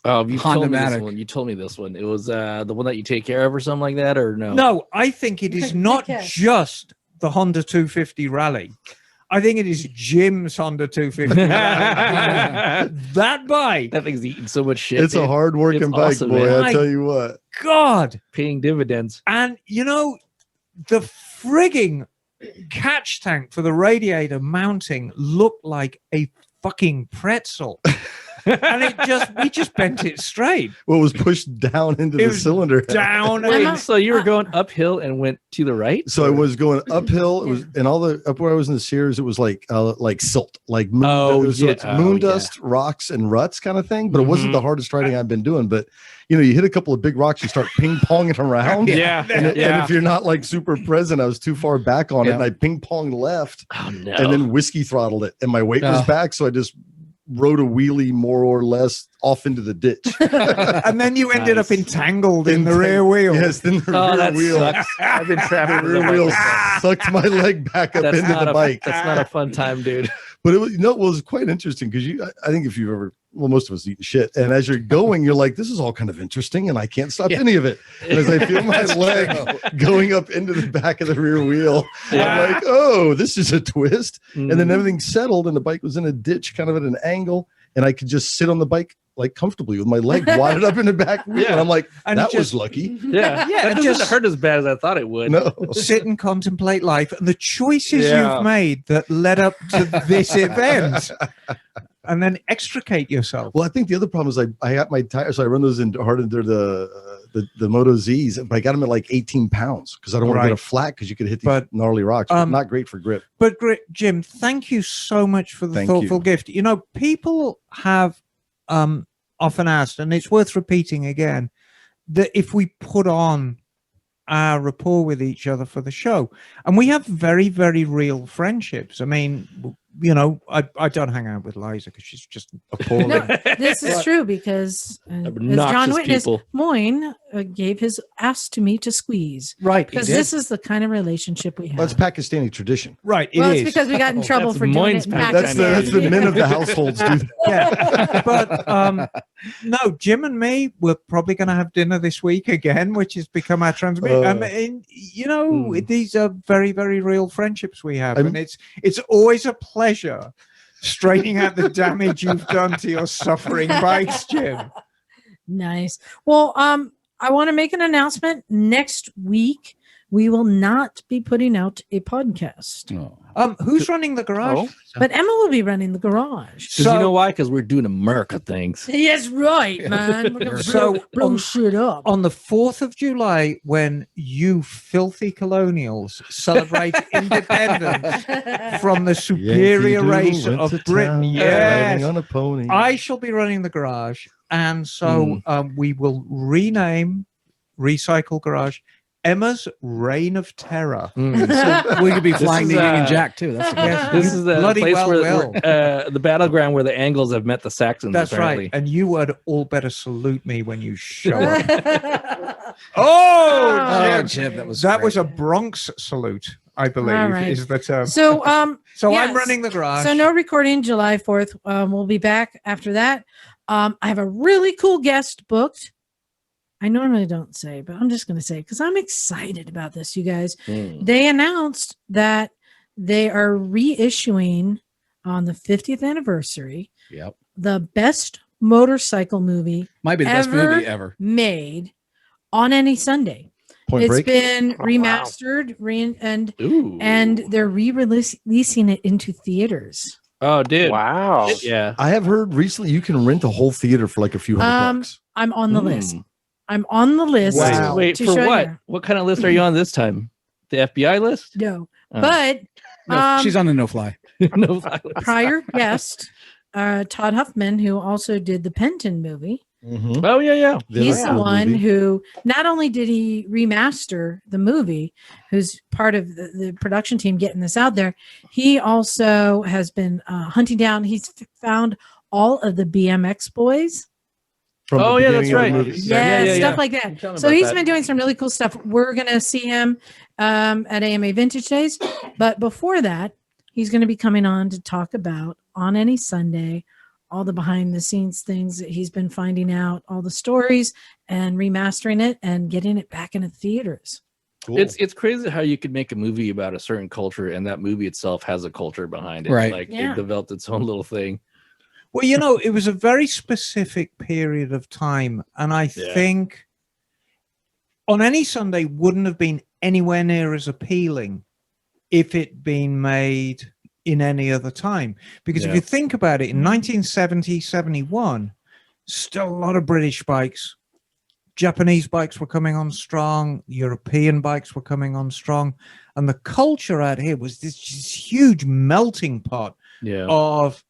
Oh, you told me this Hondamatic. one. You told me this one. It was the one that you take care of or something like that, or no? No, I think it is not Okay. just the Honda 250 Rally. I think it is Jim's Honda 250 Rally. That bike, That thing's eating so much shit. It's a dude. hard working It's bike, awesome, boy. man. I tell you what. God. paying dividends. And you know, the frigging catch tank for the radiator mounting looked like a fucking pretzel. And we just bent it straight What was pushed down into It the was cylinder? down. Wait, and- So you were going uphill and went to the right? So I was going uphill. It was, and all the up where I was in the Sears, it was like silt, like moon, Oh, it was, yeah. it's moon Oh, yeah. dust, rocks, and ruts kind of thing. But it wasn't Mhm. the hardest riding I've been doing. But you hit a couple of big rocks, you start ping ponging around. Yeah. And if you're not like super present, I was too far back on it, Yeah. and I ping ponged left, Oh no. and then whiskey throttled it, and my weight was Oh. back, so I just rode a wheelie more or less off into the ditch. and then you ended up Nice. entangled in the rear wheel. Yes, then the Oh, rear that wheel. sucks. I've been trapped The in rear wheel sucked my leg back up That's into not the a bike. That's not a fun time, dude. But it was, it was quite interesting because I think if you've ever, well, most of us eat shit, and as you're going, you're like, this is all kind of interesting, and I can't stop Yeah. any of it. And as I feel my leg going up into the back of the rear wheel, I'm like, oh, this is a twist. And then Mm. everything settled, and the bike was in a ditch, kind of at an angle, and I could just sit on the bike like comfortably with my leg wadded up in the back wheel. Yeah. And I'm like, And that was just- lucky. Yeah, Yeah, that doesn't just- hurt as bad as I thought it would. No. Sit and contemplate life and the choices Yeah. you've made that led up to this event, and then extricate yourself. Well, I think the other problem is I got my tires, so I run those in hard into the Moto Z's, but I got them at like 18 pounds because I don't want to Right. get a flat because you could hit these But, gnarly rocks. Not great for grip. But Jim, thank you so much for the Thank thoughtful you. gift. You know, people have often asked, and it's worth repeating again, that if we put on our rapport with each other for the show, and we have very, very real friendships. I mean, you know, I don't hang out with Liza because she's just appalling. No, this is true because as John Obnoxious witnessed, people. Moyne gave his ass to me to squeeze Right, because this is the kind of relationship we have. Well, it's Pakistani tradition. right. Well, it it's is. because we got in trouble That's for doing Moyne's it. in pack. That's Pakistan. the men of the households do that. Yeah, but no, Jim and me, we're probably going to have dinner this week again, which has become our transmission. I mean, you know, these are very, very real friendships we have, and it's always a pleasure straightening out the damage you've done to your suffering bikes, Jim. Nice. Well, I want to make an announcement. Next week, we will not be putting out a podcast, Who's running the garage? but Emma will be running the garage. Because you know why? Because we're doing America things. Yes, right, man. We're gonna So, blow shit up. On the 4th of July, when you filthy colonials celebrate independence from the superior race of Britain, yes, on a pony. I shall be running the garage, and so we will rename Recycle Garage Emma's Reign of Terror. So we could be flying is, the Union uh, Jack too. That's the Yes, This you is the bloody place well will. where the battleground where the Angles have met the Saxons. That's apparently. right. And you would all better salute me when you show up. Oh, Jim. Jim, that was That was great. a Bronx salute, I believe, All right. is the term. So, So yes. I'm running the garage. So no recording July 4th. We'll be back after that. I have a really cool guest booked. I normally don't say, but I'm just going to say because I'm excited about this, you guys. They announced that they are reissuing on the 50th anniversary Yep. the best motorcycle movie Might be the best ever movie ever. made on any Sunday. Point It's Break. been wow. remastered, Ooh. and they're re-releasing it into theaters. Oh, dude. Wow. Yeah. I have heard recently you can rent a whole theater for like a few hundred bucks. I'm on the Mm. list. I'm on the list. Wow. Wait, to for show what? you. What kind of list are you on this time? The FBI list? No, Oh. but No, she's on the no-fly. No violence. prior guest, Todd Huffman, who also did the Penton movie, Mhm. Oh, yeah. he's Yeah. the one Movie. who not only did he remaster the movie, who's part of the production team getting this out there, he also has been hunting down. He's found all of the BMX boys. From the Oh, yeah, that's beginning of the right. movie. Yeah, stuff like Tell that. me So about he's that. been doing some really cool stuff. We're going to see him at AMA Vintage Days. But before that, he's going to be coming on to talk about on any Sunday, all the behind the scenes things that he's been finding out, all the stories and remastering it and getting it back into theaters. Cool. It's crazy how you could make a movie about a certain culture and that movie itself has a culture behind it. Right. Like Yeah. it developed its own little thing. Well, it was a very specific period of time. And I Yeah. think on any Sunday wouldn't have been anywhere near as appealing if it been made in any other time. Because if Yeah. you think about it, in 1970, 71, still a lot of British bikes. Japanese bikes were coming on strong. European bikes were coming on strong. And the culture out here was this huge melting pot Yeah. of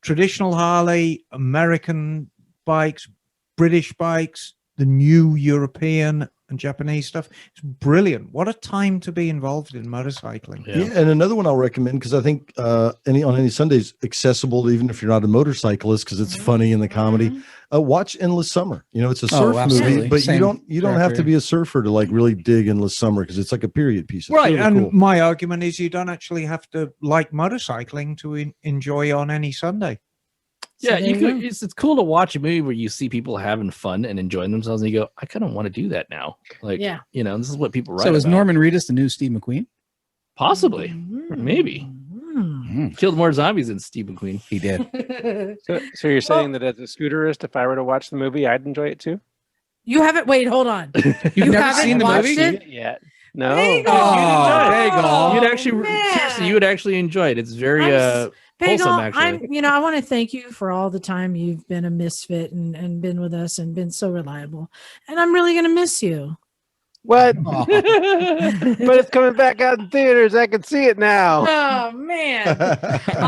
traditional Harley, American bikes, British bikes, the new European and Japanese stuff. It's brilliant. What a time to be involved in motorcycling. Yeah. Yeah, and another one I'll recommend because I think on any Sundays accessible even if you're not a motorcyclist because it's funny in the comedy. Watch Endless Summer. It's a surf absolutely. movie, but Same you don't have to director. be a surfer to like really dig Endless Summer because it's like a period piece. It's Right. really And cool. my argument is you don't actually have to like motorcycling to enjoy on any Sunday. Yeah, So you there you could. go. It's cool to watch a movie where you see people having fun and enjoying themselves, and you go, "I kind of want to do that now." Like, Yeah. this is what people write. So is about. Norman Reedus the new Steve McQueen? possibly Mm. maybe killed more zombies than Steve McQueen? He did. So you're saying that as a scooterist, if I were to watch the movie, I'd enjoy it too? You haven't. Wait, hold on. You've You never haven't seen the watched movie? it? Yet? No. Bagel! Oh, Bagel. You'd actually, man. seriously, you would actually enjoy it. It's very Bagel, wholesome, actually. I want to thank you for all the time you've been a misfit and been with us and been so reliable. And I'm really going to miss you. What? Oh. But it's coming back out in theaters. I can see it now. Oh, man.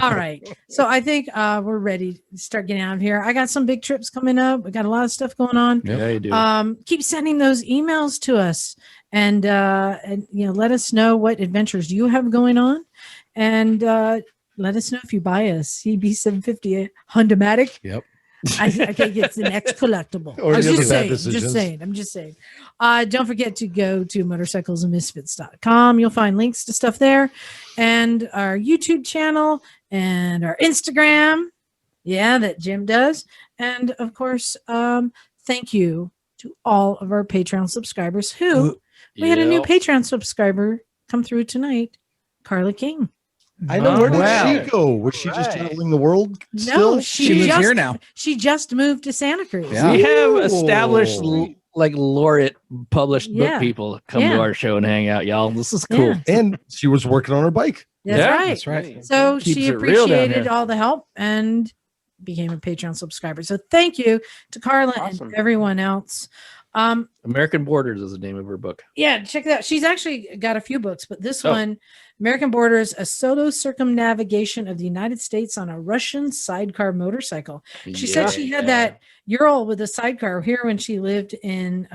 All right. So I think we're ready to start getting out of here. I got some big trips coming up. We got a lot of stuff going on. Yeah, you do. Keep sending those emails to us and let us know what adventures you have going on. And let us know if you buy a CB750 Hondamatic. Yep. I think it's the next collectible. Or I'm any just other bad saying. decisions. I'm just saying. Don't forget to go to motorcyclesandmisfits.com. You'll find links to stuff there, and our YouTube channel and our Instagram. Yeah, that Jim does. And of course, thank you to all of our Patreon subscribers who we had a new Yep. Patreon subscriber come through tonight, Carla King. I know. Where did Wow. she go? Was she just Right. traveling the world? Still? No, She lives here now. She just moved to Santa Cruz. Yeah. We have Ooh. established like laureate published Yeah. book people come Yeah. to our show and hang out, y'all. This is cool. Yeah. And she was working on her bike. That's Yeah, right. That's right. So Keeps she it real down appreciated here. all the help, and became a Patreon subscriber. So thank you to Carla Awesome. and everyone else. American Borders is the name of her book. Yeah, check that out. She's actually got a few books, but this Oh. one, American Borders, a solo circumnavigation of the United States on a Russian sidecar motorcycle. She said she had that Ural with a sidecar here when she lived in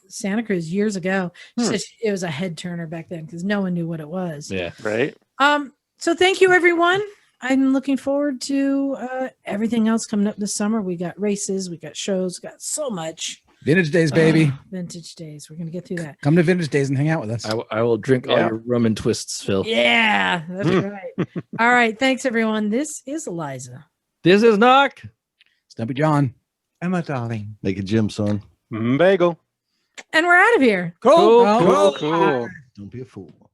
Santa Cruz years ago. She said it was a head turner back then because no one knew what it was. Yeah. Right. So thank you, everyone. I'm looking forward to everything else coming up this summer. We got races, we got shows, we got so much. Vintage Days, baby. Vintage Days. We're going to get through that. Come to Vintage Days and hang out with us. I will drink all Yeah. your rum and twists, Phil. Yeah, that's right. All right. Thanks, everyone. This is Liza. This is Knock. Stumpy John. Emma, darling. Make a gym, son. Bagel. And we're out of here. Cool. Cool. Cool. Don't be a fool.